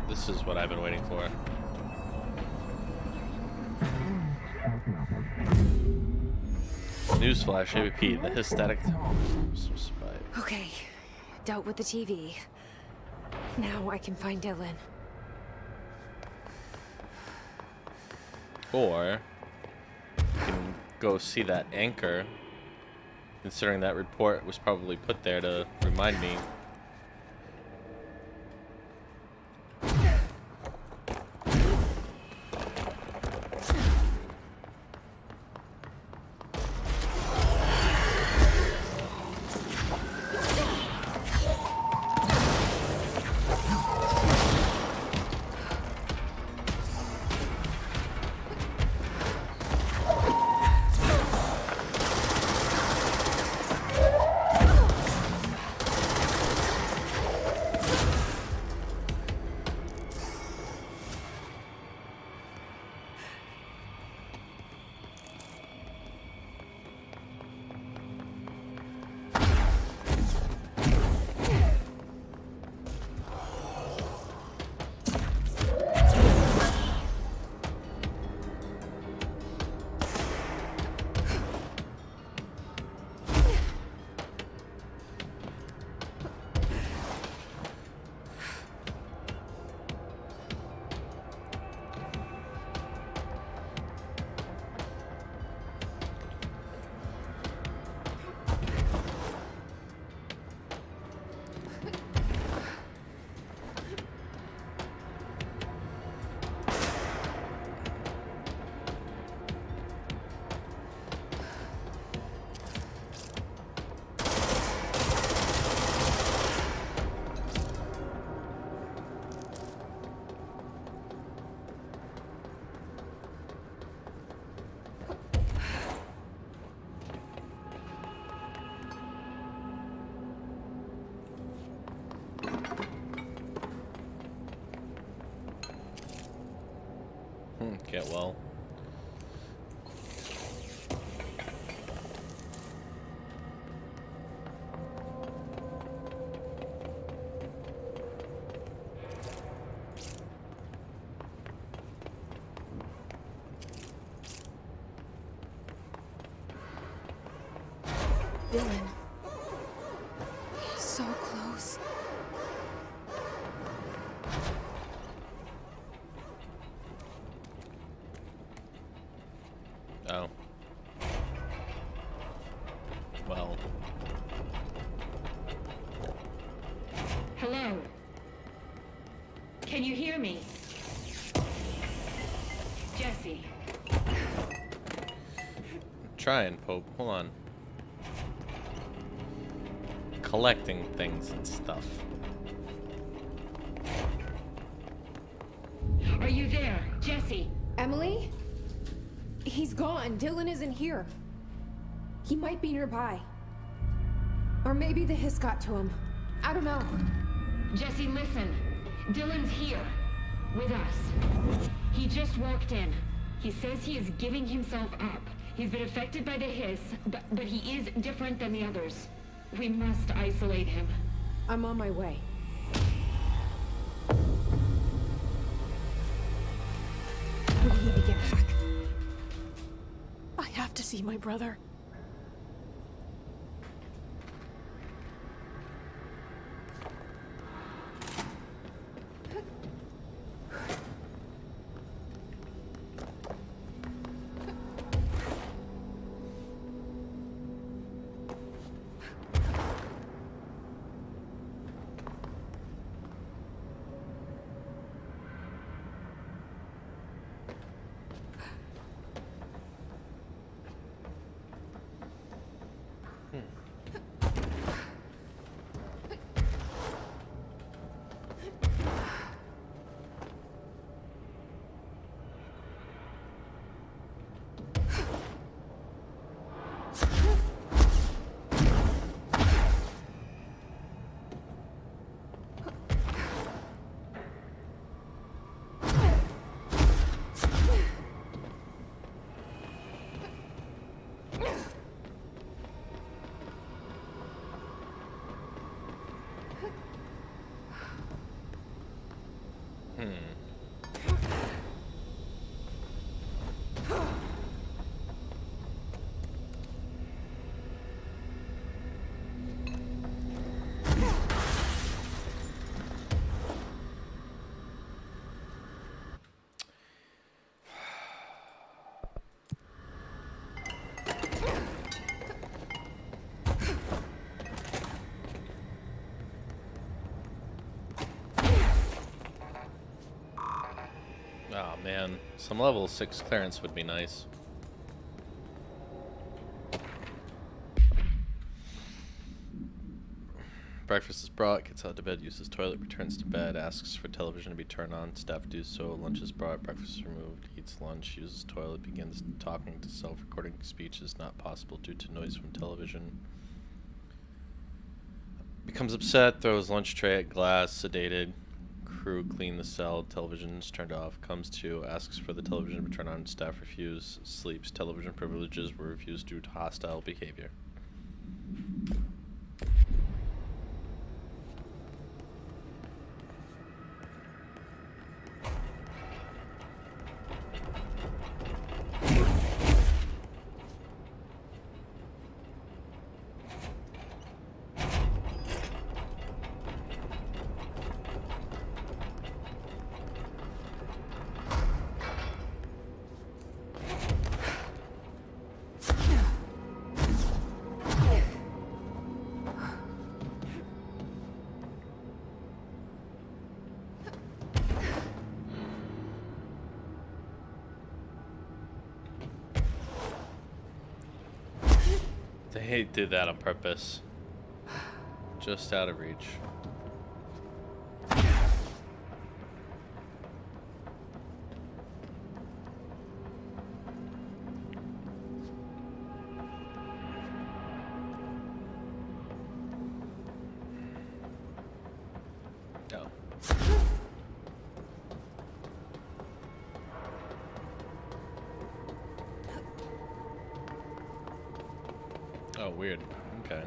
This is what I've been waiting for. Newsflash, AVP, the hysteric survive. Okay, dealt with the TV. Now I can find Dylan. Or you can go see that anchor, considering that report was probably put there to remind me. Get well. Dylan. So close. Oh. Well. Hello? Can you hear me? Jesse. Trying, Pope. Hold on. Collecting things and stuff. Are you there, Jesse? Emily? He's gone. Dylan isn't here. He might be nearby. Or maybe the hiss got to him. I don't know. Jesse, listen. Dylan's here. With us. He just walked in. He says he is giving himself up. He's been affected by the hiss, but he is different than the others. We must isolate him. I'm on my way. We need to get back. I have to see my brother. Oh man, some level 6 clearance would be nice. Breakfast is brought, gets out to bed, uses toilet, returns to bed, asks for television to be turned on, staff do so, lunch is brought, breakfast is removed, eats lunch, uses toilet, begins talking to self, recording speech is not possible due to noise from television. Becomes upset, throws lunch tray at glass, sedated, crew clean the cell, television is turned off, comes to, asks for the television to be turned on, staff refuse, sleeps, television privileges were refused due to hostile behavior. They did that on purpose. Just out of reach. Oh, weird. Okay.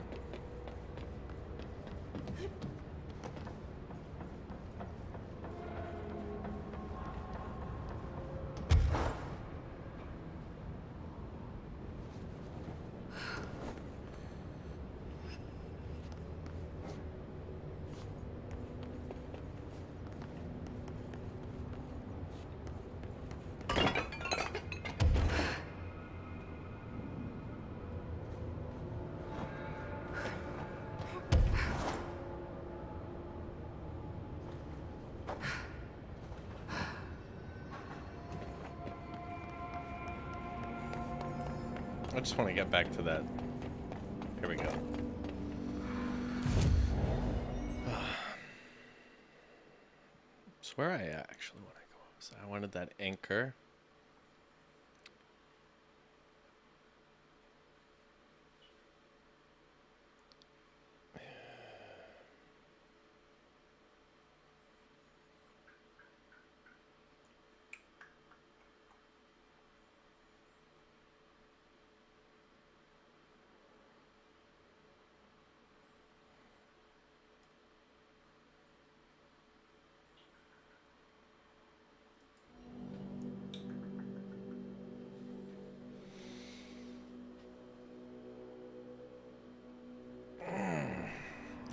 I just want to get back to that. Here we go. It's where I actually want to go. So I wanted that anchor.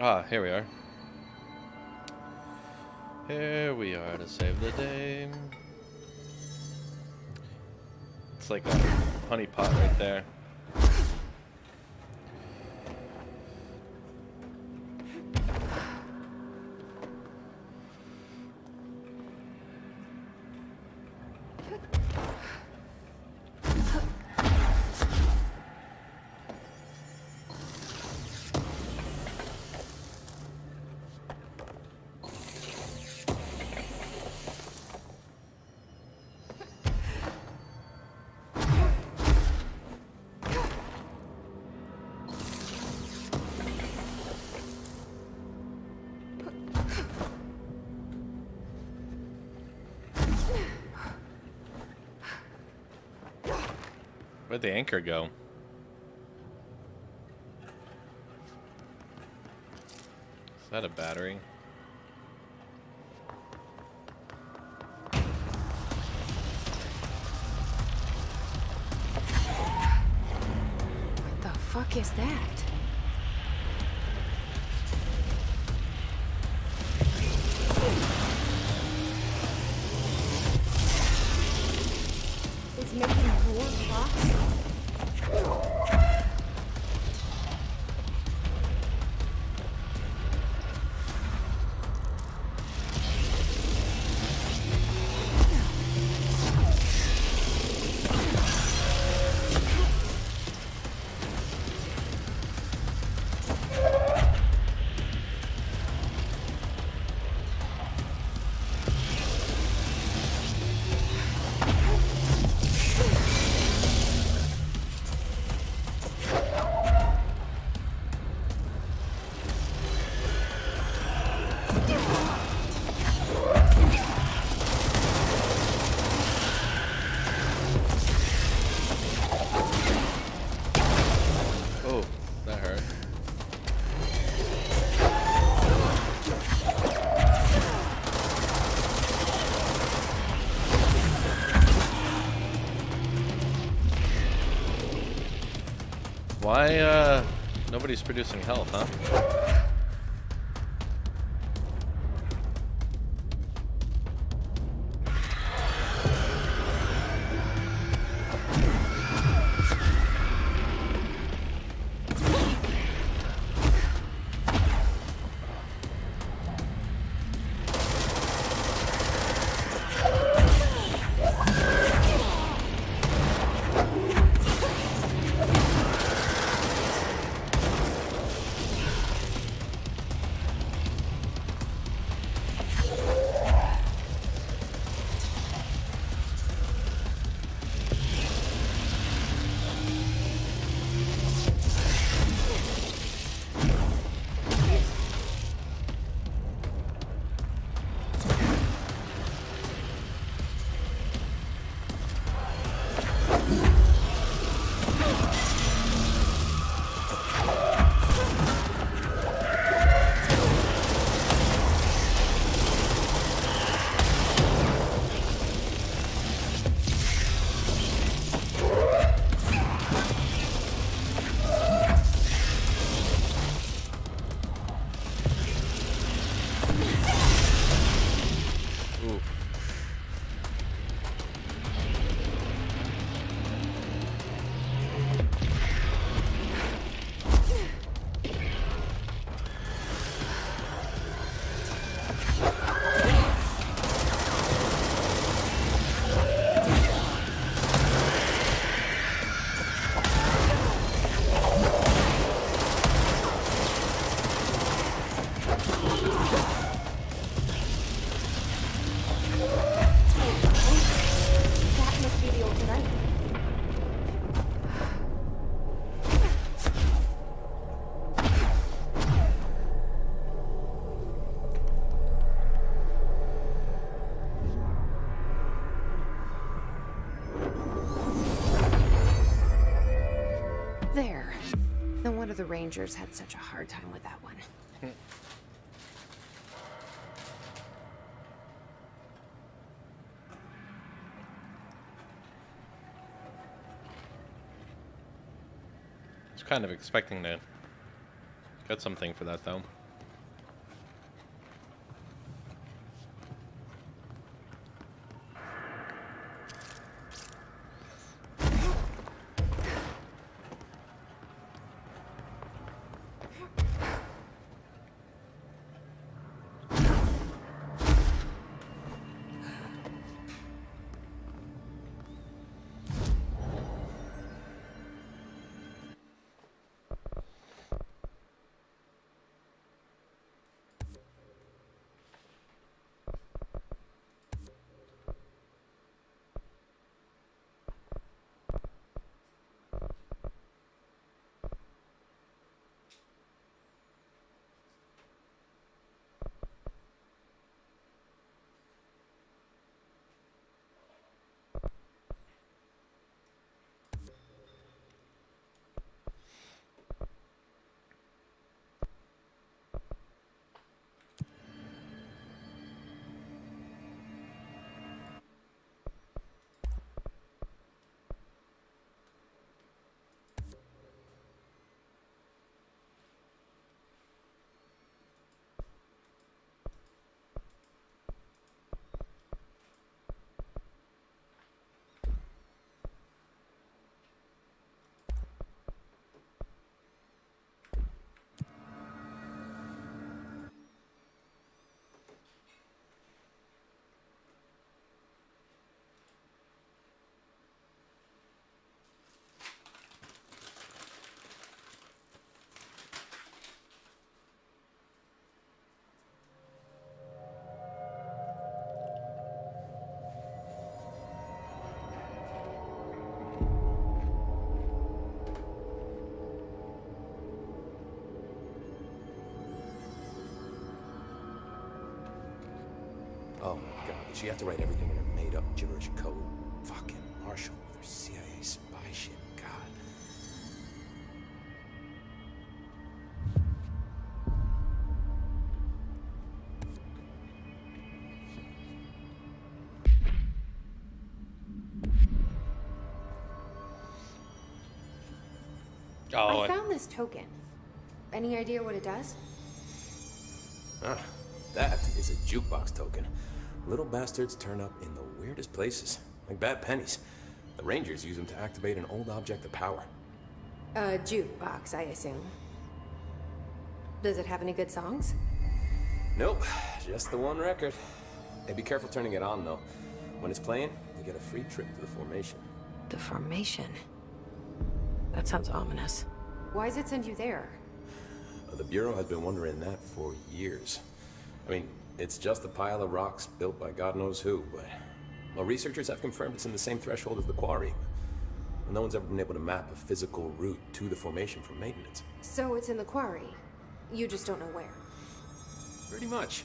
Ah, here we are. Here we are to save the day. It's like a honey pot right there. Where'd the anchor go? Is that a battery? What the fuck is that? It's making more clocks? Why, nobody's producing health, huh? There. No wonder the Rangers had such a hard time with that one. I was kind of expecting to get something for that, though. Oh my god, did she have to write everything in a made-up gibberish code? Fucking Marshall with her CIA spy shit, god. Oh, I found this token. Any idea what it does? Ah, that is a jukebox token. Little bastards turn up in the weirdest places, like bad pennies. The Rangers use them to activate an old object of power. A jukebox, I assume. Does it have any good songs? Nope, just the one record. Hey, be careful turning it on, though. When it's playing, you get a free trip to the formation. The formation? That sounds ominous. Why does it send you there? The Bureau has been wondering that for years. I mean, it's just a pile of rocks built by God knows who, but... Well, researchers have confirmed it's in the same threshold as the quarry. No one's ever been able to map a physical route to the formation for maintenance. So it's in the quarry. You just don't know where. Pretty much.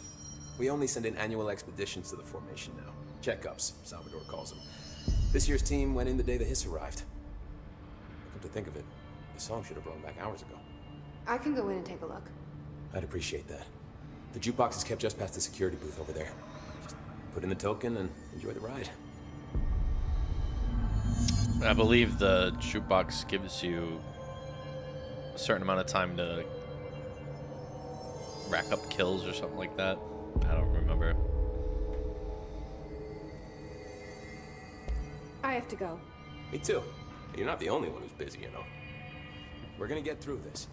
We only send in annual expeditions to the formation now. Checkups, Salvador calls them. This year's team went in the day the hiss arrived. Come to think of it, the song should have brought back hours ago. I can go in and take a look. I'd appreciate that. The jukebox is kept just past the security booth over there. Just put in the token and enjoy the ride. I believe the jukebox gives you a certain amount of time to rack up kills or something like that. I don't remember. I have to go. Me too. You're not the only one who's busy, you know. We're gonna get through this.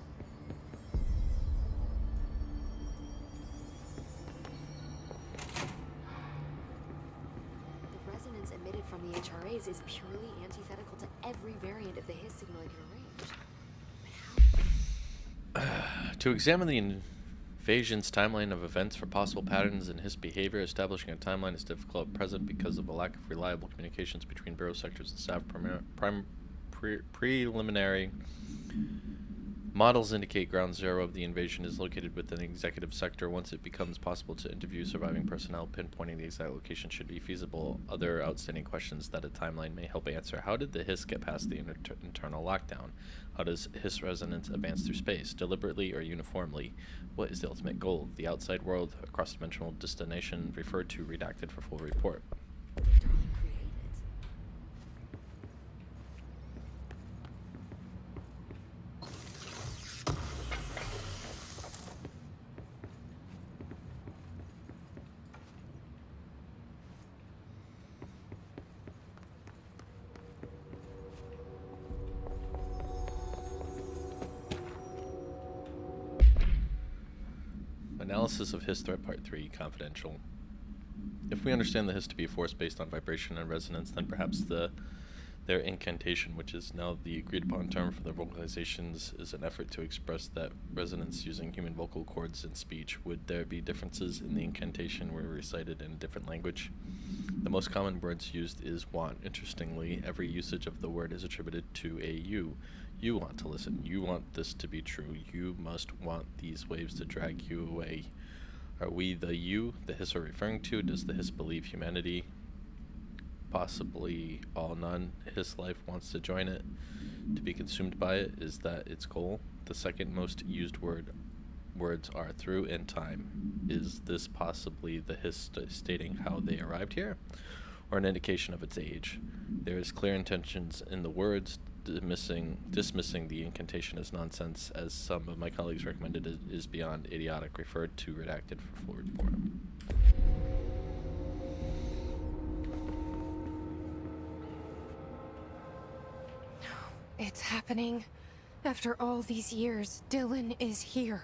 The resonance emitted from the HRAs is purely antithetical to every variant of the His simulated range. To examine the invasion's timeline of events for possible patterns in his behavior, establishing a timeline is difficult at present because of a lack of reliable communications between Bureau sectors and staff. Preliminary models indicate ground zero of the invasion is located within the executive sector. Once it becomes possible to interview surviving personnel, pinpointing the exact location should be feasible. Other outstanding questions that a timeline may help answer: how did the Hiss get past the internal lockdown? How does Hiss resonance advance through space, deliberately or uniformly? What is the ultimate goal? The outside world, a cross-dimensional destination referred to, redacted for full report. Analysis of Hiss Threat Part 3, confidential. If we understand the Hiss to be a force based on vibration and resonance, then perhaps their incantation, which is now the agreed upon term for their vocalizations, is an effort to express that resonance using human vocal cords and speech. Would there be differences in the incantation were recited in a different language? The most common words used is want. Interestingly, every usage of the word is attributed to a you. You want to listen. You want this to be true. You must want these waves to drag you away. Are we the you the Hiss are referring to? Does the Hiss believe humanity, possibly all non-Hiss life, wants to join it, to be consumed by it? Is that its goal? The second most used words are through and time. Is this possibly the Hiss stating how they arrived here, or an indication of its age? There is clear intentions in the words. Dismissing the incantation as nonsense, as some of my colleagues recommended, is beyond idiotic. Referred to, redacted for full report. It's happening. After all these years, Dylan is here.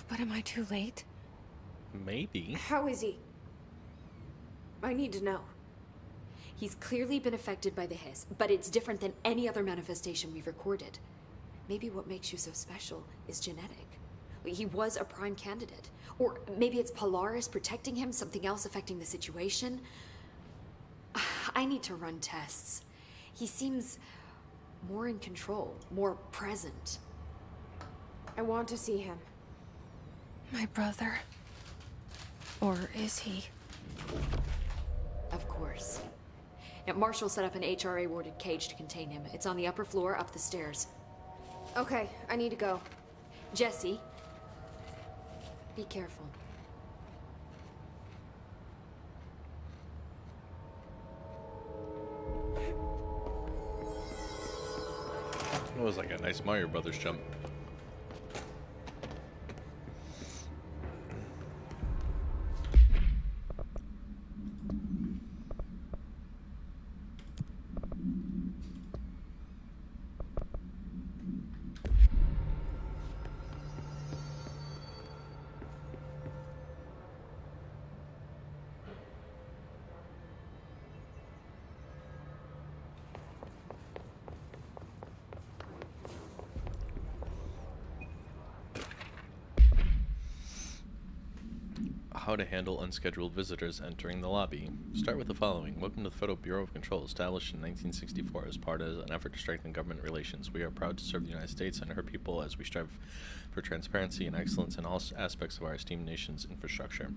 But am I too late? Maybe. How is he? I need to know. He's clearly been affected by the Hiss, but it's different than any other manifestation we've recorded. Maybe what makes you so special is genetic. He was a prime candidate. Or maybe it's Polaris protecting him, something else affecting the situation. I need to run tests. He seems more in control, more present. I want to see him. My brother. Or is he? Of course. Now, Marshall set up an HRA-warded cage to contain him. It's on the upper floor, up the stairs. Okay, I need to go. Jesse, be careful. was like a nice Mario Brothers jump. How to handle unscheduled visitors entering the lobby. Start with the following. Welcome to the Federal Bureau of Control, established in 1964 as part of an effort to strengthen government relations. We are proud to serve the United States and her people as we strive for transparency and excellence in all aspects of our esteemed nation's infrastructure.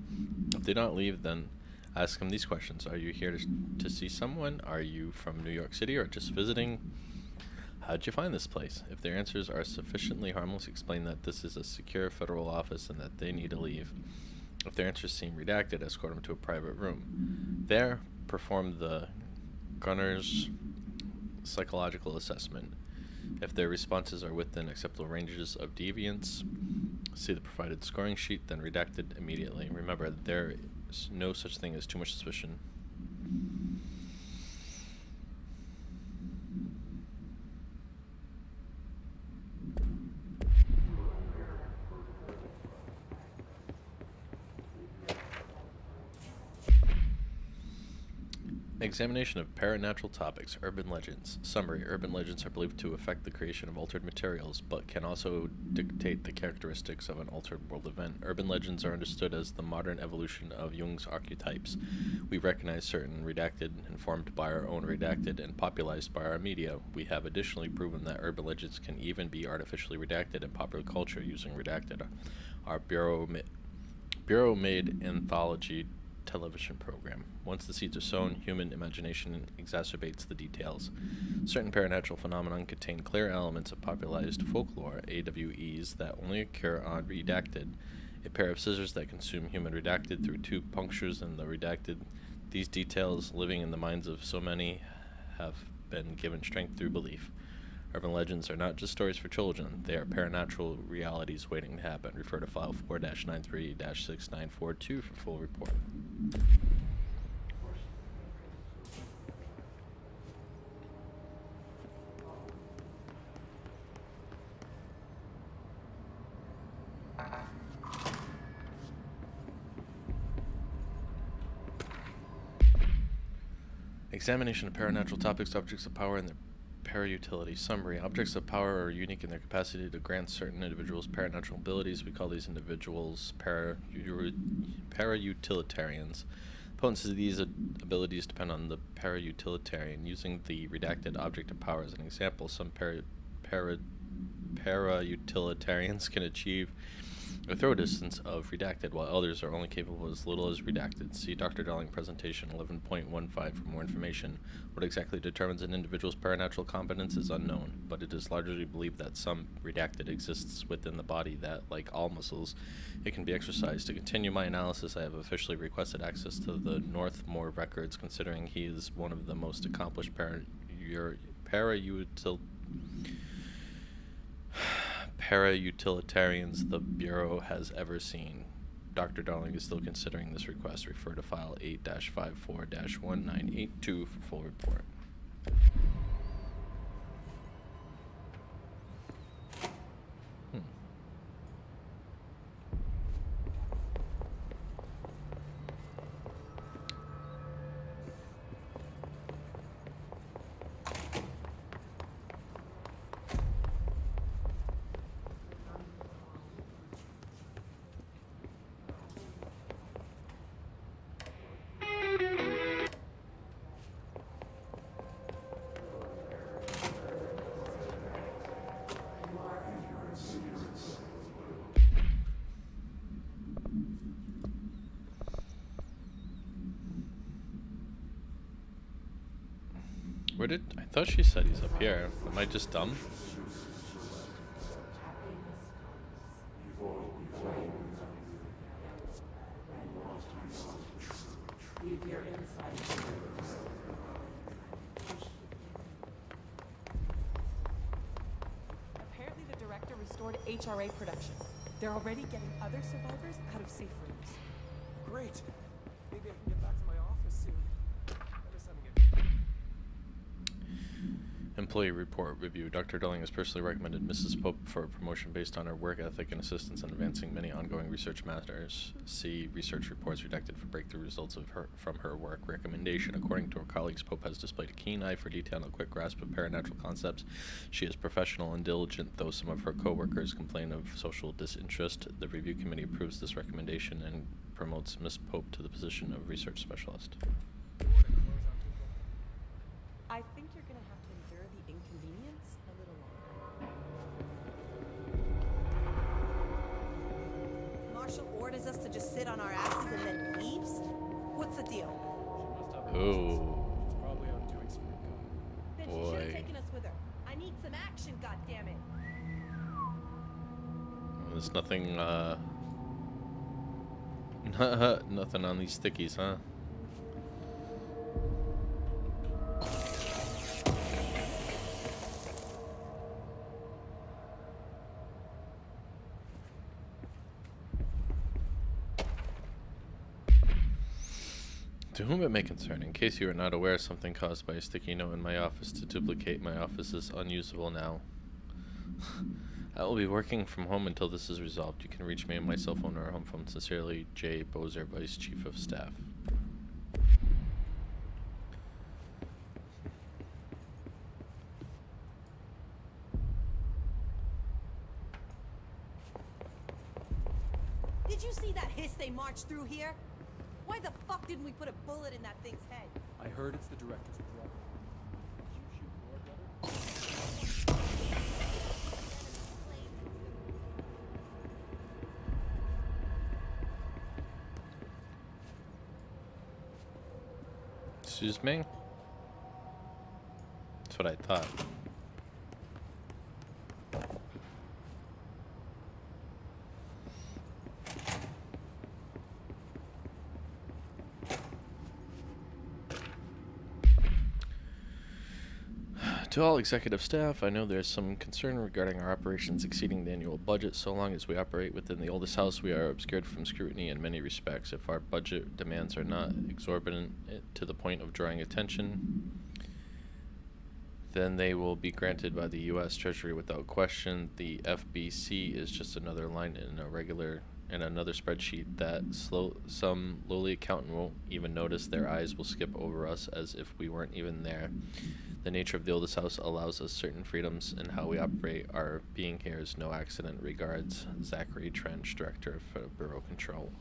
If they don't leave, then ask them these questions. Are you here to see someone? Are you from New York City or just visiting? How'd you find this place? If their answers are sufficiently harmless, explain that this is a secure federal office and that they need to leave. If their answers seem redacted, escort them to a private room. There, perform the gunner's psychological assessment. If their responses are within acceptable ranges of deviance, see the provided scoring sheet, then redact it immediately. Remember, there is no such thing as too much suspicion. Examination of paranatural topics, urban legends. Summary: urban legends are believed to affect the creation of altered materials, but can also dictate the characteristics of an altered world event. Urban legends are understood as the modern evolution of Jung's archetypes. We recognize certain redacted, informed by our own redacted, and popularized by our media. We have additionally proven that urban legends can even be artificially redacted in popular culture using redacted. Our Bureau-made anthology television program. Once the seeds are sown, human imagination exacerbates the details. Certain paranatural phenomena contain clear elements of popularized folklore, AWEs, that only occur on redacted. A pair of scissors that consume human redacted through two punctures in the redacted. These details, living in the minds of so many, have been given strength through belief. Urban legends are not just stories for children, they are paranatural realities waiting to happen. Refer to file 4-93-6942 for full report. Examination of paranatural topics, objects of power, and their Parautility. Summary. Objects of power are unique in their capacity to grant certain individuals paranatural abilities. We call these individuals parautilitarians. Potency of these abilities depend on the parautilitarian. Using the redacted object of power as an example, some parautilitarians can achieve a throw distance of redacted, while others are only capable of as little as redacted. See Dr. Darling presentation 11.15 for more information. What exactly determines an individual's paranatural competence is unknown, but it is largely believed that some redacted exists within the body that, like all muscles, it can be exercised. To continue my analysis, I have officially requested access to the Northmore records, considering he is one of the most accomplished parautilitarians the Bureau has ever seen. Dr. Darling is still considering this request. Refer to file 8-54-1982 for full report. I thought she said he's up here. Am I just dumb? aboard HRA production. They're already getting other survivors out of safe rooms. Great. Maybe I can get back to my office soon. I miss having Employee report review. Dr. Dulling has personally recommended Mrs. Pope for a promotion based on her work ethic and assistance in advancing many ongoing research matters. See research reports redacted for breakthrough results from her work recommendation. According to her colleagues, Pope has displayed a keen eye for detail and a quick grasp of paranatural concepts. She is professional and diligent, though some of her co-workers complain of social disinterest. The review committee approves this recommendation and promotes Miss Pope to the position of research specialist. I think you're gonna have to endure the inconvenience a little longer. Marshall orders us to just sit on our asses and then leaves? What's the deal? Oh. Probably out doing some recon. Then she should have Boy. taken us with her. I need some action, goddammit. There's nothing, nothing on these stickies, huh? To whom it may concern, in case you are not aware, something caused by a sticky note in my office to duplicate my office is unusable now. I will be working from home until this is resolved. You can reach me on my cell phone or home phone. Sincerely, J. Bozer, Vice Chief of Staff. Did you see that hiss they marched through here? Why the fuck didn't we put a bullet in that thing's head? I heard it's the director's brother. Excuse me? That's what I thought. To all executive staff, I know there's some concern regarding our operations exceeding the annual budget. So long as we operate within the oldest house, we are obscured from scrutiny in many respects. If our budget demands are not exorbitant to the point of drawing attention, then they will be granted by the U.S. Treasury without question. The FBC is just another line in another spreadsheet that some lowly accountant won't even notice. Their eyes will skip over us as if we weren't even there. The nature of the oldest house allows us certain freedoms in how we operate. Our being here is no accident. Regards, Zachary Trench, Director of Bureau Control.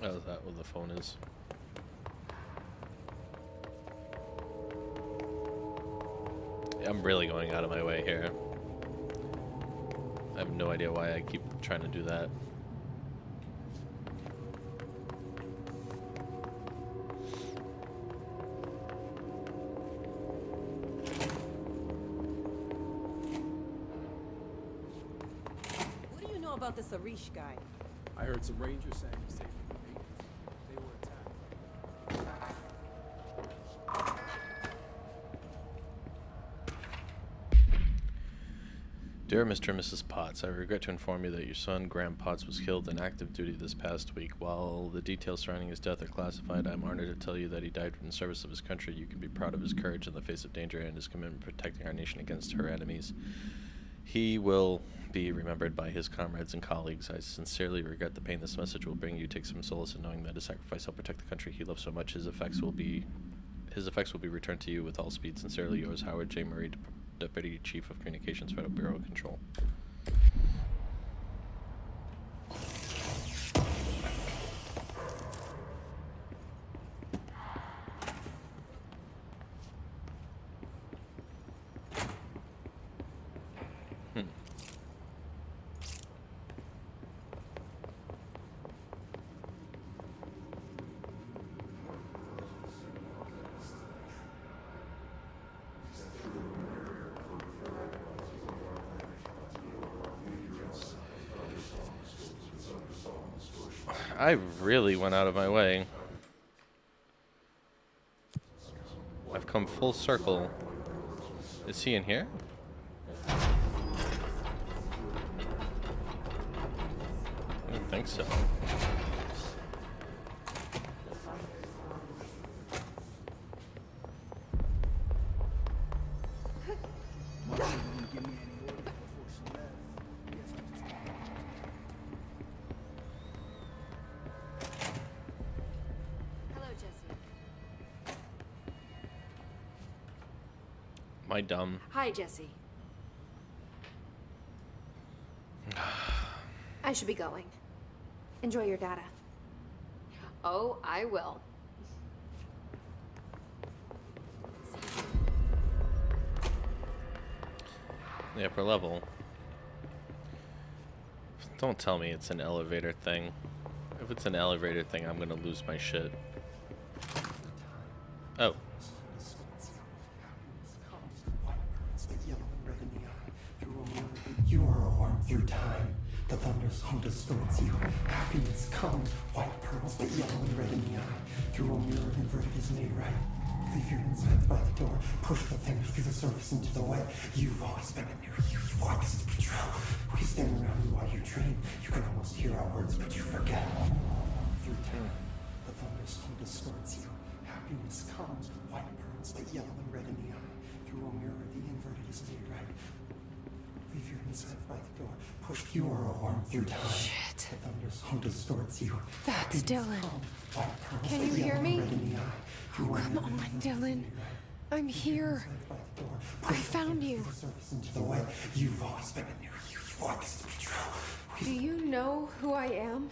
Oh, is that what the phone is? I'm really going out of my way here. I have no idea why I keep trying to do that. What do you know about this Arish guy? I heard some rangers saying he saved the agents. They were attacked. Dear Mr. and Mrs. Potts, I regret to inform you that your son, Graham Potts, was killed in active duty this past week. While the details surrounding his death are classified, I am honored to tell you that he died in service of his country. You can be proud of his courage in the face of danger and his commitment to protecting our nation against her enemies. He will be remembered by his comrades and colleagues. I sincerely regret the pain this message will bring you. Take some solace in knowing that his sacrifice helped protect the country he loves so much. His effects will be returned to you with all speed. Sincerely yours, Howard J. Murray, Deputy Chief of Communications, Federal Bureau of Control. I really went out of my way. I've come full circle. Is he in here? I don't think so. Hello, Jesse. Am I dumb? Hi, Jesse. I should be going. Enjoy your data. Oh, I will. The upper level. Don't tell me it's an elevator thing. If it's an elevator thing, I'm gonna lose my shit. Oh. You are a warmth through time. The thunderstorm distorts you. Happiness comes, white pearls, but yellow and red in the eye. Through a mirror inverted is made right. Leave your insides by the door. Push the fingers through the surface into the wet. You've always been a near you. You want this to be true. We stand around you while you dream. You can almost hear our words, but you forget. Through time, the thunderstorm distorts you. Happiness comes, white pearls, but yellow and red in the eye. Through a mirror, the inverted is made right. Leave your insides by the door. Push you are a warmth through time. Shit. The thunderstorm distorts you. That's Dylan. Can you hear me? Oh, come on, Dylan. I'm here. I found you. You've always been a near you. You want this to be true. Do you know who I am?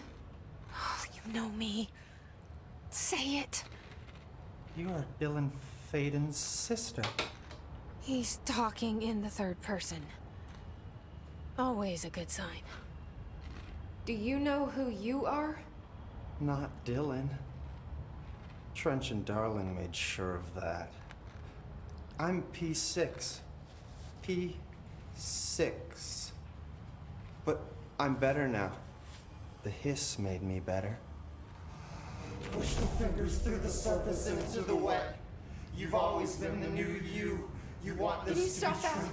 Oh, you know me. Say it. You are Dylan Faden's sister. He's talking in the third person. Always a good sign. Do you know who you are? Not Dylan. Trench and Darling made sure of that. I'm P6. P6. But I'm better now. The hiss made me better. Push the fingers through the surface into the wet. You've always been the new you. You want this Can you to stop be that? true.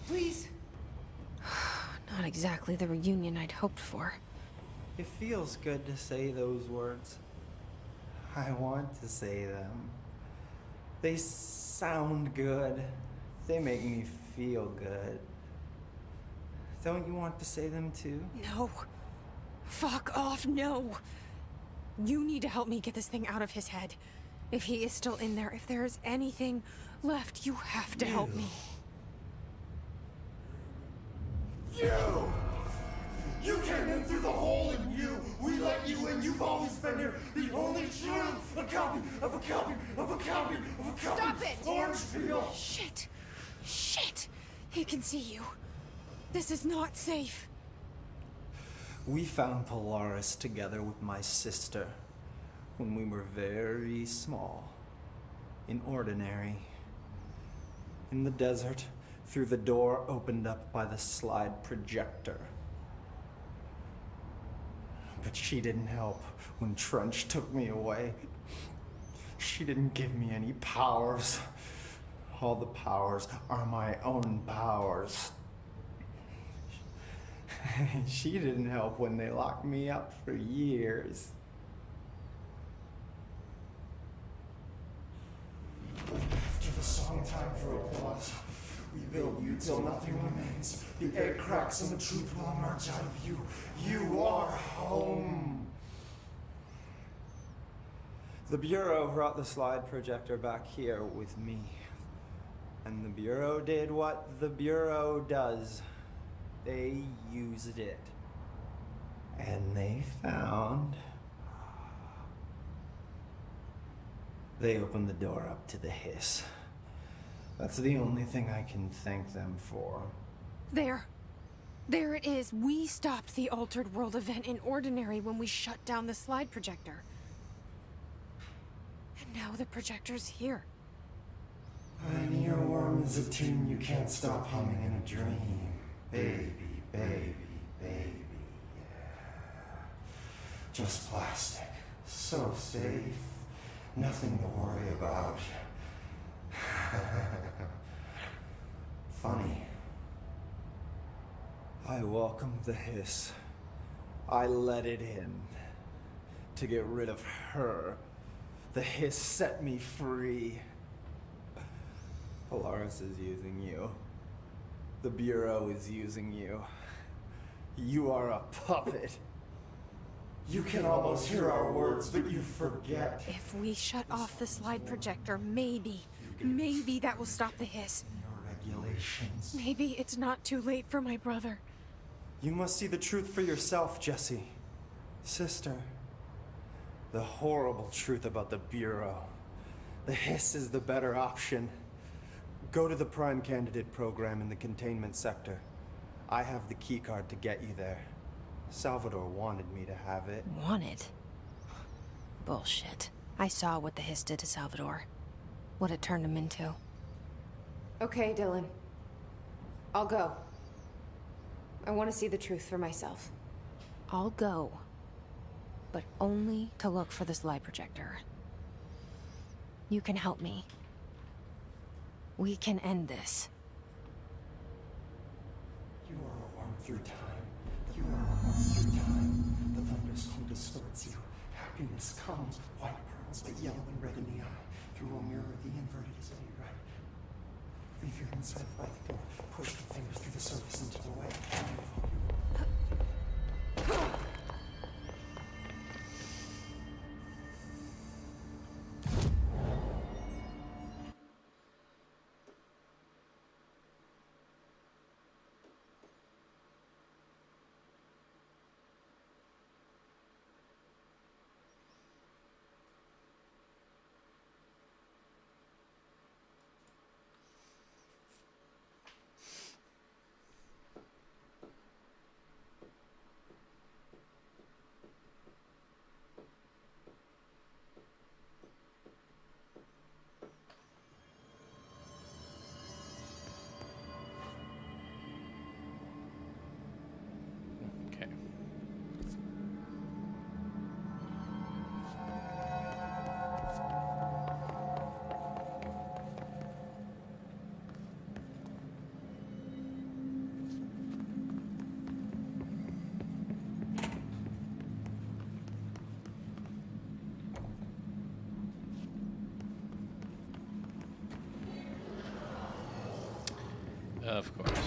Please. Not exactly the reunion I'd hoped for. It feels good to say those words. I want to say them. They sound good. They make me feel good. Don't you want to say them too? No. Fuck off, no. You need to help me get this thing out of his head. If he is still in there, if there is anything left, you have to help me. You! You came in through the hole in you! We let you in, you've always been here! The only truth! A copy of a copy of a copy of a copy! Stop it! Orange peel! Shit! Shit! He can see you. This is not safe. We found Polaris together with my sister when we were very small. In Ordinary. In the desert, through the door opened up by the slide projector. But she didn't help when Trench took me away. She didn't give me any powers. All the powers are my own powers. She didn't help when they locked me up for years. After the song time for applause, we build you till nothing remains. The air cracks and the truth will emerge out of you. You are home. The Bureau brought the slide projector back here with me. And the Bureau did what the Bureau does. They used it. And they found... They opened the door up to the hiss. That's the only thing I can thank them for. There. There it is. We stopped the Altered World event in Ordinary when we shut down the slide projector. And now the projector's here. An earworm is a tune you can't stop humming in a dream. Baby, baby, baby, yeah. Just plastic. So safe. Nothing to worry about. Funny. I welcomed the hiss. I let it in. To get rid of her. The hiss set me free. Polaris is using you. The Bureau is using you. You are a puppet. You can almost hear our words, but you forget. If we shut off the slide projector, maybe that will stop the hiss. Your regulations. Maybe it's not too late for my brother. You must see the truth for yourself, Jesse. Sister. The horrible truth about the Bureau. The hiss is the better option. Go to the Prime Candidate program in the containment sector. I have the keycard to get you there. Salvador wanted me to have it. Wanted? Bullshit. I saw what the hiss did to Salvador. What it turned him into. Okay, Dylan. I'll go. I want to see the truth for myself. I'll go. But only to look for the slide projector. You can help me. We can end this. You are a worm through time. You are a worm through time. The thunderstorm distorts you. Happiness comes, white pearls, but yellow and red in the eye. Through a mirror, the inverted is to your right. Leave your inside by the door. Push the fingers through the surface into the way. Okay. Of course.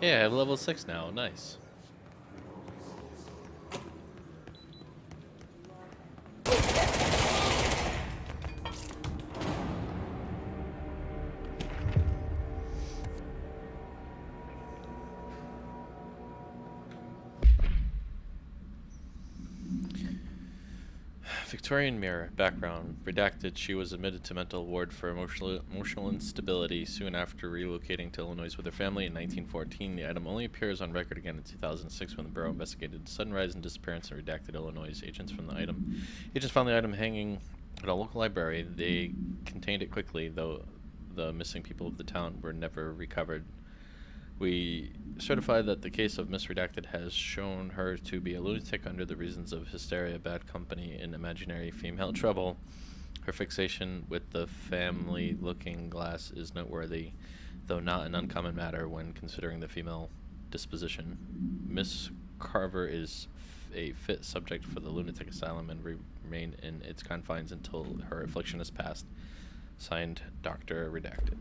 Yeah, I have level 6 now. Nice. Victorian mirror. Background. Redacted. She was admitted to mental ward for emotional instability soon after relocating to Illinois with her family in 1914. The item only appears on record again in 2006 when the Bureau investigated sudden rise and disappearance in redacted Illinois. Agents found the item hanging at a local library. They contained it quickly, though the missing people of the town were never recovered. We certify that the case of Miss Redacted has shown her to be a lunatic under the reasons of hysteria, bad company, and imaginary female trouble. Her fixation with the family-looking glass is noteworthy, though not an uncommon matter when considering the female disposition. Miss Carver is a fit subject for the lunatic asylum and remain in its confines until her affliction is past. Signed, Dr. Redacted.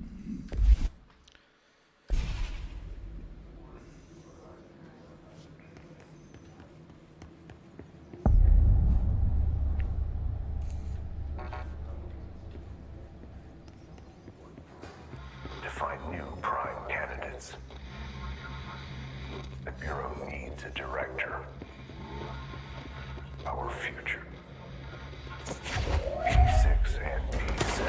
To find new prime candidates. The Bureau needs a director. Our future. P6 and P7.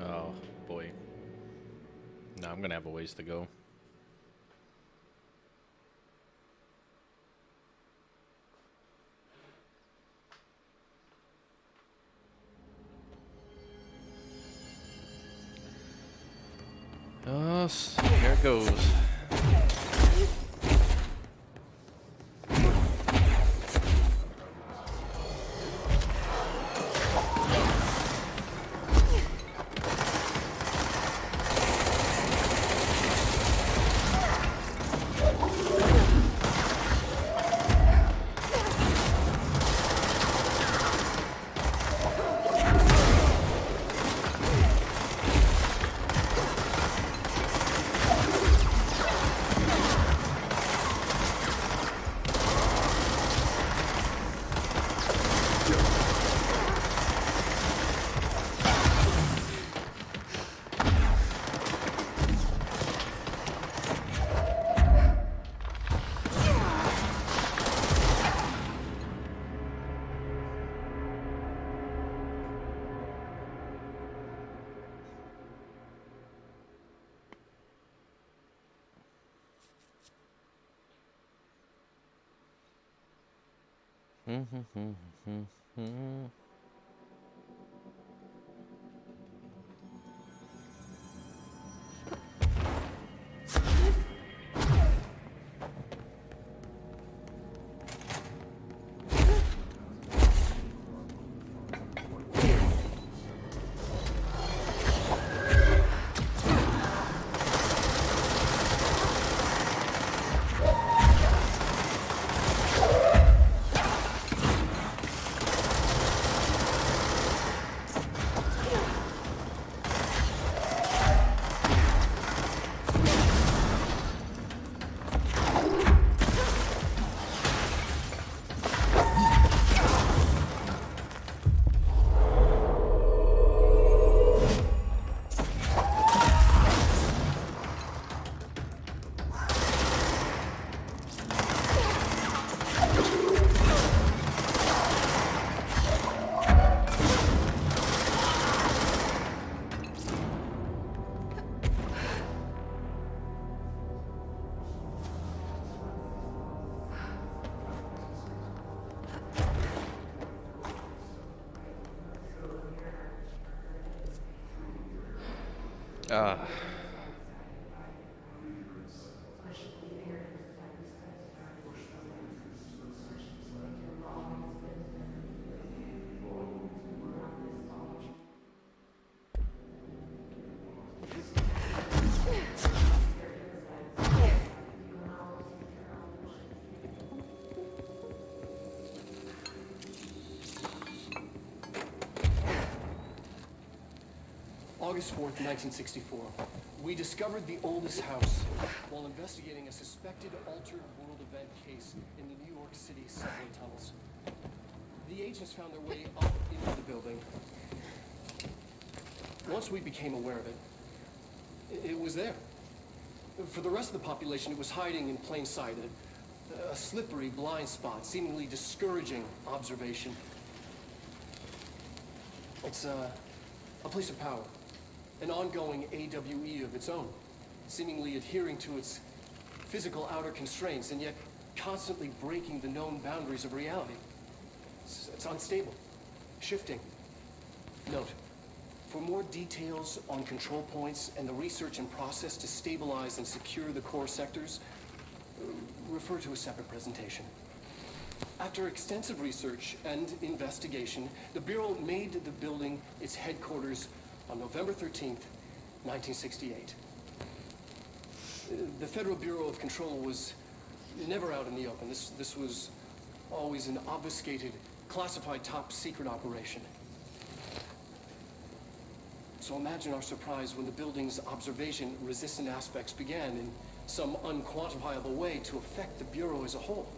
Oh, boy. Now I'm gonna have a ways to go. Oh, here it goes. August 4th, 1964. We discovered the oldest house while investigating a suspected altered world event case in the New York City subway tunnels. The agents found their way up into the building. Once we became aware of it, it was there. For the rest of the population, it was hiding in plain sight, a slippery blind spot, seemingly discouraging observation. It's a place of power. An ongoing AWE of its own, seemingly adhering to its physical outer constraints and yet constantly breaking the known boundaries of reality. It's unstable, shifting. Note, for more details on control points and the research and process to stabilize and secure the core sectors, refer to a separate presentation. After extensive research and investigation, the Bureau made the building its headquarters on November 13th, 1968. The Federal Bureau of Control was never out in the open. This was always an obfuscated, classified top-secret operation. So imagine our surprise when the building's observation-resistant aspects began in some unquantifiable way to affect the Bureau as a whole.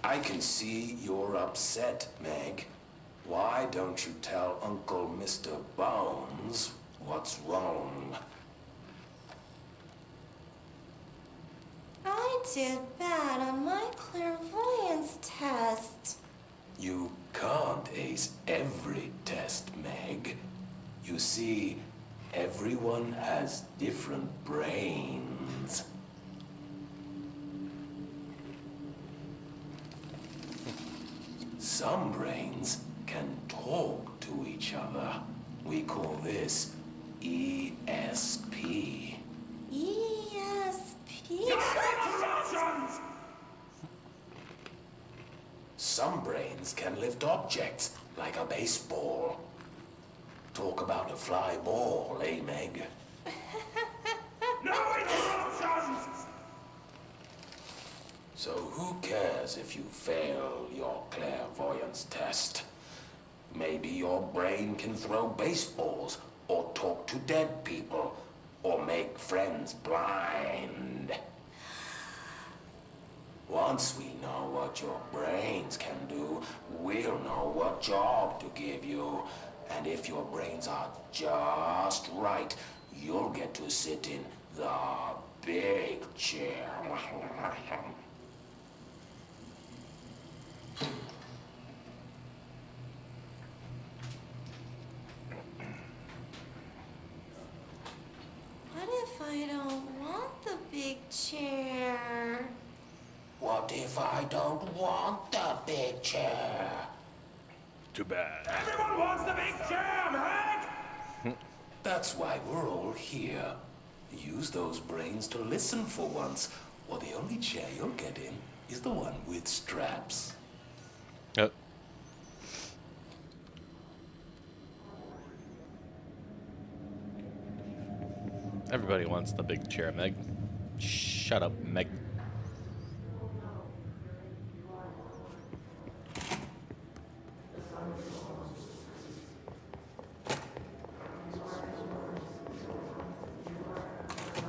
I can see you're upset, Meg. Why don't you tell Uncle Mr. Bones what's wrong? I did bad on my clairvoyance test. You can't ace every test, Meg. You see, everyone has different brains. Some brains can talk to each other. We call this ESP. ESP? Some brains can lift objects like a baseball. Talk about a fly ball, eh, Meg? No interruptions! So who cares if you fail your clairvoyance test? Maybe your brain can throw baseballs, or talk to dead people, or make friends blind. Once we know what your brains can do, we'll know what job to give you. And if your brains are just right, you'll get to sit in the big chair. What if I don't want the big chair? What if I don't want the big chair? Too bad. Everyone wants the big chair, Meg! That's why we're all here. Use those brains to listen for once, or the only chair you'll get in is the one with straps. Yep. Everybody wants the big chair, Meg. Shut up, Meg.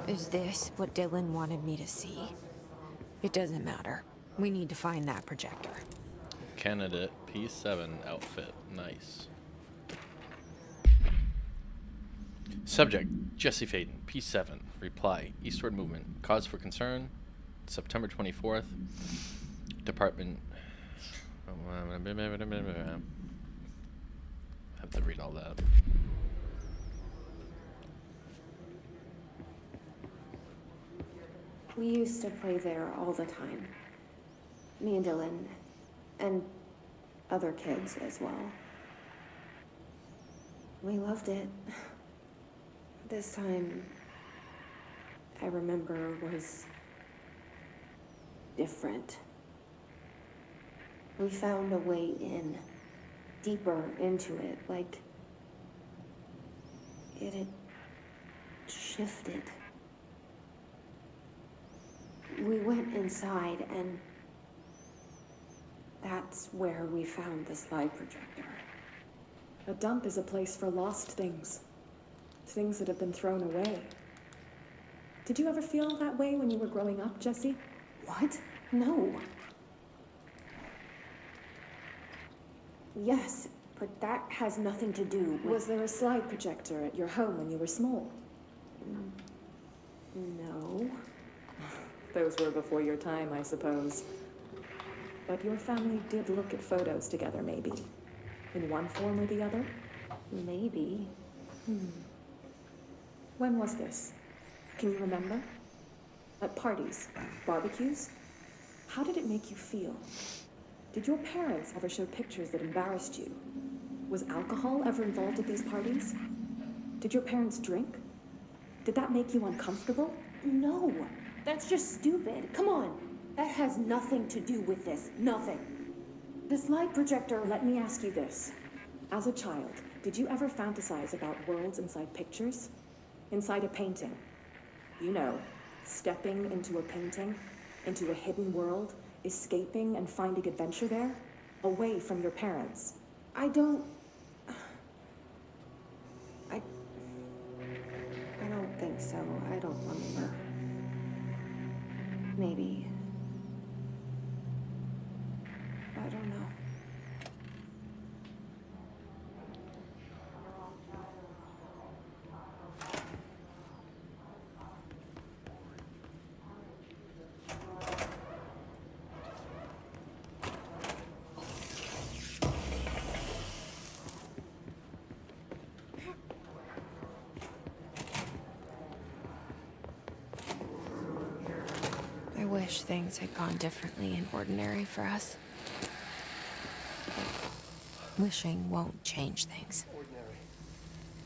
Is this what Dylan wanted me to see? It doesn't matter. We need to find that projector. Candidate P7 outfit. Nice. Subject, Jesse Faden, P7. Reply, Eastward Movement. Cause for concern, September 24th. Department... I have to read all that. We used to play there all the time. Me and Dylan, and other kids as well. We loved it. This time, I remember, was different. We found a way in, deeper into it, like it had shifted. We went inside, and that's where we found the slide projector. A dump is a place for lost things. Things that have been thrown away. Did you ever feel that way when you were growing up, Jesse? What? No. Yes, but that has nothing to do with... Was there a slide projector at your home when you were small? No. Those were before your time, I suppose. But your family did look at photos together, maybe. In one form or the other? Maybe. When was this? Can you remember? At parties? Barbecues? How did it make you feel? Did your parents ever show pictures that embarrassed you? Was alcohol ever involved at these parties? Did your parents drink? Did that make you uncomfortable? No. That's just stupid. Come on. That has nothing to do with this. Nothing. The slide projector, let me ask you this. As a child, did you ever fantasize about worlds inside pictures? Inside a painting? You know, stepping into a painting, into a hidden world, escaping and finding adventure there, away from your parents. I don't think so. I don't remember. Maybe. I don't know. I wish things had gone differently in Ordinary for us. Wishing won't change things. Ordinary.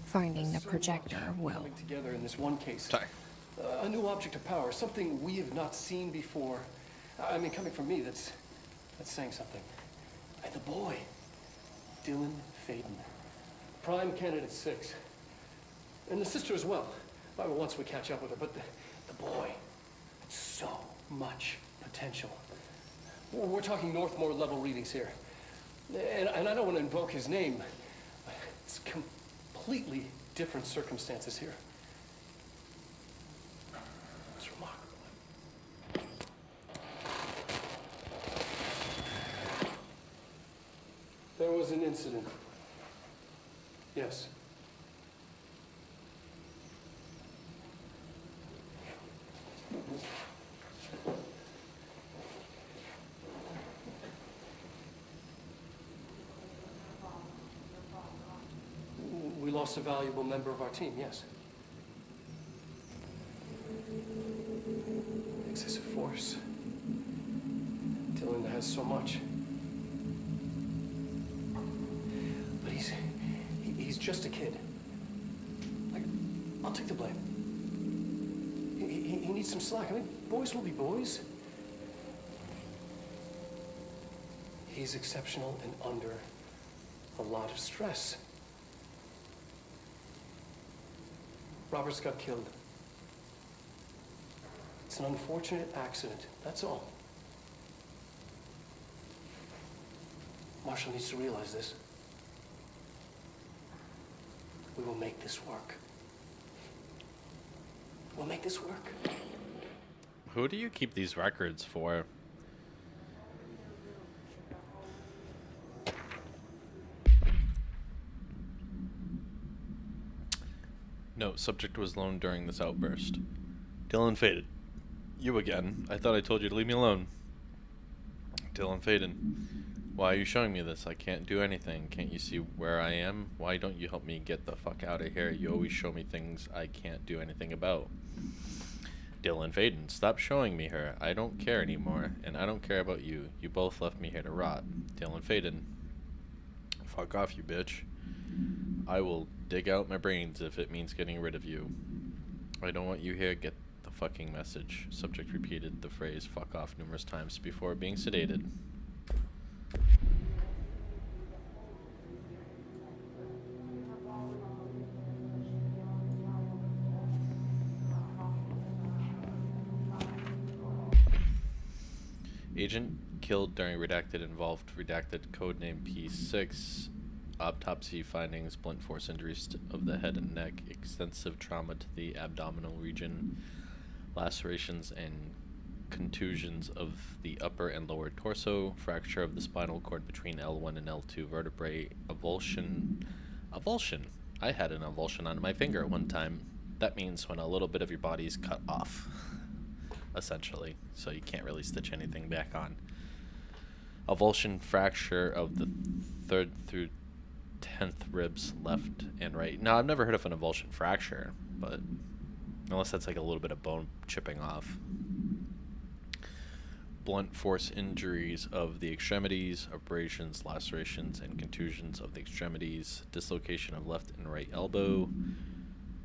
Finding the So projector much will. coming together in this one case. Sorry. A new object of power, something we have not seen before. I mean, coming from me, that's saying something. And the boy, Dylan Faden, prime candidate 6, and the sister as well. Once we catch up with her, but the boy, so much potential. We're talking Northmore level readings here, and I don't want to invoke his name. It's completely different circumstances here. It's remarkable. There was an incident. Yes. We lost a valuable member of our team, yes. Excessive force. Dylan has so much. But he's just a kid. I'll take the blame. He needs some slack. I mean, boys will be boys. He's exceptional and under a lot of stress. Roberts got killed. It's an unfortunate accident, that's all. Marshall needs to realize this. We will make this work. We'll make this work. Who do you keep these records for? No, subject was alone during this outburst. Dylan Faden. You again. I thought I told you to leave me alone. Dylan Faden. Why are you showing me this? I can't do anything. Can't you see where I am? Why don't you help me get the fuck out of here? You always show me things I can't do anything about. Dylan Faden. Stop showing me her. I don't care anymore. And I don't care about you. You both left me here to rot. Dylan Faden. Fuck off, you bitch. I will dig out my brains if it means getting rid of you. I don't want you here. Get the fucking message. Subject repeated the phrase fuck off numerous times before being sedated. Agent killed during redacted involved redacted codename P6. Autopsy findings: blunt force injuries of the head and neck, extensive trauma to the abdominal region, lacerations and contusions of the upper and lower torso, fracture of the spinal cord between L1 and L2 vertebrae, avulsion. I had an avulsion on my finger at one time. That means when a little bit of your body is cut off, essentially, so you can't really stitch anything back on. Avulsion, fracture of the 3rd through 10th ribs left and right. Now, I've never heard of an avulsion fracture, but unless that's like a little bit of bone chipping off. Blunt force injuries of the extremities, abrasions, lacerations, and contusions of the extremities, dislocation of left and right elbow,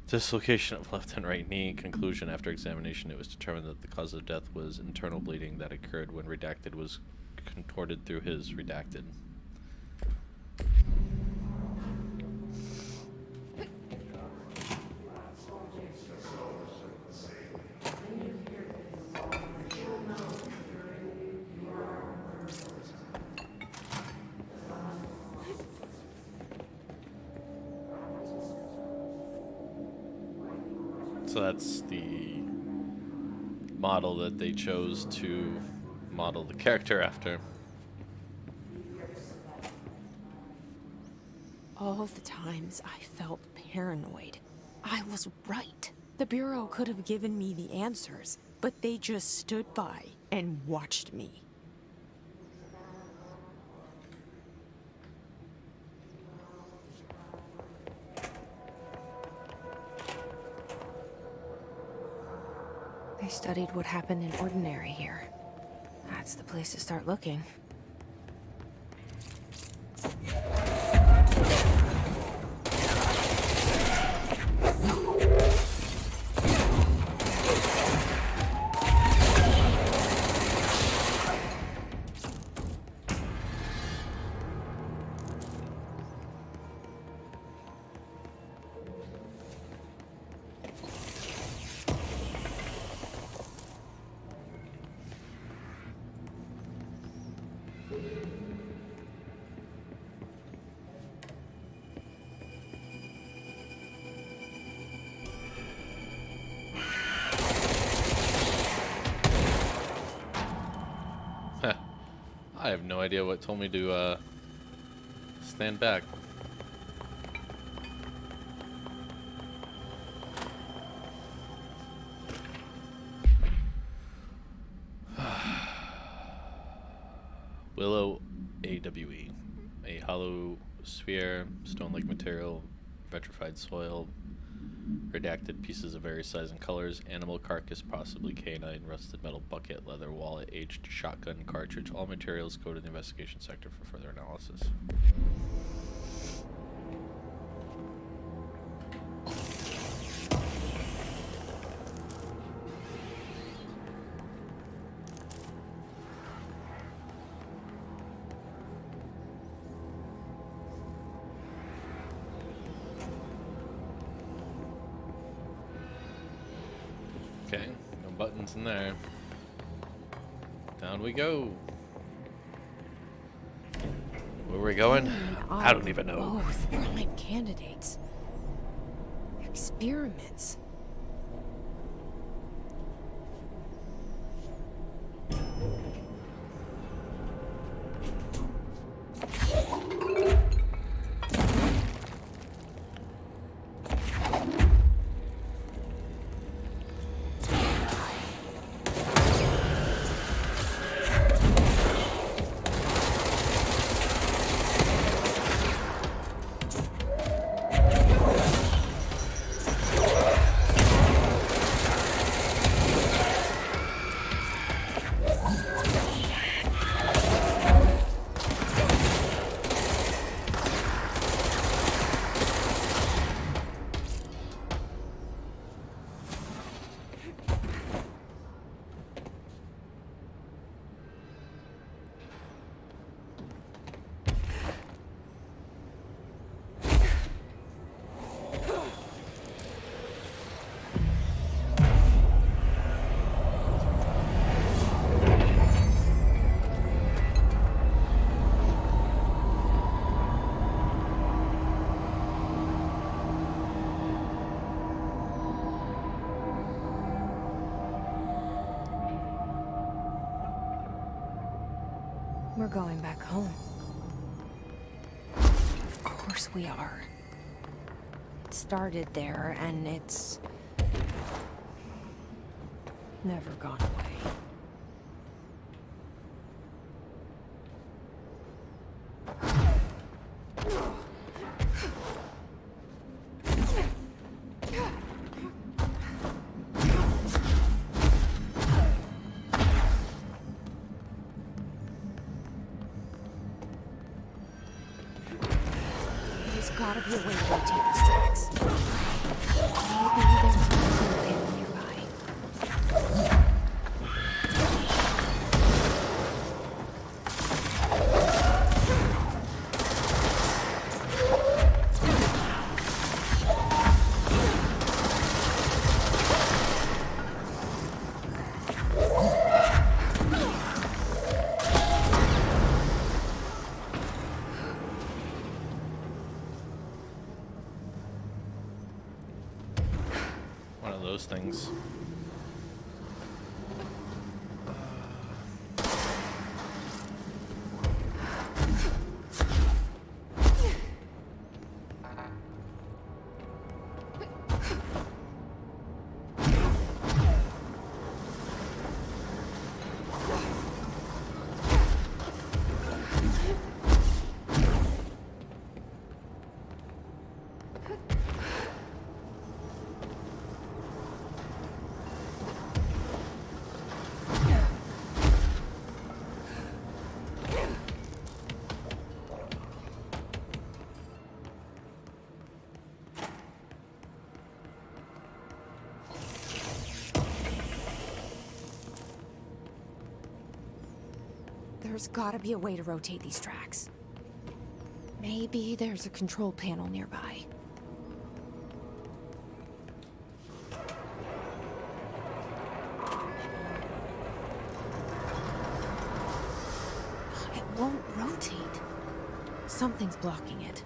dislocation of left and right knee. Conclusion: after examination, it was determined that the cause of death was internal bleeding that occurred when redacted was contorted through his redacted. So that's the model that they chose to model the character after. All the times I felt paranoid, I was right. The Bureau could have given me the answers, but they just stood by and watched me. They studied what happened in Ordinary here. That's the place to start looking. I have no idea what told me to stand back. Willow AWE, a hollow sphere, stone-like material, vitrified soil, redacted pieces of various sizes and colors, animal carcass, possibly canine, rusted metal bucket, leather wallet, aged shotgun cartridge. All materials go to the investigation sector for further analysis. Okay, no buttons in there. Down we go. Where are we going? I don't even know. Both prime candidates. Experiments. We're going back home. Of course we are. It started there, and it's never gone away. There's gotta be a way to rotate these tracks. Maybe there's a control panel nearby. One of those things. There's gotta be a way to rotate these tracks. Maybe there's a control panel nearby. It won't rotate. Something's blocking it.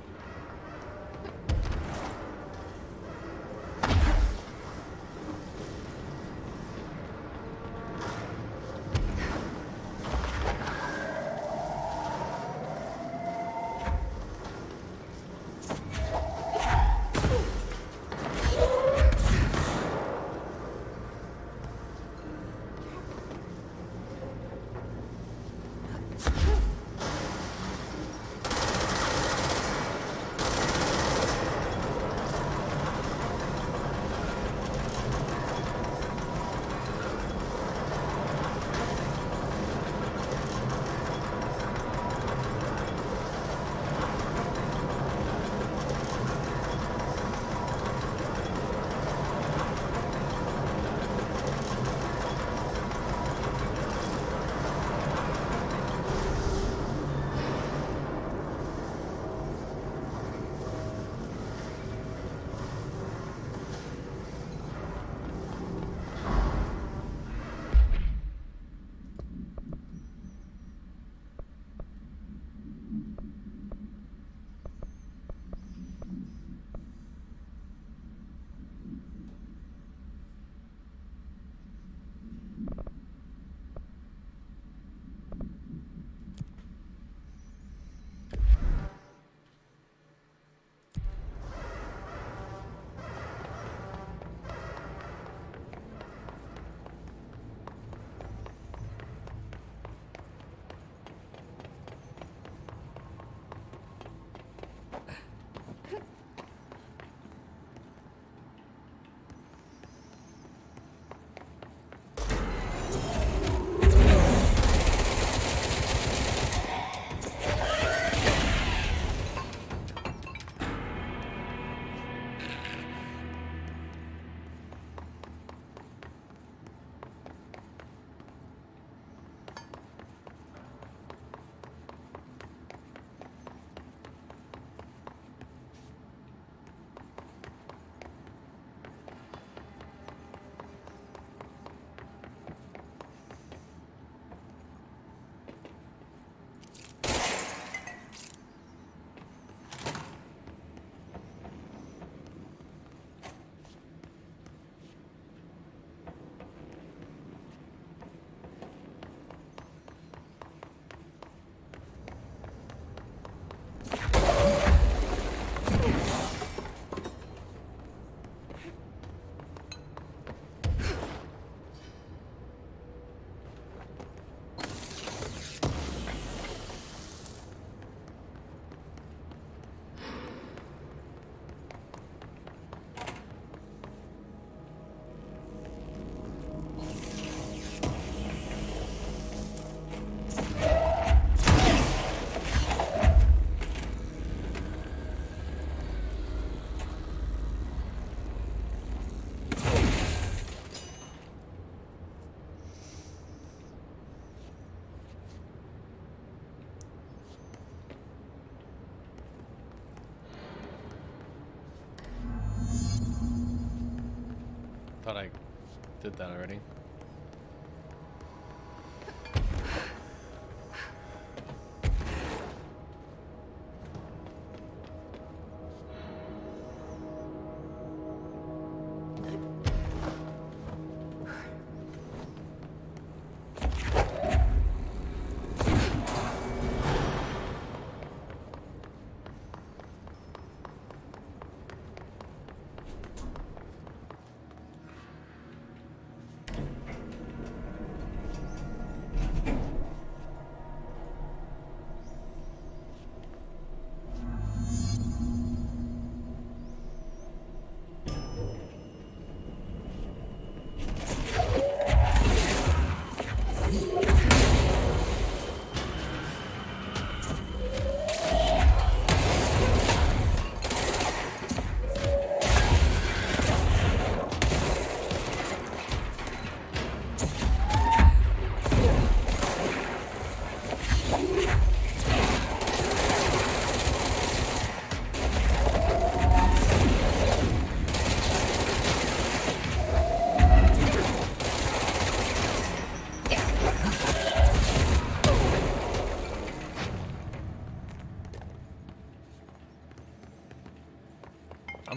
Thought I did that already.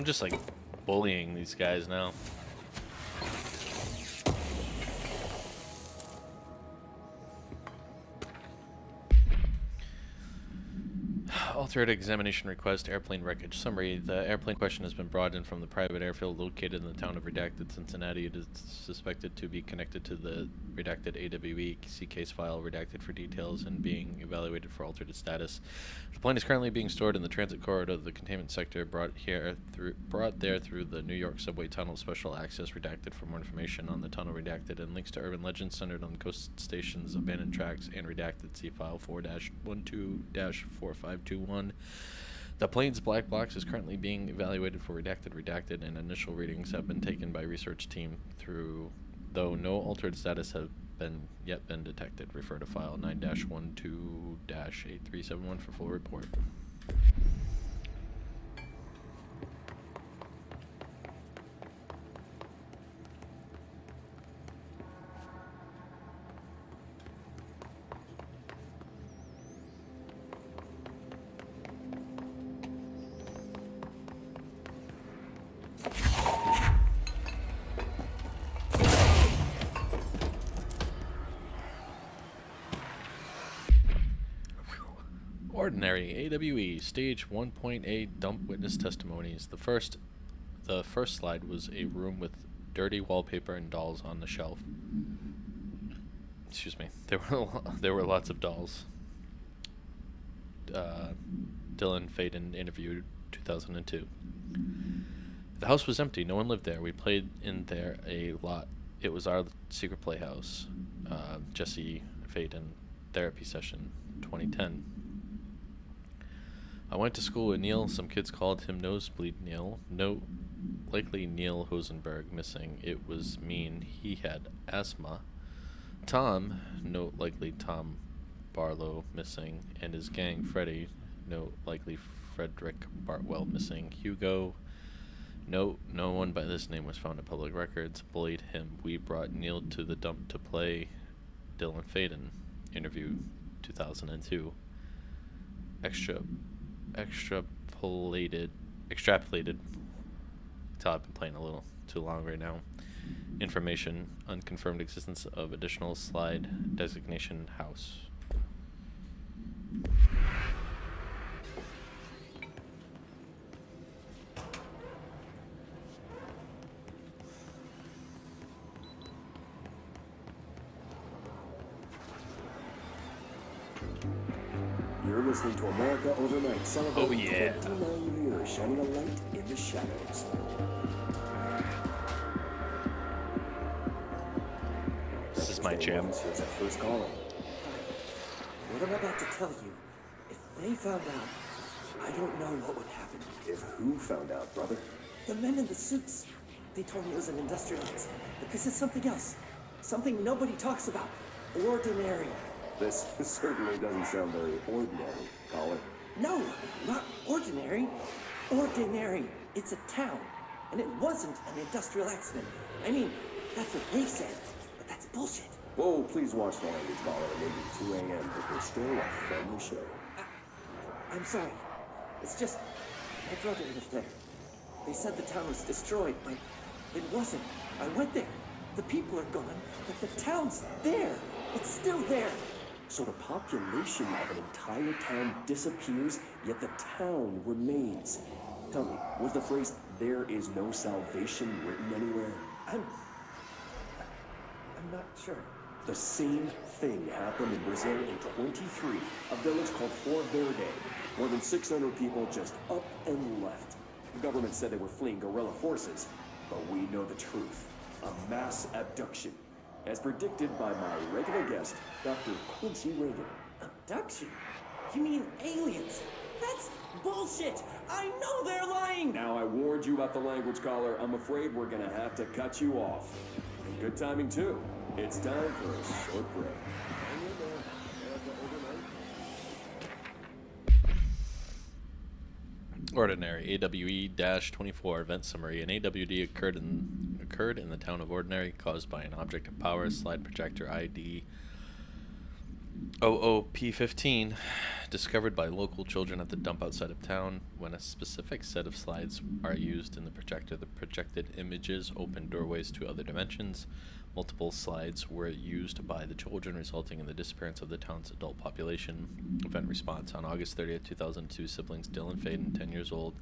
I'm just like bullying these guys now. Altered examination request, airplane wreckage. Summary. The airplane question has been brought in from the private airfield located in the town of Redacted, Cincinnati. It is suspected to be connected to the Redacted AWE. See case file redacted for details and being evaluated for altered status. The plane is currently being stored in the transit corridor of the containment sector, brought there through the New York subway tunnel. Special access redacted for more information on the tunnel redacted and links to urban legends centered on ghost stations, abandoned tracks, and redacted. See file 4-12-4521. The plane's black box is currently being evaluated for redacted, and initial readings have been taken by research team though no altered status have yet been detected. Refer to file 9-12-8371 for full report. Ordinary AWE Stage 1.8 Dump Witness Testimonies. The first slide was a room with dirty wallpaper and dolls on the shelf. Excuse me. There were lots of dolls. Dylan Faden interview 2002. The house was empty. No one lived there. We played in there a lot. It was our secret playhouse. Jesse Faden therapy session 2010. I went to school with Neil. Some kids called him Nosebleed Neil. No, likely Neil Hosenberg missing. It was mean. He had asthma. Tom, no, likely Tom Barlow missing. And his gang, Freddie, no, likely Frederick Bartwell missing. Hugo, no one by this name was found in public records. Bullied him. We brought Neil to the dump to play. Dylan Faden, interview 2002. Extrapolated. I've been playing a little too long right now. Information, unconfirmed existence of additional slide designation house. You're listening to America Overnight, celebrating 29 years, shining a light in the shadows. This is my jam. Here's our first caller. What I'm about to tell you, if they found out, I don't know what would happen. If who found out, brother? The men in the suits. They told me it was an industrial accident, but this is something else. Something nobody talks about. Ordinary. This certainly doesn't sound very ordinary, caller. No, not ordinary. Ordinary. It's a town. And it wasn't an industrial accident. I mean, that's what they said. But that's bullshit. Whoa, please watch the language, caller. It may be 2 a.m., but we're still a family show. I'm sorry. It's just, my brother lived there. They said the town was destroyed, but it wasn't. I went there. The people are gone, but the town's there. It's still there. So the population of an entire town disappears, yet the town remains. Tell me, was the phrase, "there is no salvation," written anywhere? I'm not sure. The same thing happened in Brazil in 23, a village called Fort Verde. More than 600 people just up and left. The government said they were fleeing guerrilla forces, but we know the truth. A mass abduction. As predicted by my regular guest, Dr. Quincy Reagan. Abduction? You mean aliens? That's bullshit! I know they're lying! Now I warned you about the language, caller. I'm afraid we're gonna have to cut you off. And good timing, too. It's time for a short break. Ordinary AWE-24 event summary. An AWD occurred in the town of Ordinary, caused by an object of power. Slide projector ID OOP15 discovered by local children at the dump outside of town. When a specific set of slides are used in the projector, the projected images open doorways to other dimensions. Multiple slides were used by the children, resulting in the disappearance of the town's adult population. Event response. On August 30th, 2002, siblings Dylan Faden, 10 years old,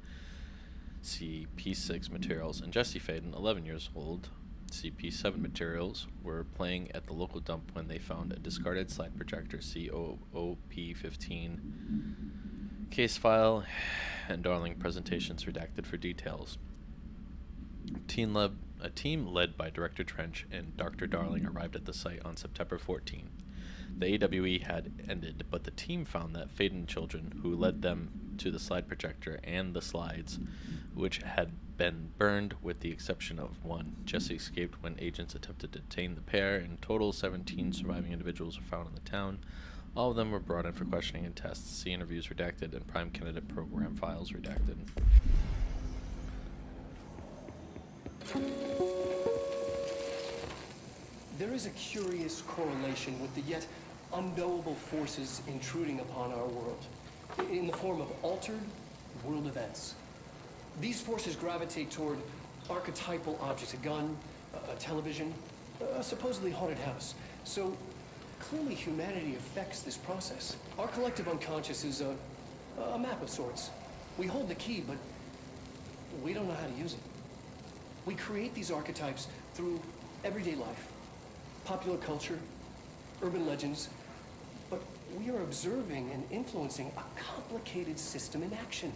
CP6 materials, and Jesse Faden, 11 years old, CP7 materials, were playing at the local dump when they found a discarded slide projector, COOP15, case file, and Darling presentations redacted for details. A team led by Director Trench and Dr. Darling arrived at the site on September 14. The AWE had ended, but the team found that Faden children, who led them to the slide projector and the slides, which had been burned with the exception of one. Jesse escaped when agents attempted to detain the pair. In total, 17 surviving individuals were found in the town. All of them were brought in for questioning and tests. See interviews redacted and prime candidate program files redacted. There is a curious correlation with the yet unknowable forces intruding upon our world, in the form of altered world events. These forces gravitate toward archetypal objects, a gun, a television, a supposedly haunted house. So clearly humanity affects this process. Our collective unconscious is a map of sorts. We hold the key, but we don't know how to use it. We create these archetypes through everyday life, popular culture, urban legends, but we are observing and influencing a complicated system in action.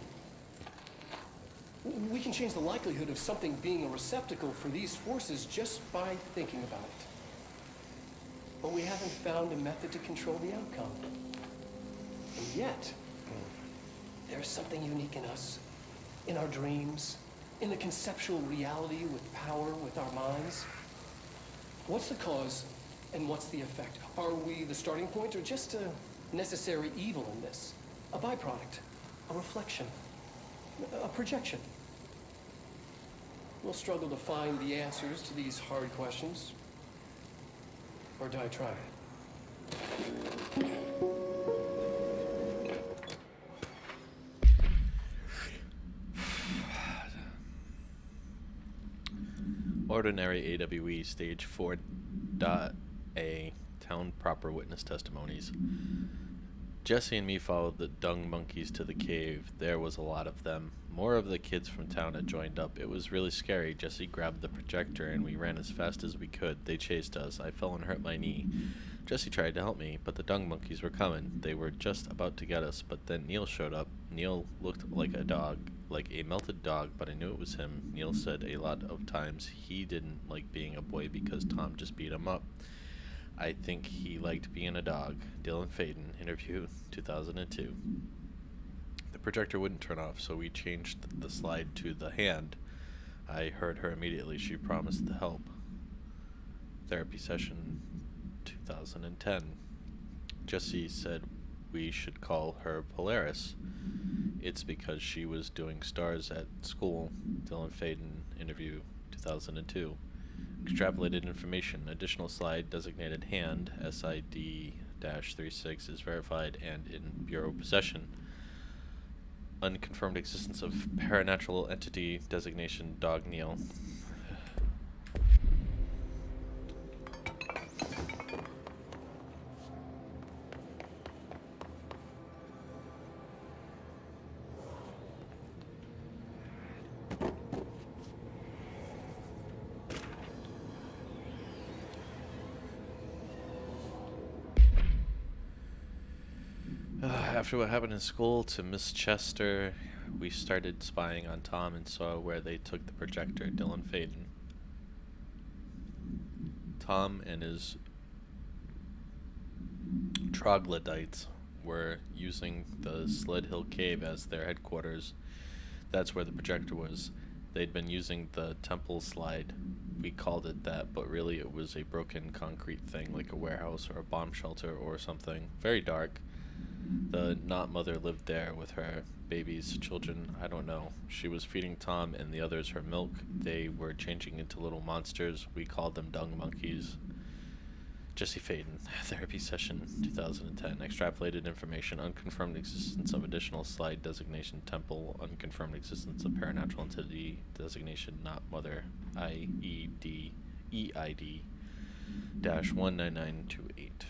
We can change the likelihood of something being a receptacle for these forces just by thinking about it. But we haven't found a method to control the outcome. And yet, there's something unique in us, in our dreams, in the conceptual reality with power with our minds. What's the cause and what's the effect? Are we the starting point or just a necessary evil in this? A byproduct, a reflection, a projection? We'll struggle to find the answers to these hard questions. Or die trying. Ordinary AWE Stage 4.A Town Proper Witness Testimonies. Jesse and me followed the dung monkeys to the cave. There was a lot of them. More of the kids from town had joined up. It was really scary. Jesse grabbed the projector and we ran as fast as we could. They chased us. I fell and hurt my knee. Jesse tried to help me, but the dung monkeys were coming. They were just about to get us, but then Neil showed up. Neil looked like a dog, like a melted dog, but I knew it was him. Neil said a lot of times he didn't like being a boy because Tom just beat him up. I think he liked being a dog. Dylan Faden, interview, 2002. The projector wouldn't turn off, so we changed the slide to the hand. I heard her immediately. She promised to help. Therapy session, 2010. Jesse said we should call her Polaris. It's because she was doing stars at school. Dylan Faden, interview, 2002. Extrapolated information. Additional slide designated hand, SID-36, is verified and in Bureau possession. Unconfirmed existence of paranatural entity designation Dog Neil. After what happened in school to Miss Chester, we started spying on Tom and saw where they took the projector. Dylan Faden. Tom and his troglodytes were using the Sled Hill Cave as their headquarters. That's where the projector was. They'd been using the temple slide. We called it that, but really it was a broken concrete thing, like a warehouse or a bomb shelter or something. Very dark. The not mother lived there with her babies, children, I don't know. She was feeding Tom and the others her milk. They were changing into little monsters. We called them dung monkeys. Jesse Faden, therapy session 2010. Extrapolated information, unconfirmed existence of additional slide designation temple, unconfirmed existence of paranatural entity designation not mother, IED, EID -19928.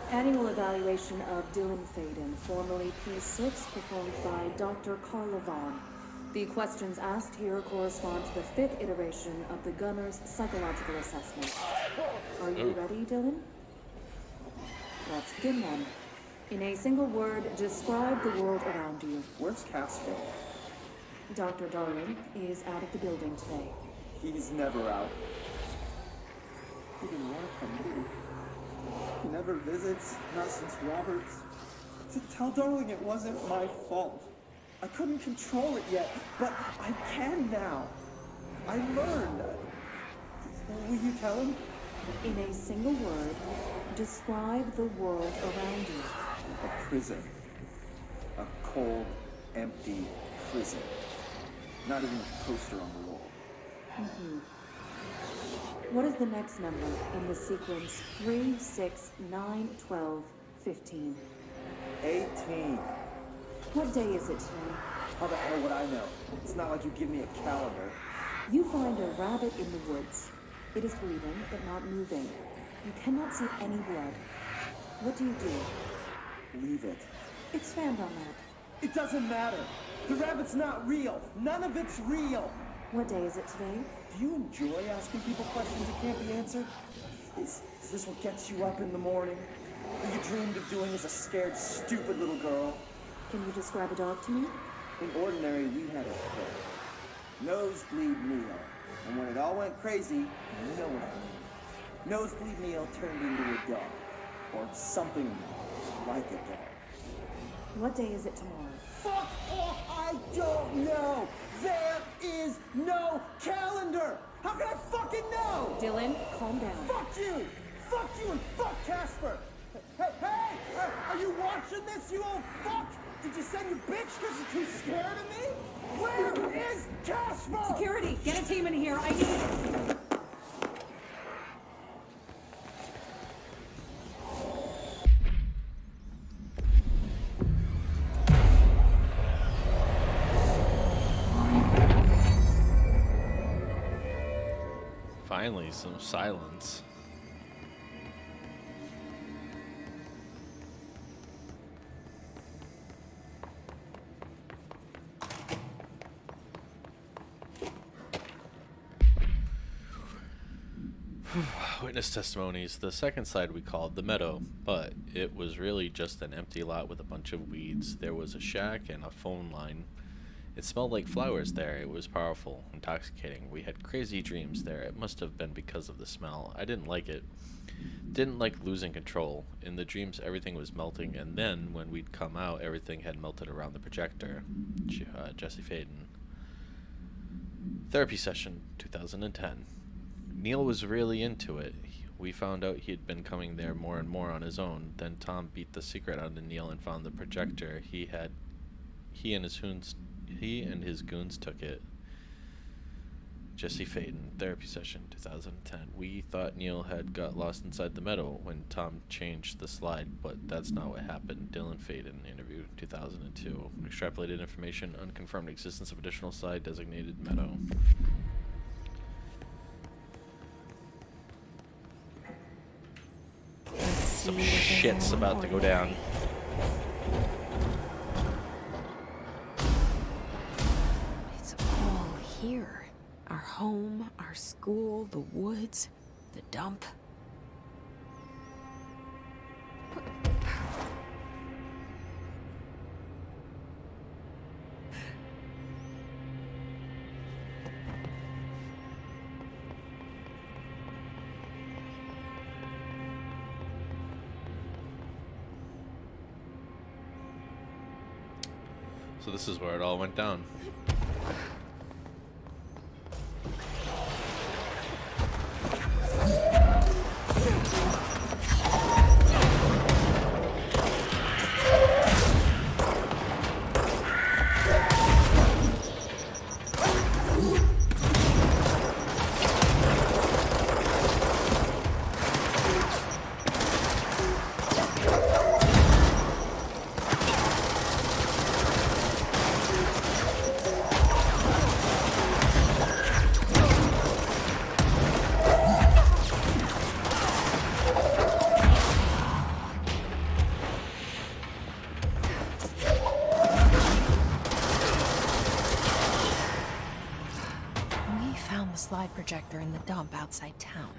Annual evaluation of Dylan Faden, formerly P6, performed by Dr. Carla Vaughn. The questions asked here correspond to the 5th iteration of the Gunner's psychological assessment. Are you ready, Dylan? Let's begin then. In a single word, describe the world around you. Where's Casper? Dr. Darling is out of the building today. He's never out. He didn't want to come here. He never visits, not since Roberts. Tell Darling it wasn't my fault. I couldn't control it yet, but I can now. I learned. Will you tell him? In a single word, describe the world around you. A prison. A cold, empty prison. Not even a poster on the wall. Mm-hmm. What is the next number in the sequence 3, 6, 9, 12, 15? 18. What day is it today? How the hell would I know? It's not like you give me a calendar. You find a rabbit in the woods. It is breathing, but not moving. You cannot see any blood. What do you do? Leave it. Expand on that. It doesn't matter. The rabbit's not real. None of it's real. What day is it today? Do you enjoy asking people questions that can't be answered? Is this what gets you up in the morning? What you dreamed of doing as a scared, stupid little girl? Can you describe a dog to me? In ordinary, we had a pet. Nosebleed Neil. And when it all went crazy, you know what I mean. Nosebleed Neil turned into a dog. Or something like a dog. What day is it tomorrow? Fuck off! I don't know! There is no calendar! How can I fucking know? Dylan, calm down. Fuck you! Fuck you and fuck Casper! Hey! Are you watching this, you old fuck? Did you send your bitch because you're too scared of me? Where is Casper? Security, get a team in here. I need... Finally, some silence. Witness testimonies. The second side we called the meadow, but it was really just an empty lot with a bunch of weeds. There was a shack and a phone line. It smelled like flowers there. It was powerful, intoxicating. We had crazy dreams there. It must have been because of the smell. I didn't like it. Didn't like losing control. In the dreams, everything was melting, and then, when we'd come out, everything had melted around the projector. Jesse Faden. Therapy session, 2010. Neil was really into it. We found out he had been coming there more and more on his own. Then Tom beat the secret out of Neil and found the projector. He and his goons took it. Jesse Faden, therapy session, 2010. We thought Neil had got lost inside the meadow when Tom changed the slide, but that's not what happened. Dylan Faden, interview, 2002. Extrapolated information, unconfirmed existence of additional slide designated meadow. Some shit's about to go down. It's all here. Our home, our school, the woods, the dump. So this is where it all went down. projector in the dump outside town.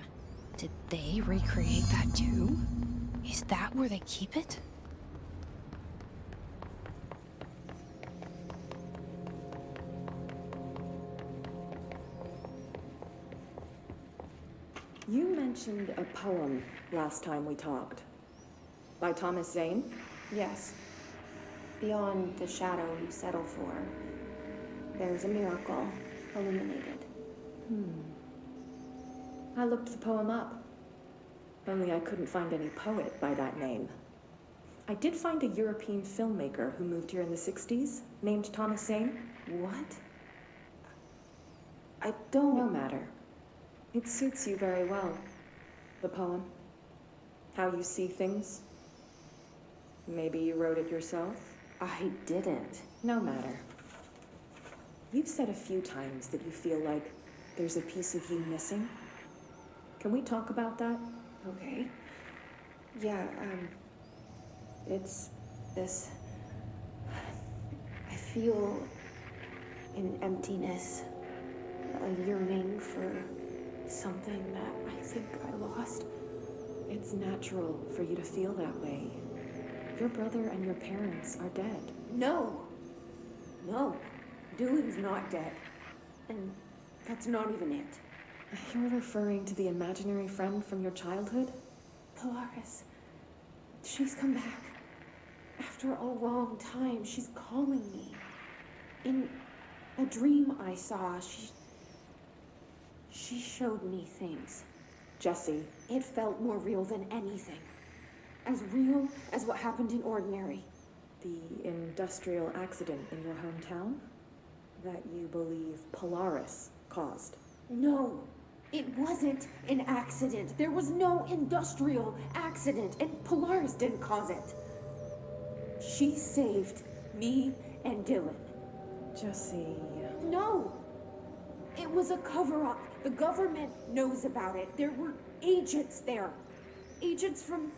Did they recreate that too? Is that where they keep it? You mentioned a poem last time we talked. By Thomas Zane? Yes. Beyond the shadow you settle for, there's a miracle illuminated. I looked the poem up. Only I couldn't find any poet by that name. I did find a European filmmaker who moved here in the 60s, named Thomas Zane. What? I don't... No matter. It suits you very well. The poem. How you see things. Maybe you wrote it yourself? I didn't. No matter. You've said a few times that you feel like there's a piece of you missing. Can we talk about that? Okay. Yeah, it's this... I feel an emptiness, a yearning for something that I think I lost. It's natural for you to feel that way. Your brother and your parents are dead. No! No. Dylan's not dead. And that's not even it. You're referring to the imaginary friend from your childhood? Polaris. She's come back. After a long time, she's calling me. In a dream I saw, she showed me things. Jesse. It felt more real than anything. As real as what happened in Ordinary. The industrial accident in your hometown? That you believe Polaris caused? No, it wasn't an accident. There was no industrial accident, and Polaris didn't cause it. She saved me and Dylan. Jesse... No! It was a cover-up. The government knows about it. There were agents there. Agents from...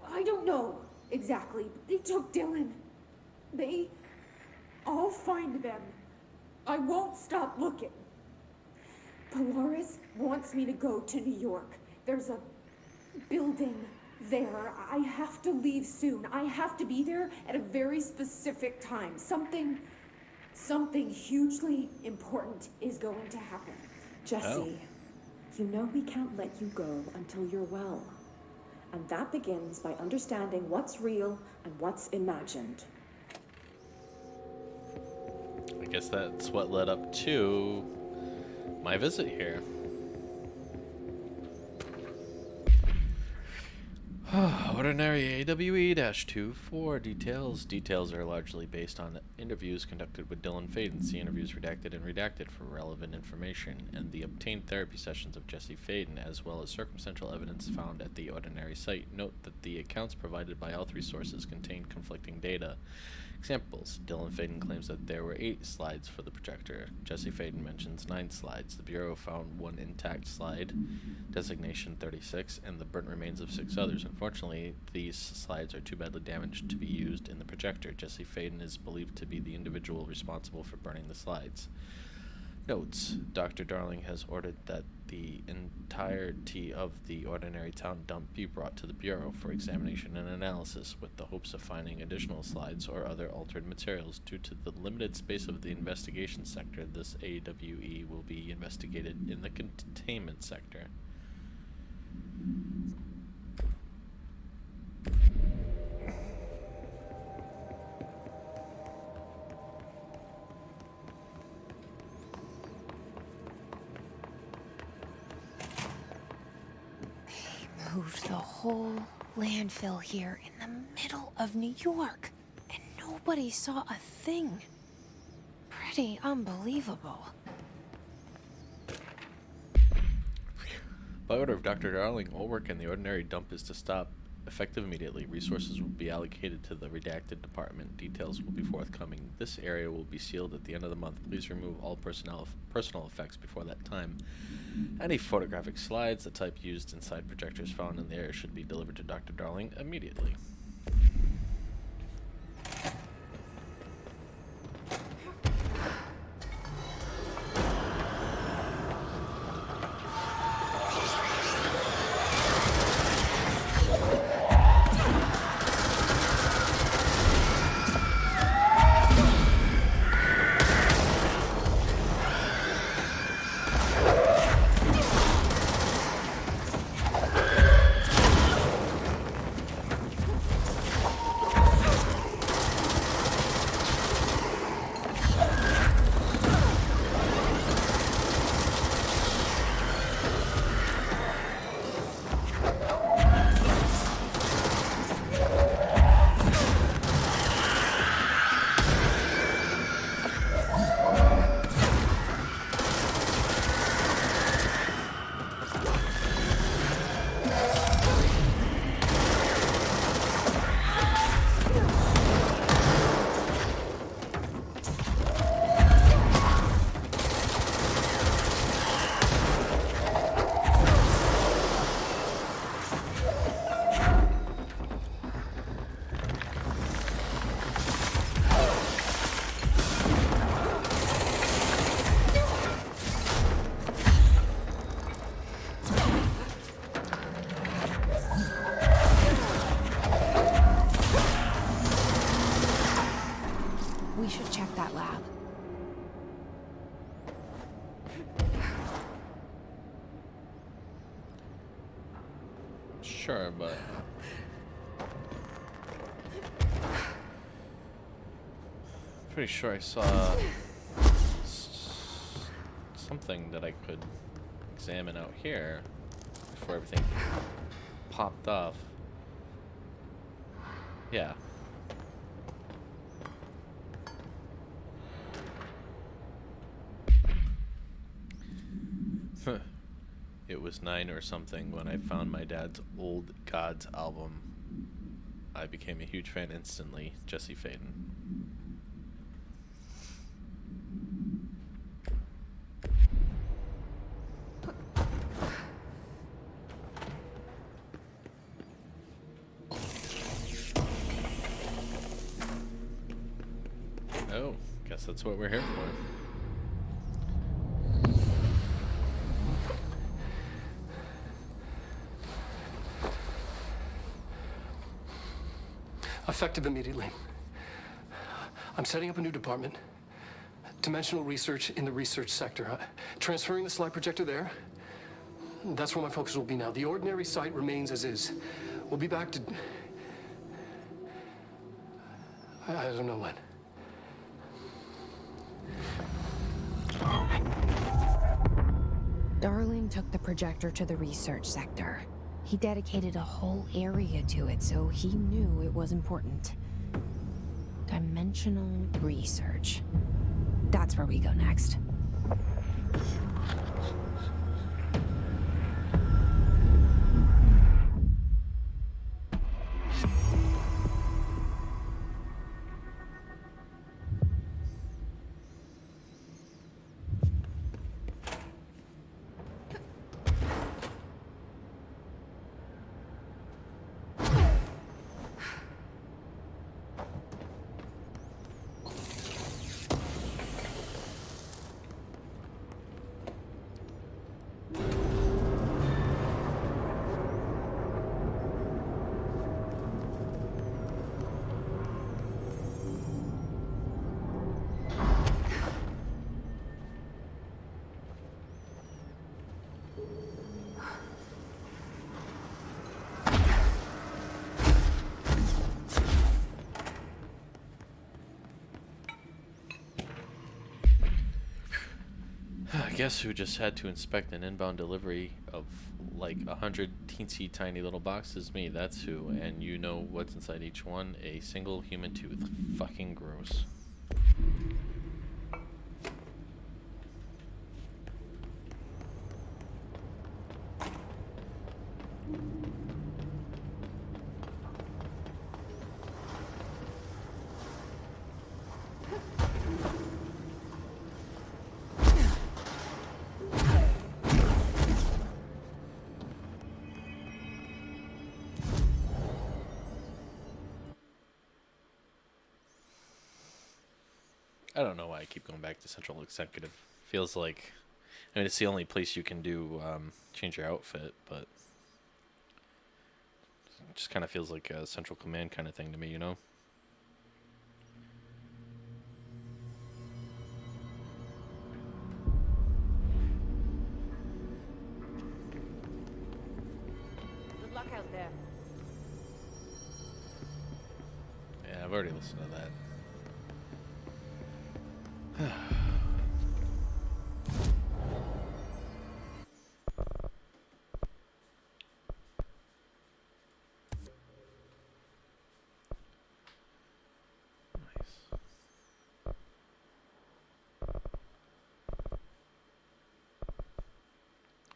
I don't know exactly. They took Dylan. I'll find them. I won't stop looking. Polaris wants me to go to New York. There's a building there. I have to leave soon. I have to be there at a very specific time. Something hugely important is going to happen. Jesse, you know we can't let you go until you're well. And that begins by understanding what's real and what's imagined. I guess that's what led up to my visit here. Ordinary AWE-24 details. Details are largely based on interviews conducted with Dylan Faden. See interviews redacted and redacted for relevant information, and the obtained therapy sessions of Jesse Faden, as well as circumstantial evidence found at the Ordinary site. Note that the accounts provided by all three sources contain conflicting data. Examples: Dylan Faden claims that there were 8 slides for the projector. Jesse Faden mentions 9 slides. The Bureau found 1 intact slide, designation 36, and the burnt remains of 6 others. Unfortunately, these slides are too badly damaged to be used in the projector. Jesse Faden is believed to be the individual responsible for burning the slides. Notes: Dr. Darling has ordered that the entirety of the Ordinary Town dump be brought to the Bureau for examination and analysis, with the hopes of finding additional slides or other altered materials. Due to the limited space of the investigation sector, this AWE will be investigated in the containment sector. Moved the whole landfill here in the middle of New York, and nobody saw a thing. Pretty unbelievable. By order of Dr. Darling, all work in the Ordinary dump is to stop effective immediately. Resources will be allocated to the redacted department. Details will be forthcoming. This area will be sealed at the end of the month. Please remove all personal effects before that time. Any photographic slides, the type used inside projectors found in the area, should be delivered to Dr. Darling immediately. Sure, but pretty sure I saw something that I could examine out here before everything popped off. Yeah. It was 9 or something when I found my dad's Old Gods album. I became a huge fan instantly. Jesse Faden. Oh, guess that's what we're here for. Effective immediately. I'm setting up a new department. Dimensional research in the research sector. Transferring the slide projector there. That's where my focus will be now. The ordinary site remains as is. We'll be back to... I don't know when. Darling took the projector to the research sector. He dedicated a whole area to it, so he knew it was important. Dimensional research. That's where we go next. Guess who just had to inspect an inbound delivery of like 100 teensy tiny little boxes? Me, that's who. And you know what's inside each one? A single human tooth. Fucking gross. I don't know why I keep going back to Central Executive. Feels like, I mean, it's the only place you can do change your outfit, but it just kind of feels like a Central Command kind of thing to me, you know? Good luck out there. Yeah, I've already listened to that.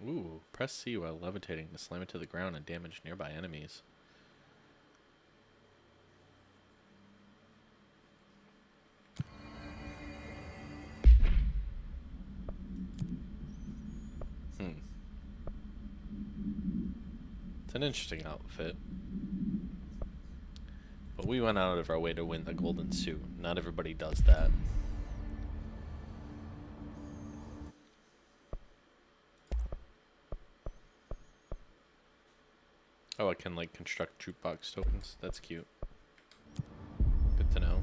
Ooh, press C while levitating to slam it to the ground and damage nearby enemies. It's an interesting outfit. But we went out of our way to win the golden suit. Not everybody does that. Oh, I can like construct jukebox tokens. That's cute. Good to know.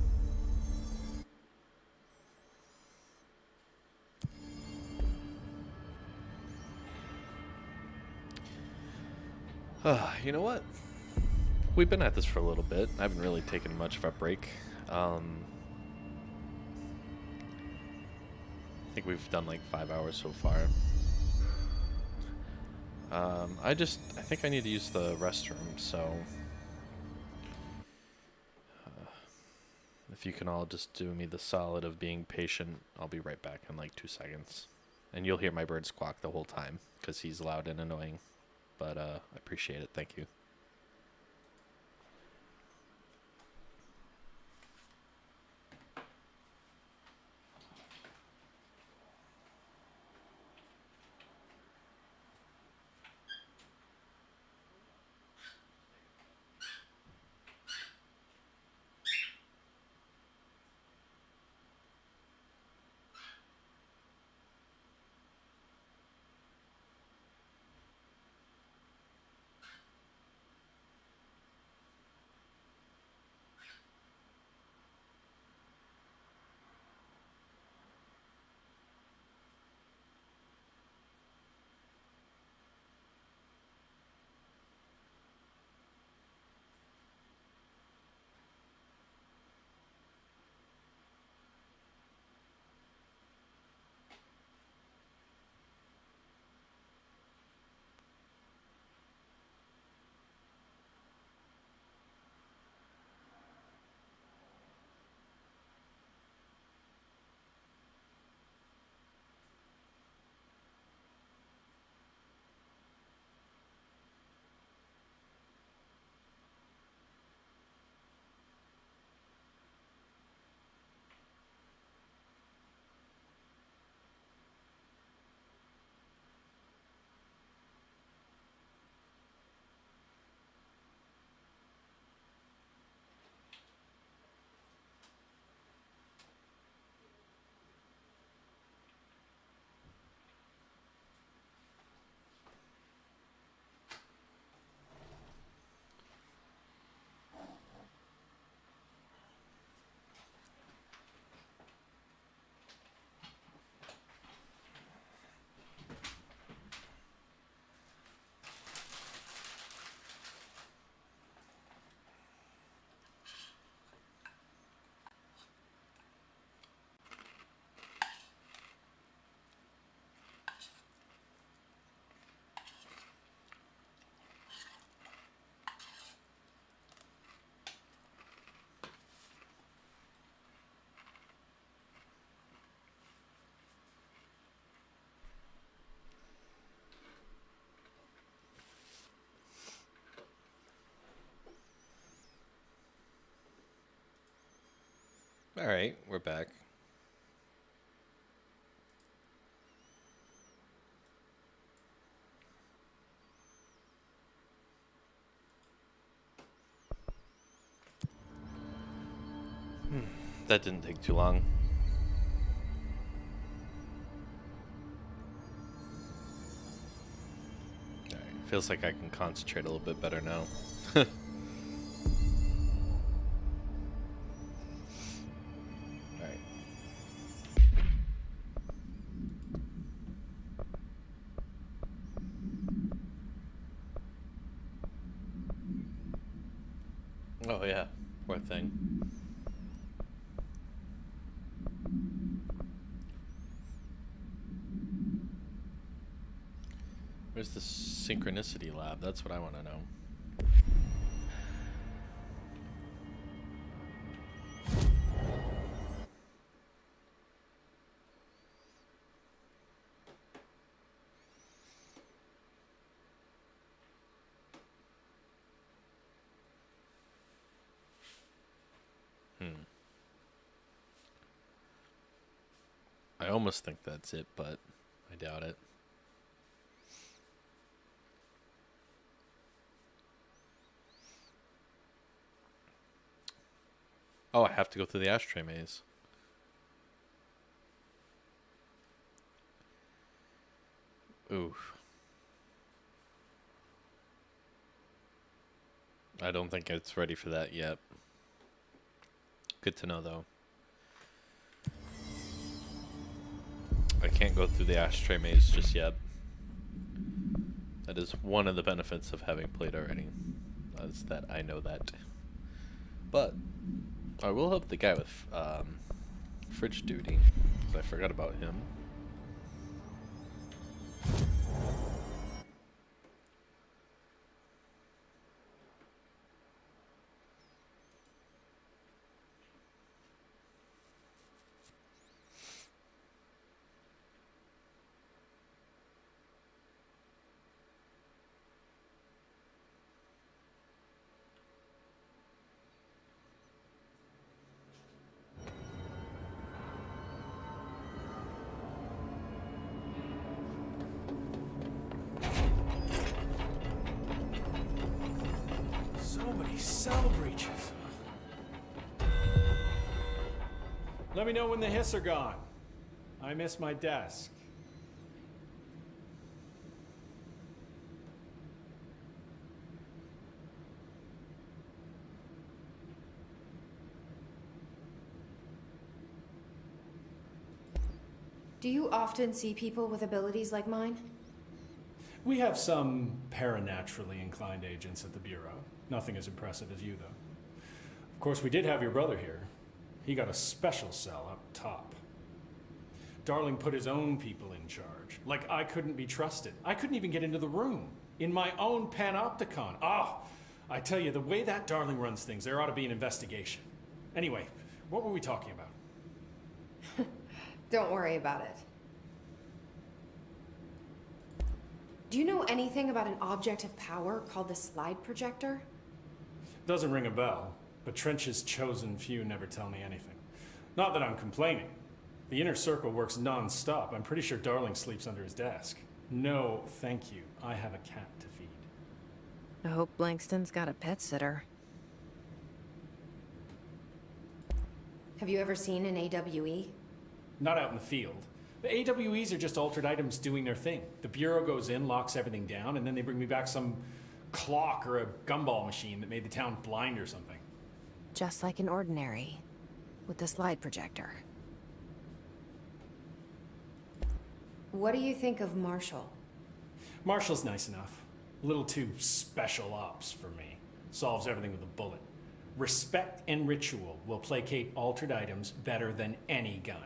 You know what? We've been at this for a little bit. I haven't really taken much of a break. I think we've done like 5 hours so far. I think I need to use the restroom, so if you can all just do me the solid of being patient, I'll be right back in like 2 seconds. And you'll hear my bird squawk the whole time, because he's loud and annoying. But I appreciate it. Thank you. All right, we're back. That didn't take too long. All right, feels like I can concentrate a little bit better now. Oh yeah, poor thing. Where's the synchronicity lab? That's what I want to know. I almost think that's it, but I doubt it. Oh, I have to go through the ashtray maze. Oof. I don't think it's ready for that yet. Good to know, though. I can't go through the ashtray maze just yet. That is one of the benefits of having played already, is that I know that. But I will help the guy with fridge duty, because I forgot about him. So many cell breaches. Let me know when the hiss are gone. I miss my desk. Do you often see people with abilities like mine? We have some paranaturally inclined agents at the Bureau. Nothing as impressive as you, though. Of course, we did have your brother here. He got a special cell up top. Darling put his own people in charge. Like I couldn't be trusted. I couldn't even get into the room. In my own panopticon. I tell you, the way that Darling runs things, there ought to be an investigation. Anyway, what were we talking about? Don't worry about it. Do you know anything about an object of power called the slide projector? Doesn't ring a bell, but Trench's chosen few never tell me anything. Not that I'm complaining. The inner circle works non-stop. I'm pretty sure Darling sleeps under his desk. No, thank you. I have a cat to feed. I hope Blankston's got a pet sitter. Have you ever seen an AWE? Not out in the field. The AWEs are just altered items doing their thing. The Bureau goes in, locks everything down, and then they bring me back some clock or a gumball machine that made the town blind or something. Just like an ordinary, with the slide projector. What do you think of Marshall? Marshall's nice enough. A little too special ops for me. Solves everything with a bullet. Respect and ritual will placate altered items better than any gun.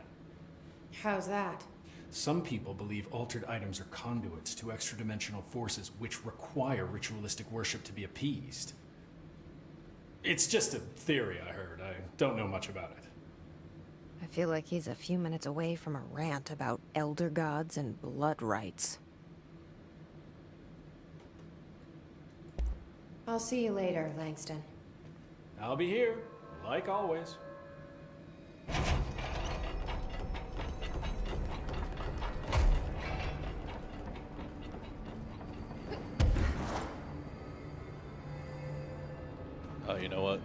How's that? Some people believe altered items are conduits to extra-dimensional forces which require ritualistic worship to be appeased. It's just a theory I heard. I don't know much about it. I feel like he's a few minutes away from a rant about elder gods and blood rites. I'll see you later, Langston. I'll be here, like always. Oh, you know what?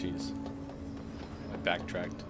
jeez. I backtracked.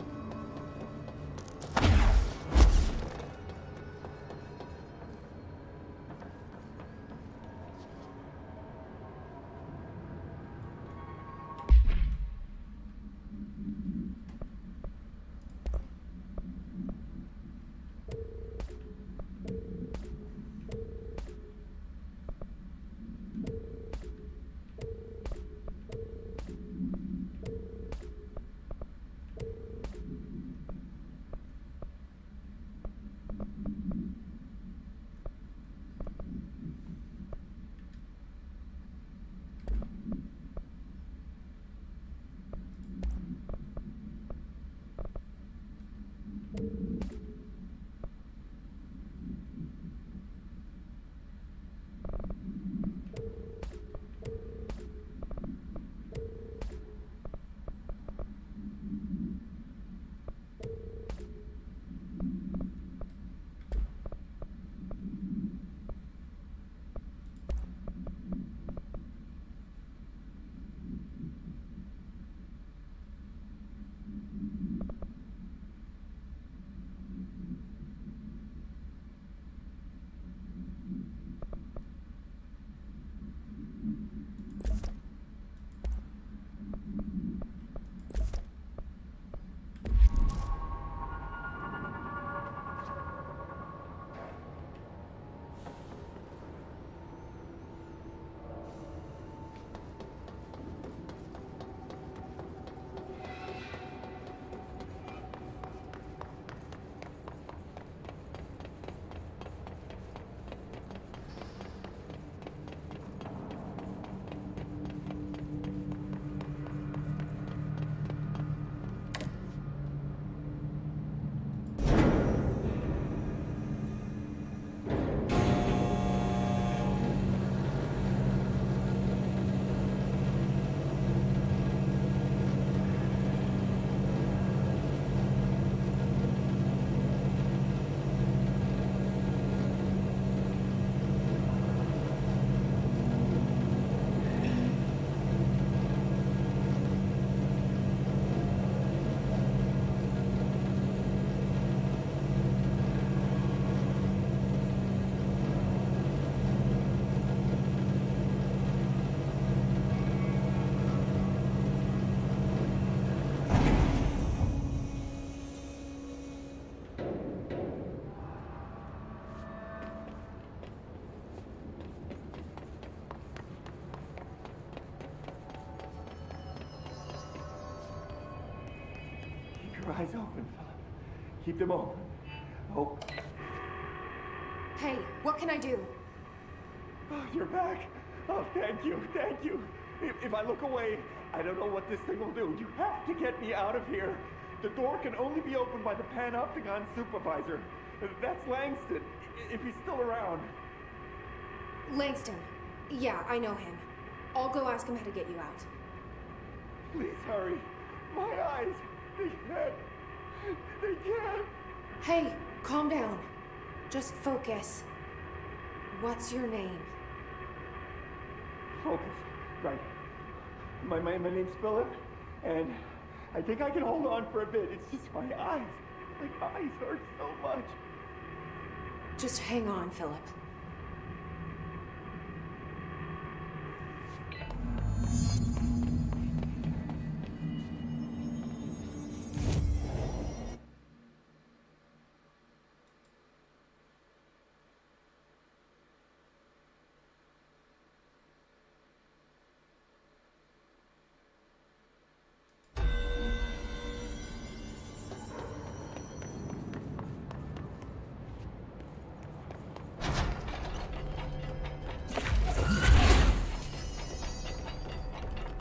Your eyes open, Philip. Keep them open. Oh. Hey, what can I do? Oh, you're back. Oh, thank you, thank you. If I look away, I don't know what this thing will do. You have to get me out of here. The door can only be opened by the Panopticon supervisor. That's Langston, if he's still around. Langston. Yeah, I know him. I'll go ask him how to get you out. Please hurry. My eyes. They can't. They can't. Hey, calm down. Just focus. What's your name? Focus. Right. My name's Philip, and I think I can hold on for a bit. It's just my eyes. My eyes hurt so much. Just hang on, Philip.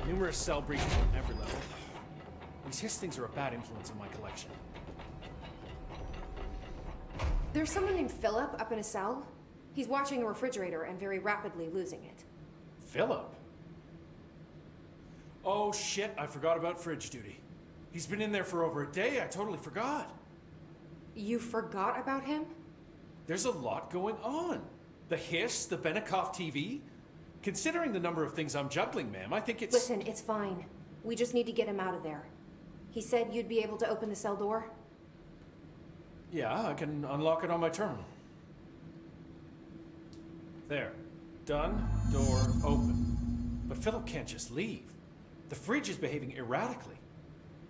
Numerous cell breaches on every level. These Hiss things are a bad influence on my collection. There's someone named Philip up in a cell. He's watching a refrigerator and very rapidly losing it. Philip? Oh shit, I forgot about fridge duty. He's been in there for over a day, I totally forgot. You forgot about him? There's a lot going on. The Hiss, the Benikoff TV. Considering the number of things I'm juggling, ma'am, I think it's... Listen, it's fine. We just need to get him out of there. He said you'd be able to open the cell door? Yeah, I can unlock it on my terminal. There. Done. Door open. But Philip can't just leave. The fridge is behaving erratically.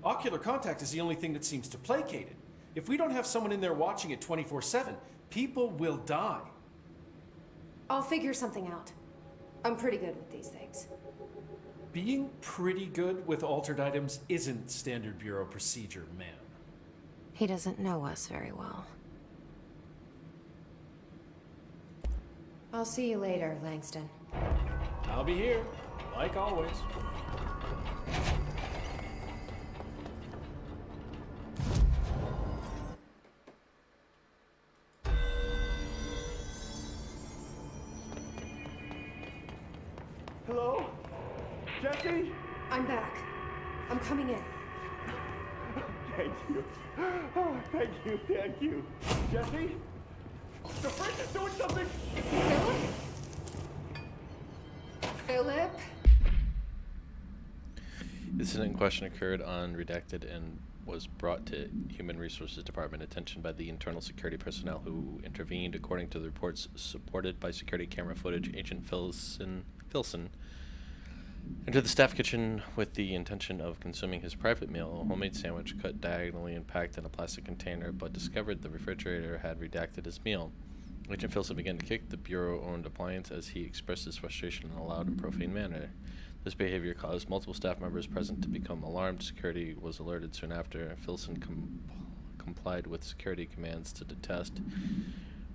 Ocular contact is the only thing that seems to placate it. If we don't have someone in there watching it 24/7, people will die. I'll figure something out. I'm pretty good with these things. Being pretty good with altered items isn't standard Bureau procedure, ma'am. He doesn't know us very well. I'll see you later, Langston. I'll be here, like always. Hello? Jesse? I'm back. I'm coming in. Thank you. Oh, thank you, thank you. Jesse? The fridge is doing something! Philip? The incident in question occurred on Redacted and was brought to Human Resources Department attention by the internal security personnel who intervened. According to the reports supported by security camera footage, Agent Filson entered the staff kitchen with the intention of consuming his private meal, a homemade sandwich cut diagonally and packed in a plastic container, but discovered the refrigerator had redacted his meal. Agent Filson began to kick the Bureau-owned appliance as he expressed his frustration in a loud and profane manner. This behavior caused multiple staff members present to become alarmed. Security was alerted soon after. Filson complied with security commands to detest.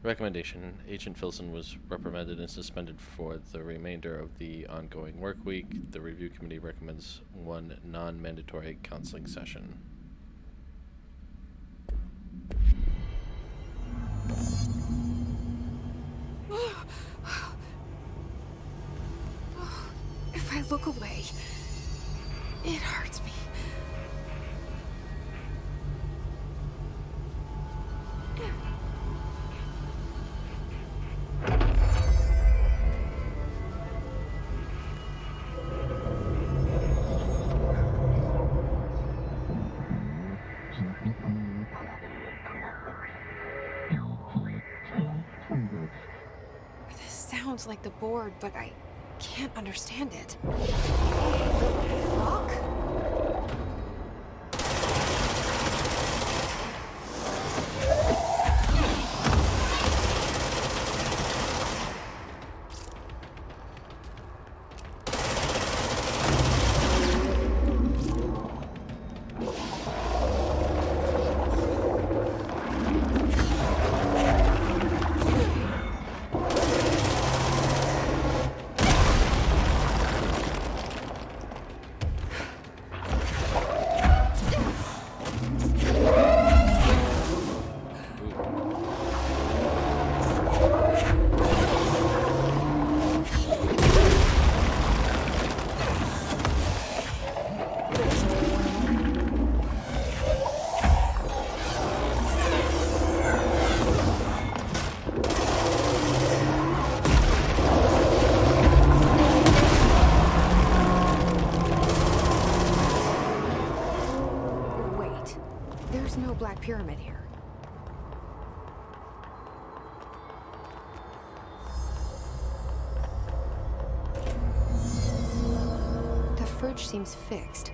Recommendation: Agent Filson was reprimanded and suspended for the remainder of the ongoing work week. The review committee recommends one non-mandatory counseling session. If I look away, it hurts me. This sounds like the board, but I can't understand it. Fuck? Pyramid here. The fridge seems fixed.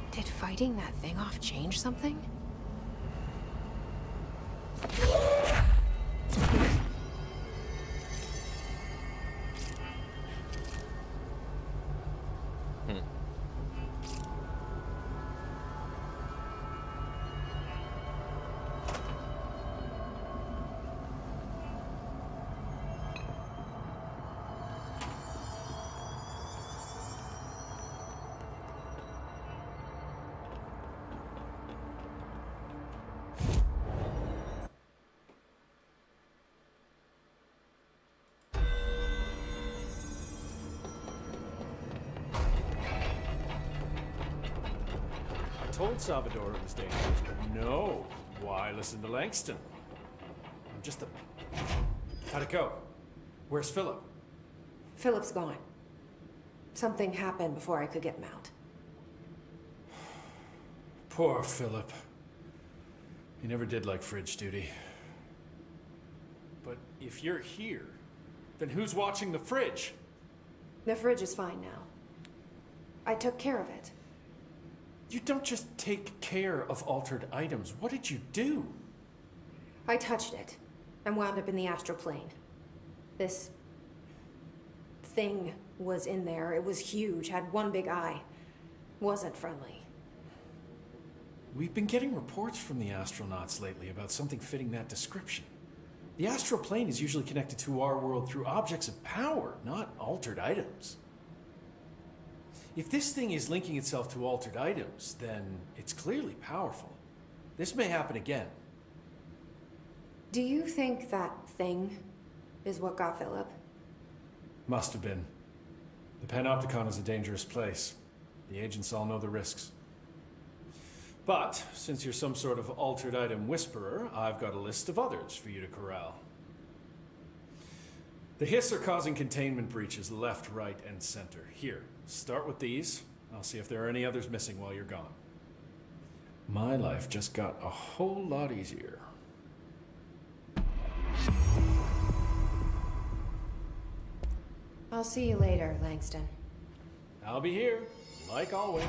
Did fighting that thing off change something? Told Salvador it was dangerous, but no. Why listen to Langston? I'm just a... How'd it go? Where's Philip? Philip's gone. Something happened before I could get him out. Poor Philip. He never did like fridge duty. But if you're here, then who's watching the fridge? The fridge is fine now. I took care of it. You don't just take care of altered items. What did you do? I touched it and wound up in the astral plane. This thing was in there. It was huge, had one big eye. Wasn't friendly. We've been getting reports from the astronauts lately about something fitting that description. The astral plane is usually connected to our world through objects of power, not altered items. If this thing is linking itself to altered items, then it's clearly powerful. This may happen again. Do you think that thing is what got Philip? Must have been. The Panopticon is a dangerous place. The agents all know the risks. But, since you're some sort of altered item whisperer, I've got a list of others for you to corral. The Hiss are causing containment breaches left, right, and center. Here, start with these. I'll see if there are any others missing while you're gone. My life just got a whole lot easier. I'll see you later, Langston. I'll be here, like always.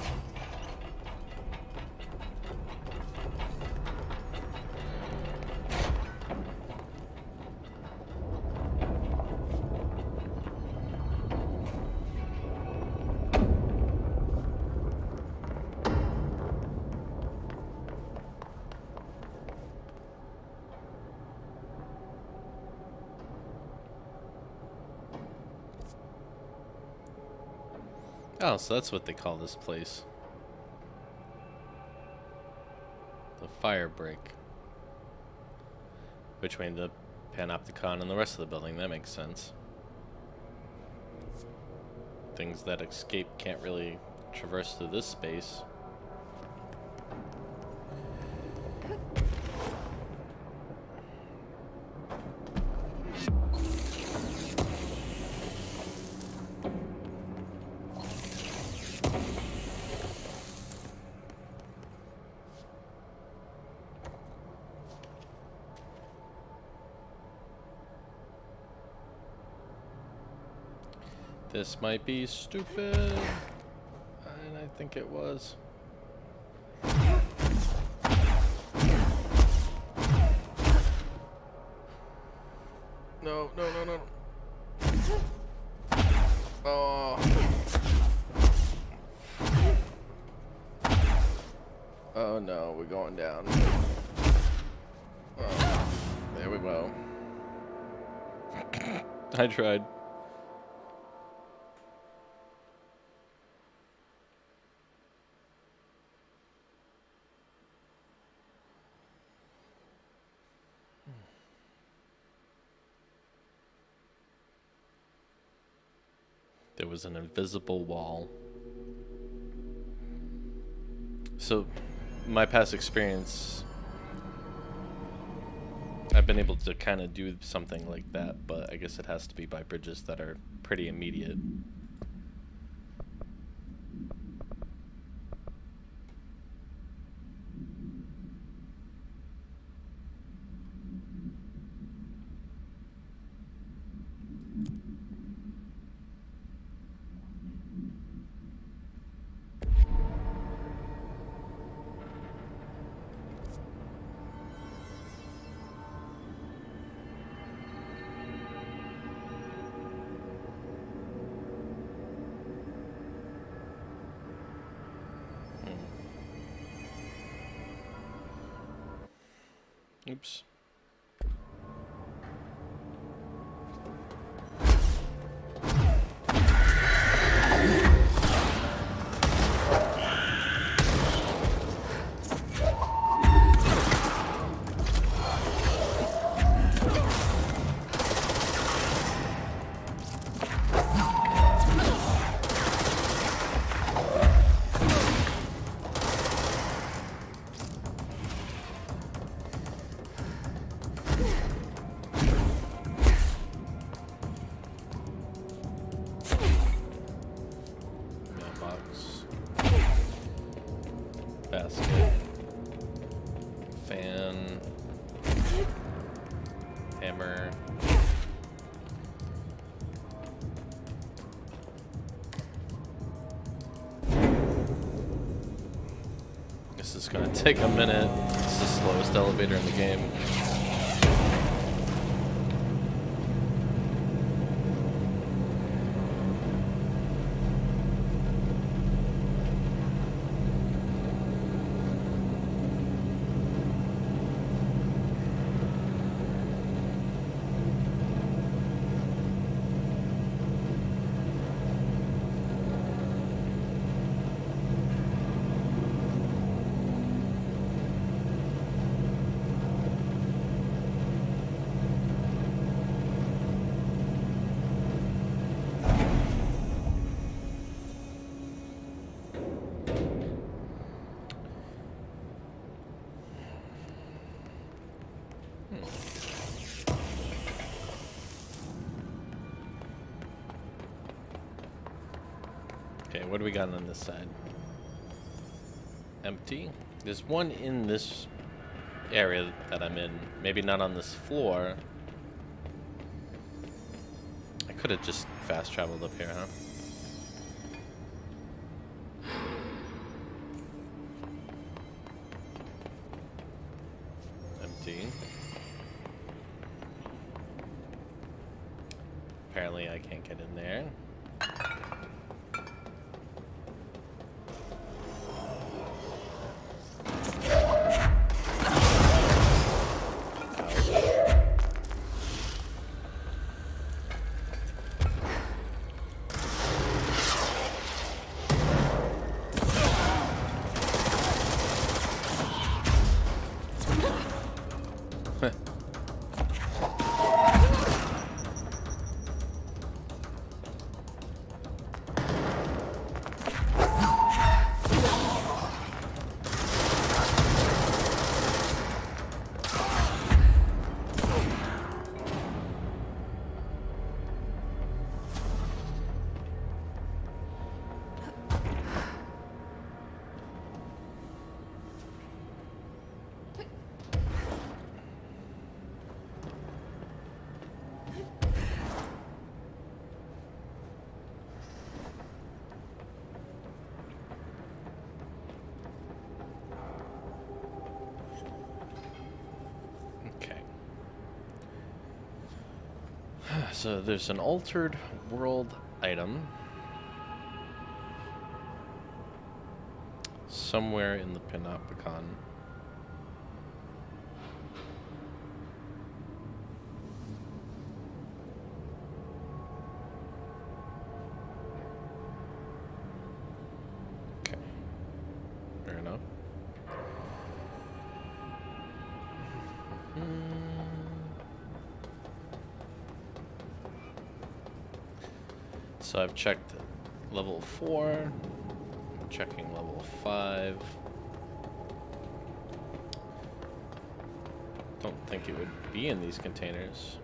Oh, so that's what they call this place. The fire break. Between the Panopticon and the rest of the building, that makes sense. Things that escape can't really traverse through this space. This might be stupid, and I think it was. No, no, no, no. Oh. Oh no, we're going down. Oh, there we go. I tried. There was an invisible wall. So, my past experience, I've been able to kind of do something like that, but I guess it has to be by bridges that are pretty immediate. Oops. is gonna take a minute. It's the slowest elevator in the game. Okay, what do we got on this side? Empty. There's one in this area that I'm in. Maybe not on this floor. I could have just fast traveled up here, huh? Empty. Apparently I can't get in there. So there's an altered world item somewhere in the Panopticon. Okay, fair enough. So I've checked level 4, I'm checking level 5. Don't think it would be in these containers.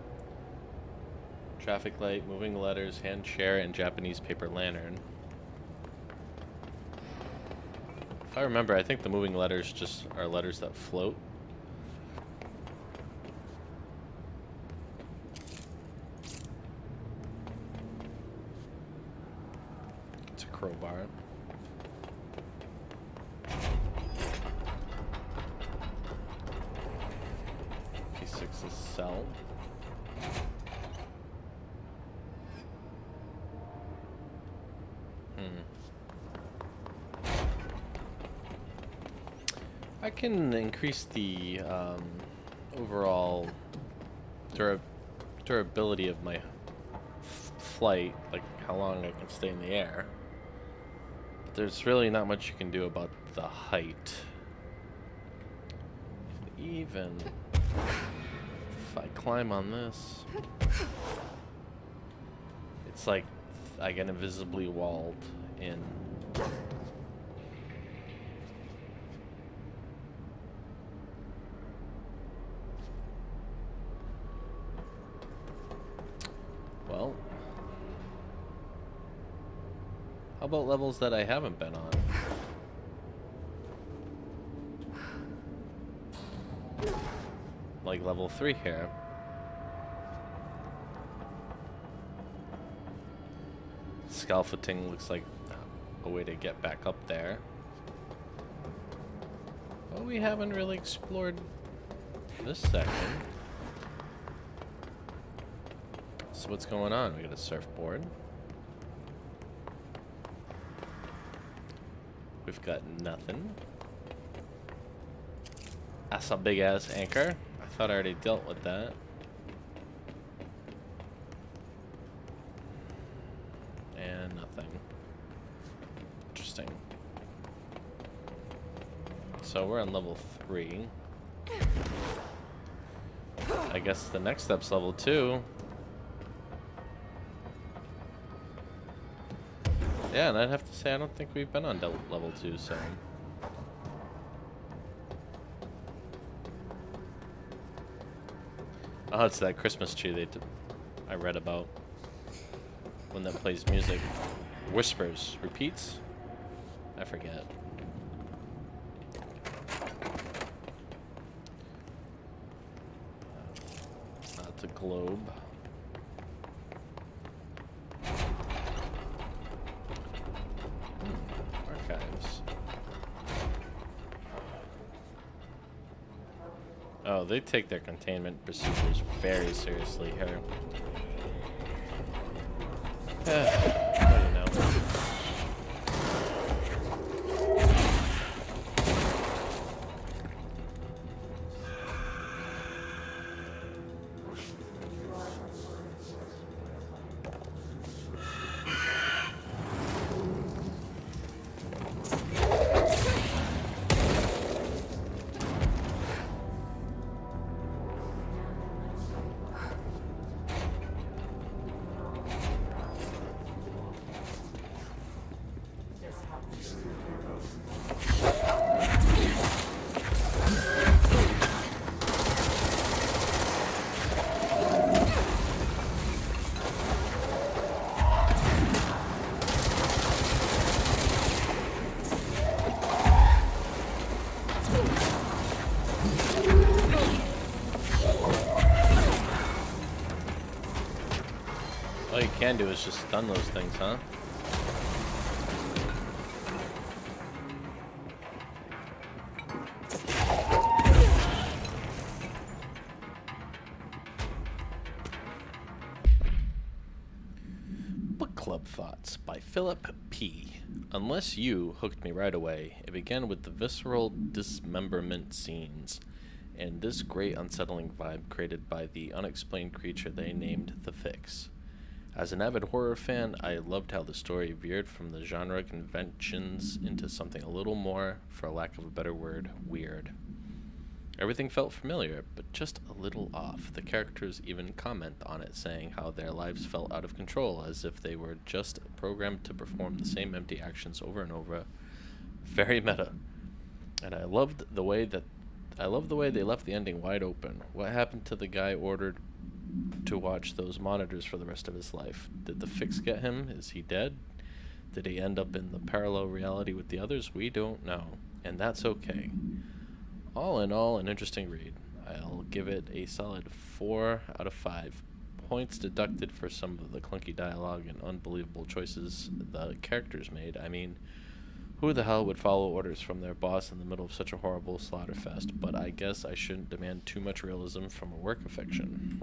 Traffic light, moving letters, hand chair, and Japanese paper lantern. If I remember, I think the moving letters just are letters that float. Crowbar. P6 is cell. I can increase the overall durability of my flight, like how long I can stay in the air. There's really not much you can do about the height. Even if I climb on this, it's like I get invisibly walled in. Well, how about levels that I haven't been on? Like level 3 here. Scaffolding looks like a way to get back up there. Well, we haven't really explored this section. So what's going on? We got a surfboard. We've got nothing. That's a big ass anchor. I thought I already dealt with that. And nothing. Interesting. So we're on level 3. I guess the next step's level 2. Yeah, and I'd have to say I don't think we've been on level 2, so... Oh, it's that Christmas tree I read about. One that plays music. Whispers. Repeats? I forget. That's a globe. Archives. Oh, they take their containment procedures very seriously here. What do you know? All you can do is just stun those things, huh? Book Club Thoughts by Philip P. Unless You hooked me right away. It began with the visceral dismemberment scenes and this great unsettling vibe created by the unexplained creature they named The Fix. As an avid horror fan, I loved how the story veered from the genre conventions into something a little more, for lack of a better word, weird. Everything felt familiar, but just a little off. The characters even comment on it, saying how their lives felt out of control, as if they were just programmed to perform the same empty actions over and over. Very meta. And I loved the way they left the ending wide open. What happened to the guy ordered to watch those monitors for the rest of his life? Did the Fix get him? Is he dead? Did he end up in the parallel reality with the others? We don't know, and that's okay. All in all, an interesting read. I'll give it a solid 4 out of 5. Points deducted for some of the clunky dialogue and unbelievable choices the characters made. I mean, who the hell would follow orders from their boss in the middle of such a horrible slaughterfest? But I guess I shouldn't demand too much realism from a work of fiction.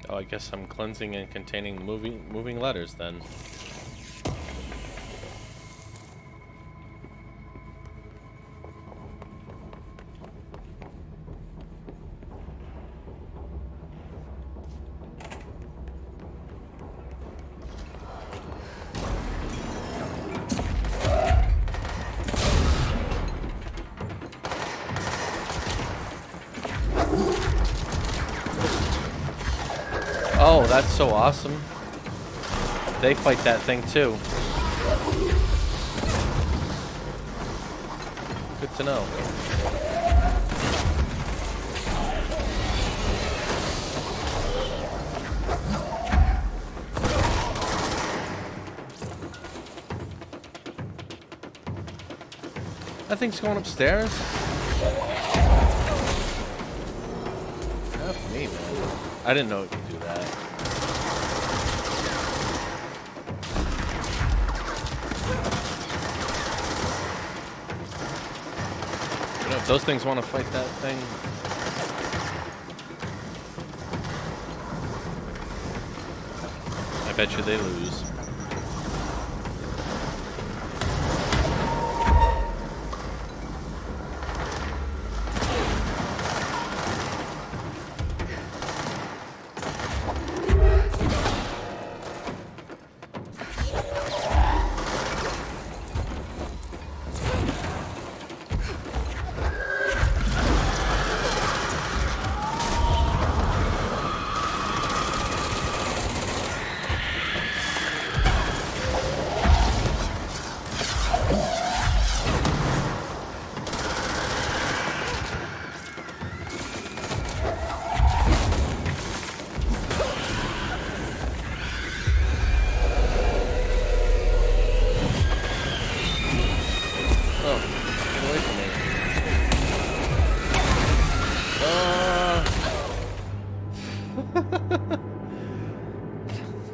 Oh, I guess I'm cleansing and containing moving letters then. Oh, that's so awesome. They fight that thing too. Good to know. That thing's going upstairs. Not for me, man. I didn't know it could do that. You know, if those things want to fight that thing, I bet you they lose.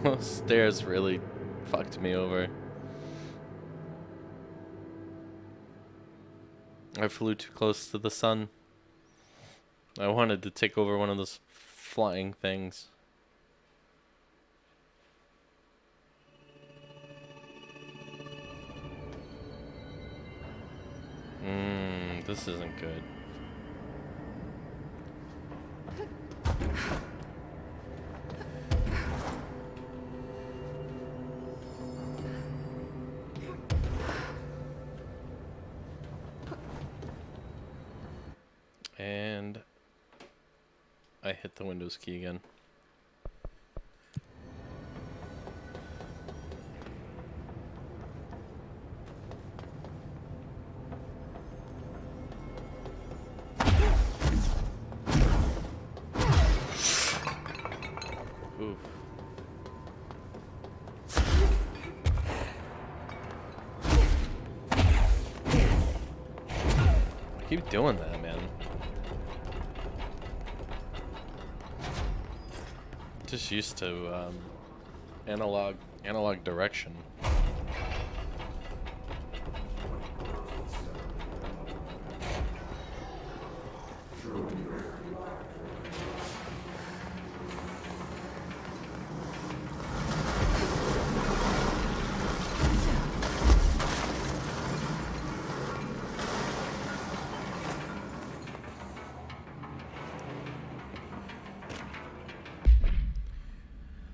Those stairs really fucked me over. I flew too close to the sun. I wanted to take over one of those flying things. This isn't good. And I hit the Windows key again. Oof. I keep doing that, man. Just used to analog direction.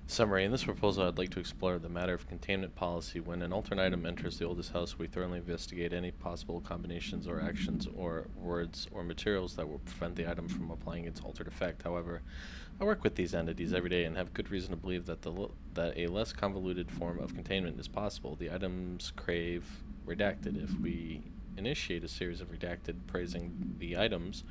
Summary. In this proposal, I'd like to explore the matter of containment policy. When an alternate item enters the oldest house, we thoroughly investigate any possible combinations or actions or words or materials that will prevent the item from applying its altered effect. However, I work with these entities every day and have good reason to believe that that a less convoluted form of containment is possible. The items crave redacted. If we initiate a series of redacted praising the items,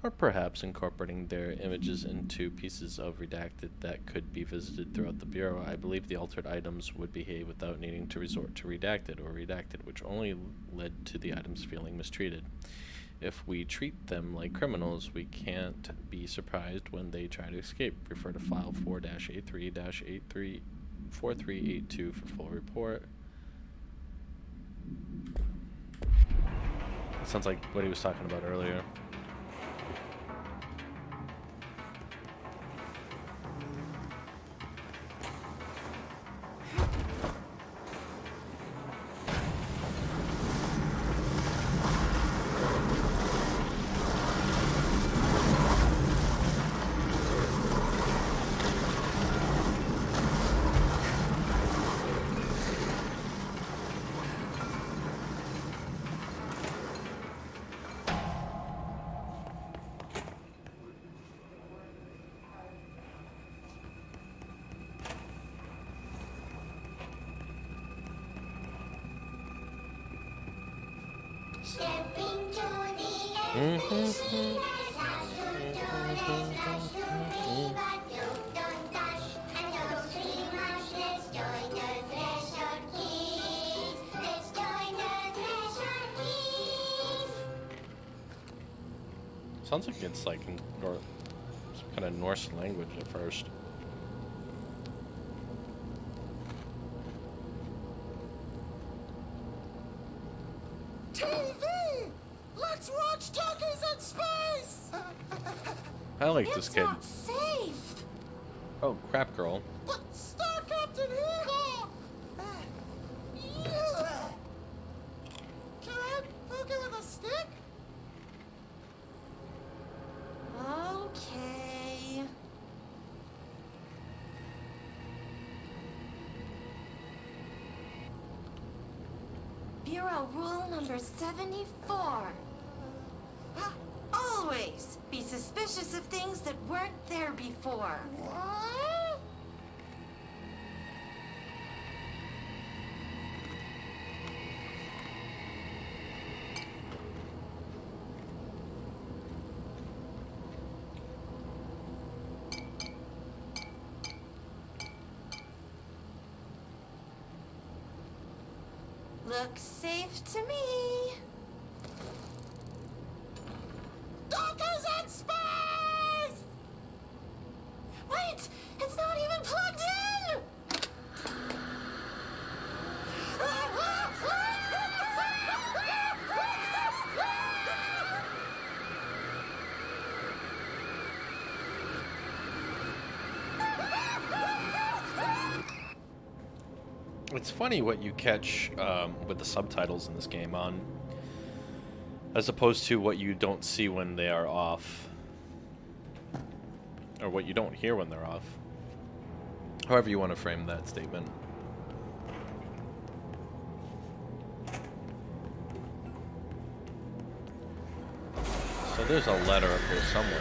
or perhaps incorporating their images into pieces of redacted that could be visited throughout the Bureau, I believe the altered items would behave without needing to resort to redacted or redacted, which only led to the items feeling mistreated. If we treat them like criminals, we can't be surprised when they try to escape. Refer to file 4-83-4382 for full report. That sounds like what he was talking about earlier. Stepping to the edge, she has house to do, let's rush to be, but don't dash, and don't scream much, let's join the threshold keys, let's join the threshold keys. Sounds like it's like in some kind of Norse language at first. TV! Let's watch Donkeys in Space! I like this kid. Not safe! Oh, crap, girl. But Star Captain Eagle! Can I poke it with a stick? Okay. Bureau rule number 74. Always be suspicious of things that weren't there before. What? Looks safe to me. Dockers in space! Wait! It's not even plugged in! It's funny what you catch with the subtitles in this game on, as opposed to what you don't see when they are off, or what you don't hear when they're off. However you want to frame that statement. So there's a letter up here somewhere.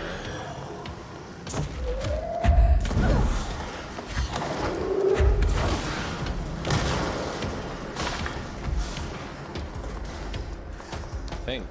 Thing.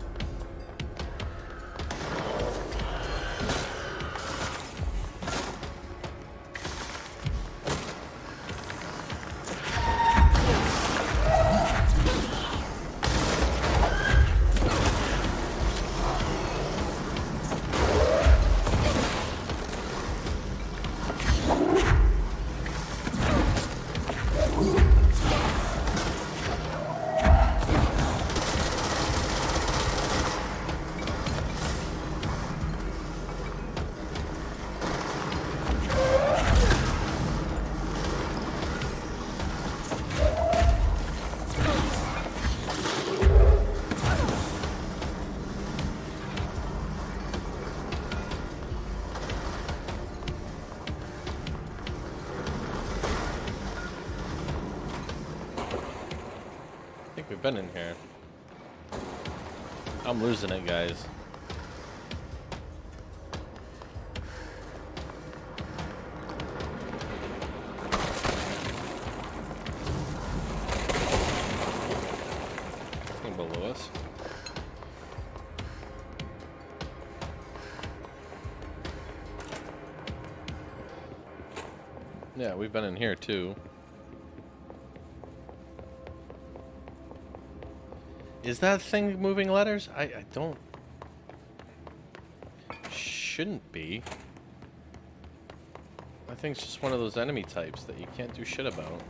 We've been in here. I'm losing it, guys. Nothing below us. Yeah, we've been in here too. Is that thing moving letters? I don't... Shouldn't be. I think it's just one of those enemy types that you can't do shit about.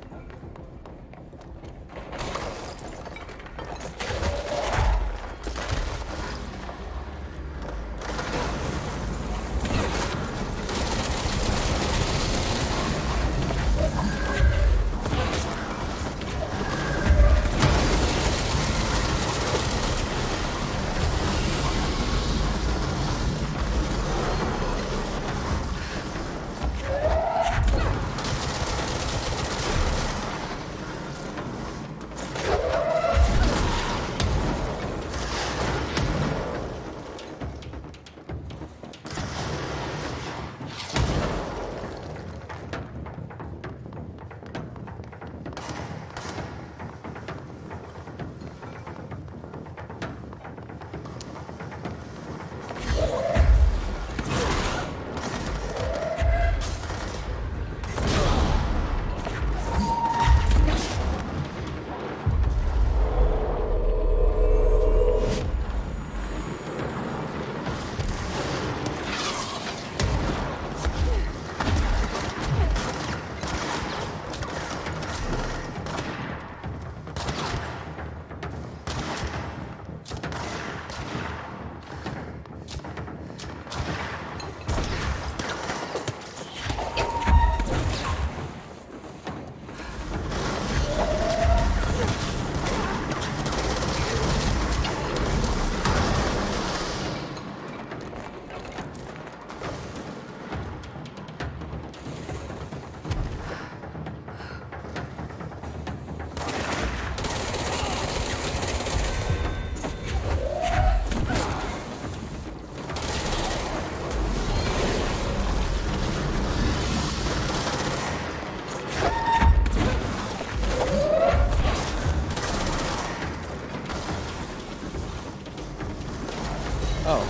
Oh.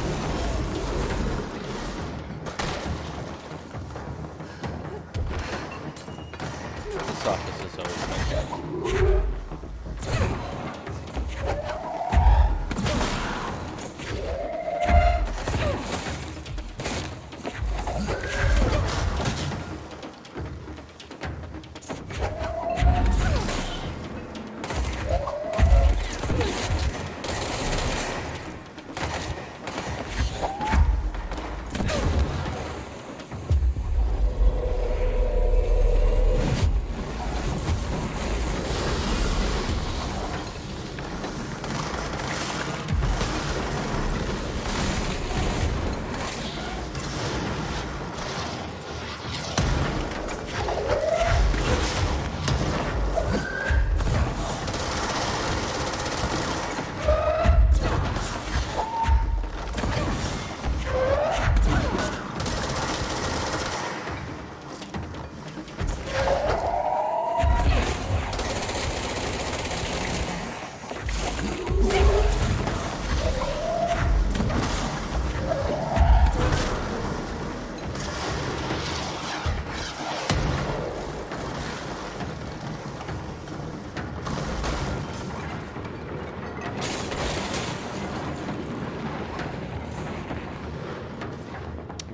This office is always fantastic.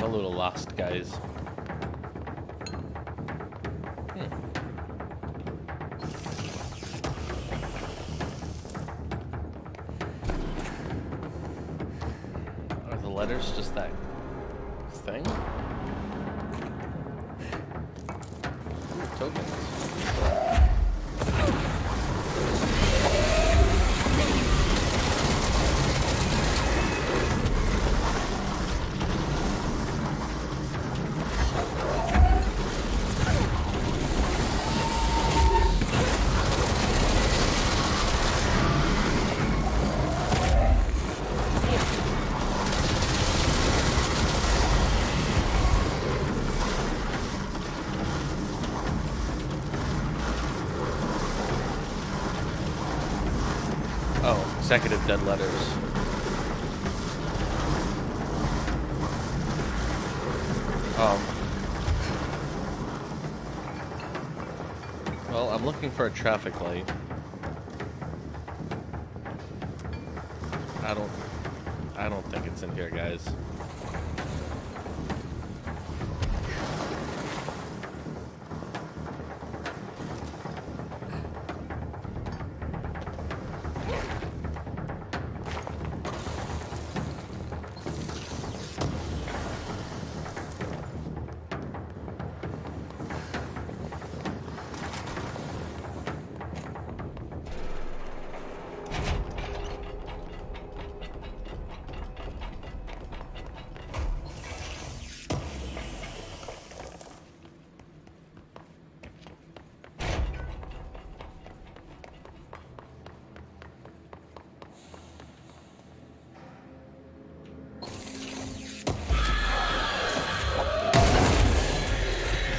I'm a little lost, guys. Are the letters just that thing? Ooh, tokens. Oh, consecutive dead letters. Well, I'm looking for a traffic light. I don't think it's in here, guys.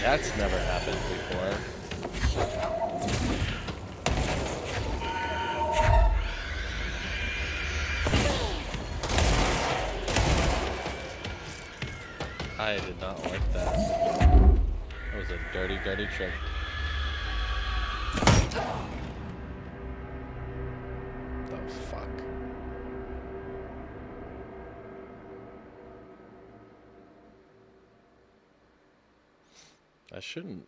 That's never happened before. I did not like that. That was a dirty, dirty trick. Oh, fuck. I shouldn't.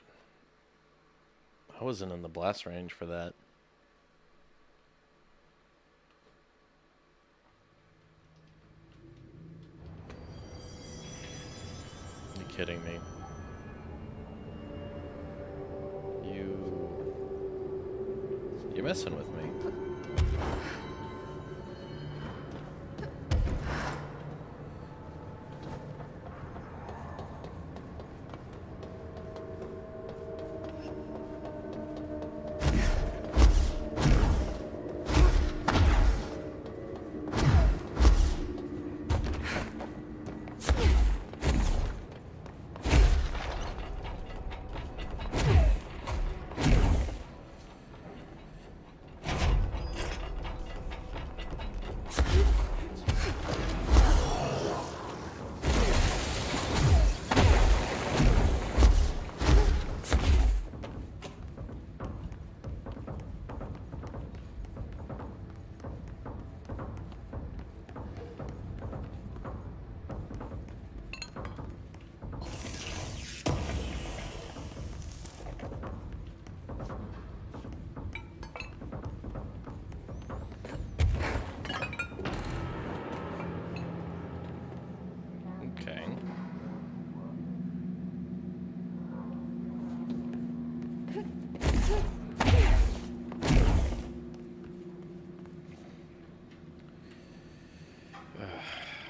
I wasn't in the blast range for that. You're kidding me. You're messing with me.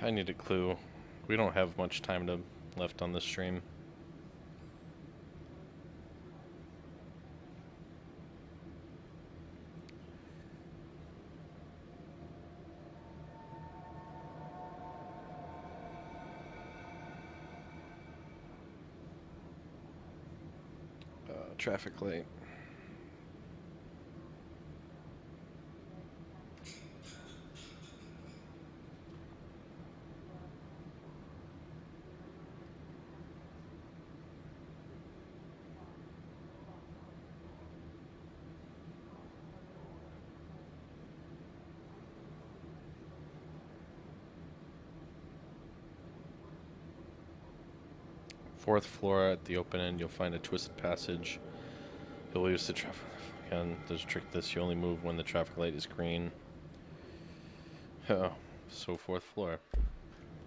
I need a clue. We don't have much time left on this stream. Traffic light. Fourth floor at the open end, you'll find a twisted passage. You'll use the traffic. Again, there's a trick to this. You only move when the traffic light is green. Oh, so fourth floor.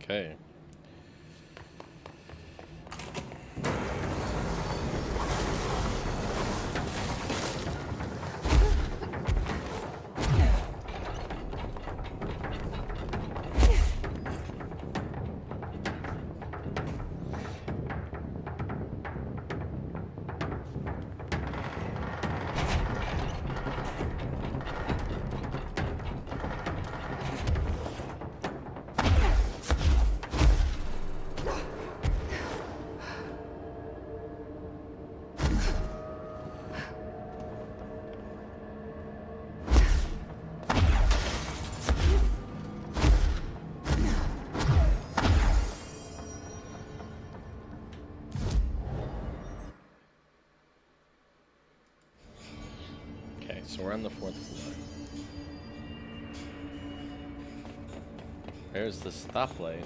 Okay. So we're on the fourth floor. There's the stoplight.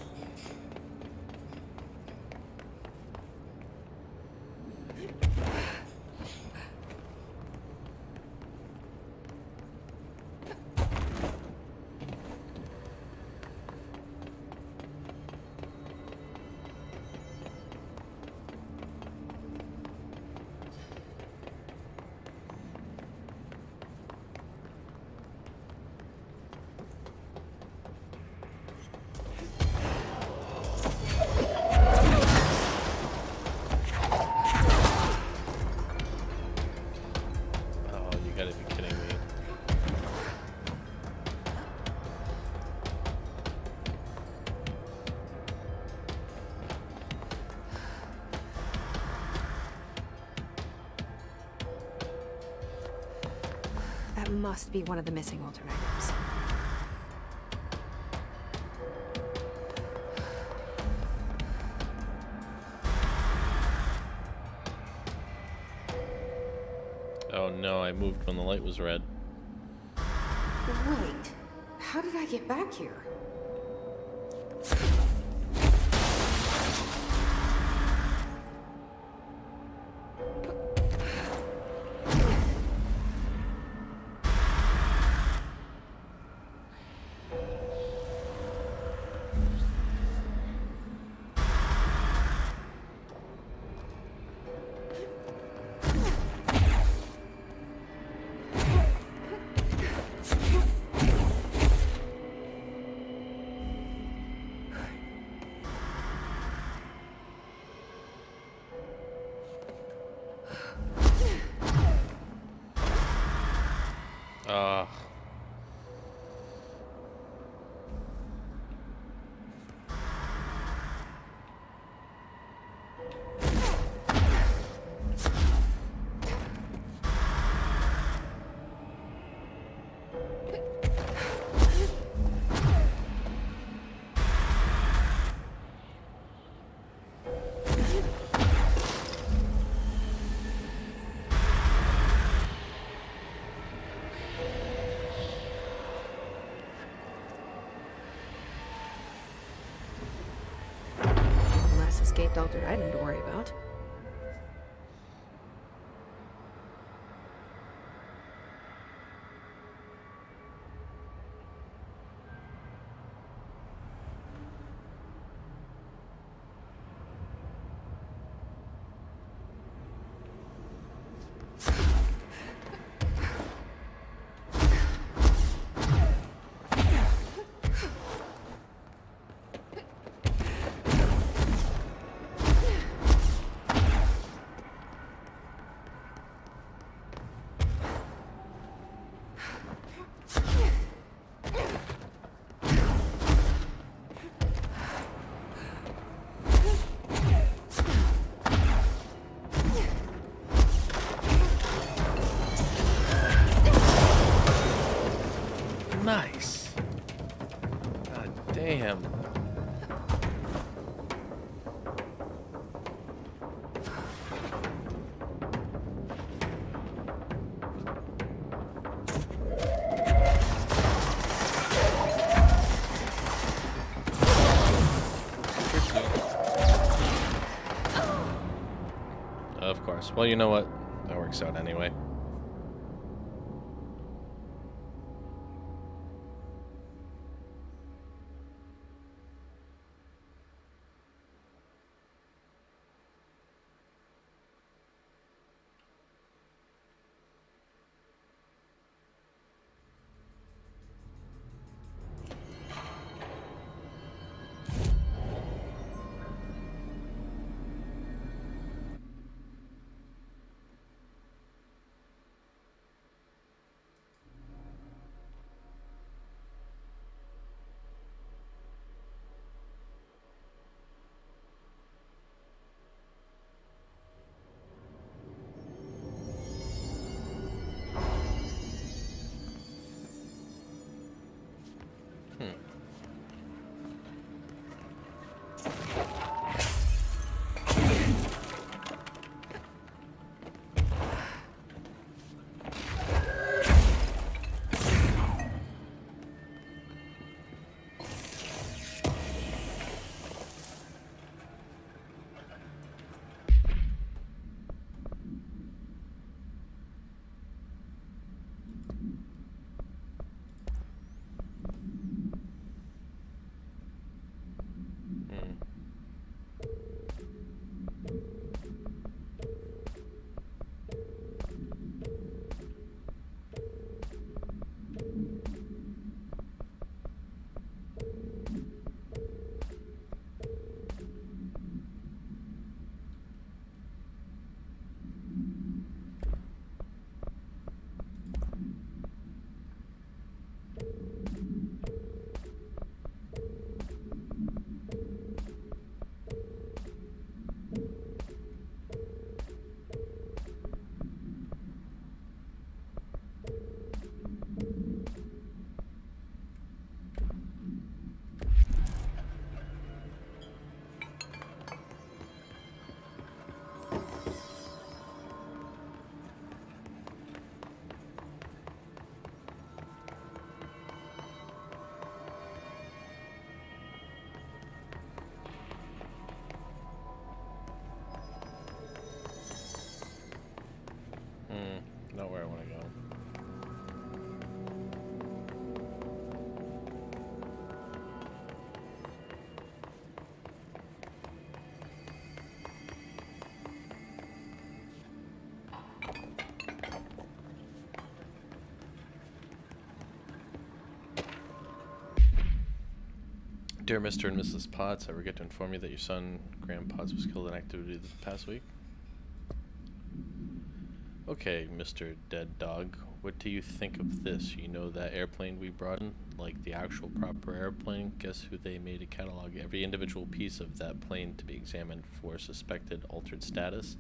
Must be one of the missing altar items. Oh no, I moved when the light was red. Wait, how did I get back here? Escaped altered item to worry about. Of course. Well, you know what? That works out anyway. Not where I want to go. Dear Mr. and Mrs. Potts, I regret to inform you that your son, Graham Potts, was killed in activity this past week. Okay, Mr. Dead Dog, what do you think of this? You know that airplane we brought in? Like the actual proper airplane? Guess who they made a catalog every individual piece of that plane to be examined for suspected altered status?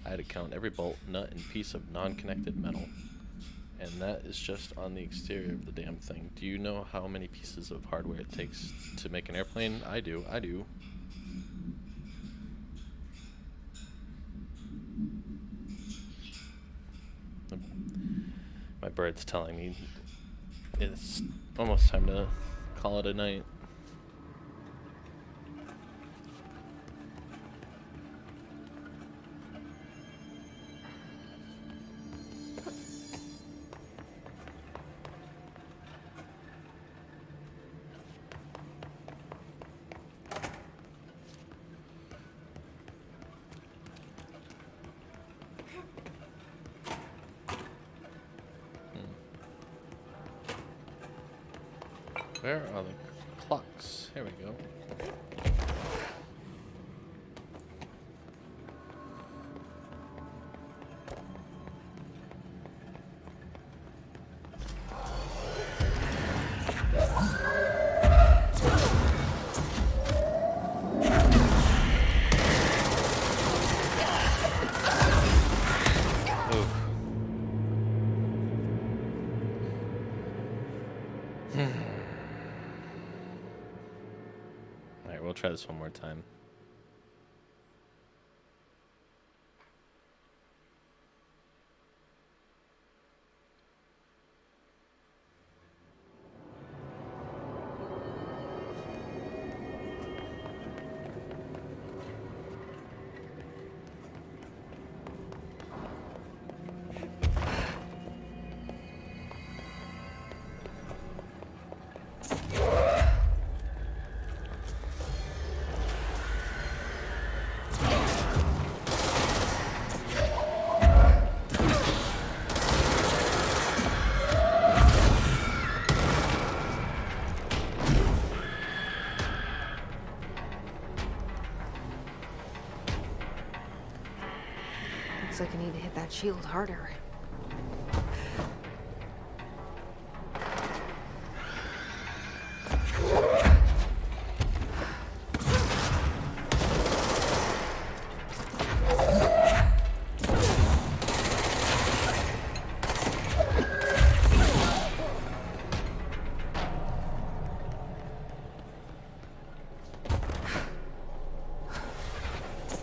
I had to count every bolt, nut, and piece of non-connected metal. And that is just on the exterior of the damn thing. Do you know how many pieces of hardware it takes to make an airplane? I do. My bird's telling me it's almost time to call it a night. Where are the clocks? Here we go. We'll try this one more time. Looks like I need to hit that shield harder.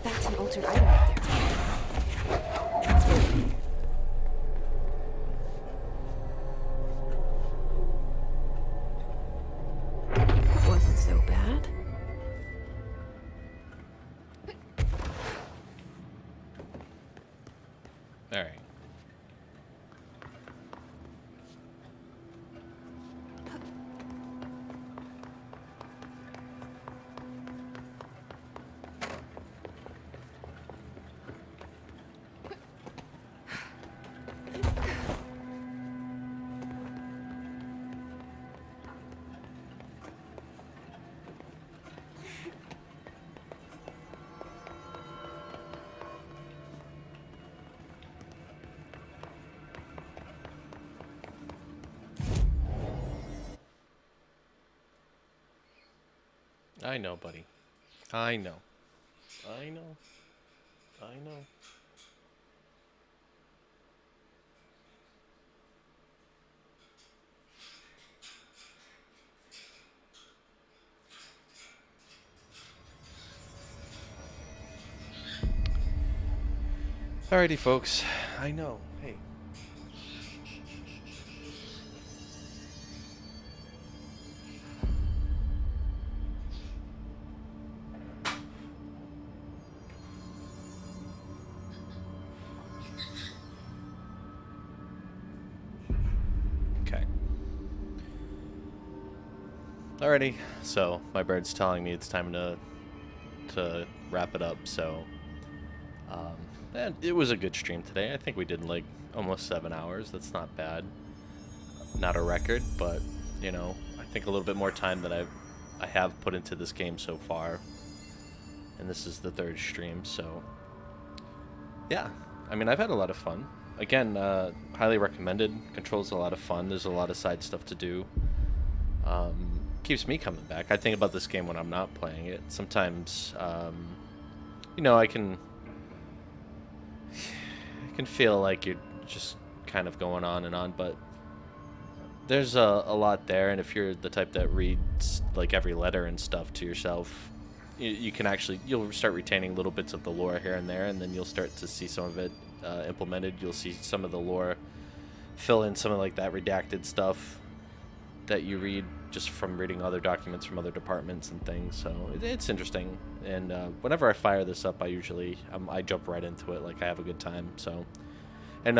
That's an altered item up there. Wasn't so bad. All right. I know, buddy. I know. I know. I know. Alrighty, folks. I know. Hey. Okay. Alrighty. So my bird's telling me it's time to wrap it up. So. And it was a good stream today. I think we did like almost 7 hours. That's not bad. Not a record, but you know, I think a little bit more time than I have put into this game so far. And this is the 3rd stream, so yeah. I mean, I've had a lot of fun. Again, highly recommended. Control's a lot of fun. There's a lot of side stuff to do. Keeps me coming back. I think about this game when I'm not playing it. Sometimes, you know, I can feel like you're just kind of going on and on, but there's a lot there, and if you're the type that reads like every letter and stuff to yourself, you can actually, you'll start retaining little bits of the lore here and there, and then you'll start to see some of it implemented. You'll see some of the lore fill in some of like that redacted stuff that you read just from reading other documents from other departments and things. So it's interesting, and whenever I fire this up, I usually I jump right into it. Like, I have a good time. So, and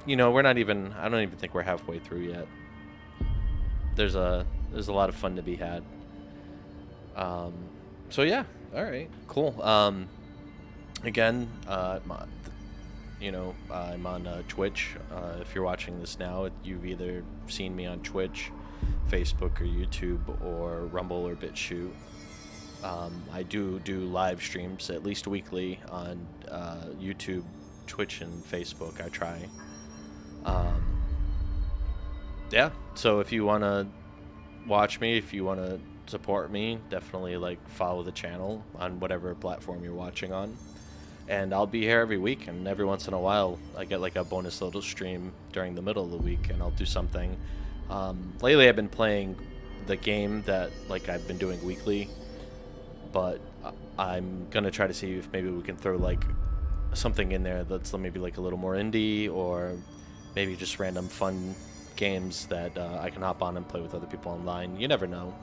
you know, I don't even think we're halfway through yet. There's a lot of fun to be had. So yeah, all right, cool. Again, you know, I'm on Twitch. If you're watching this now, you've either seen me on Twitch, Facebook, or YouTube, or Rumble, or BitChute. I do live streams at least weekly on YouTube, Twitch, and Facebook. I try. Yeah, so if you want to watch me, if you want to support me, definitely like follow the channel on whatever platform you're watching on. And I'll be here every week, and every once in a while I get like a bonus little stream during the middle of the week, and I'll do something. Lately I've been playing the game that like I've been doing weekly, but I'm gonna try to see if maybe we can throw like something in there that's maybe like a little more indie, or maybe just random fun games that I can hop on and play with other people online. You never know.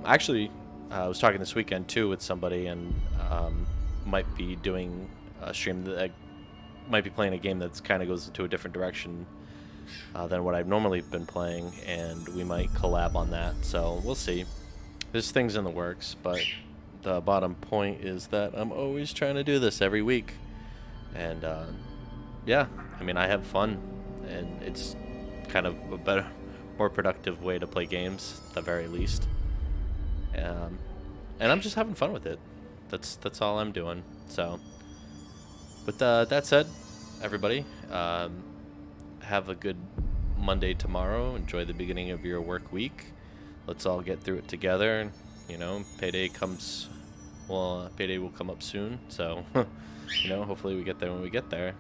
Actually, I was talking this weekend too with somebody, and might be doing a stream that I might be playing a game that's kind of goes into a different direction than what I've normally been playing, and we might collab on that. So we'll see. There's things in the works, but the bottom point is that I'm always trying to do this every week, and yeah, I mean, I have fun, and it's kind of a better, more productive way to play games at the very least. And I'm just having fun with it. That's all I'm doing. So But that said, everybody, have a good Monday tomorrow. Enjoy the beginning of your work week. Let's all get through it together. You know, payday will come up soon. So, you know, hopefully we get there when we get there.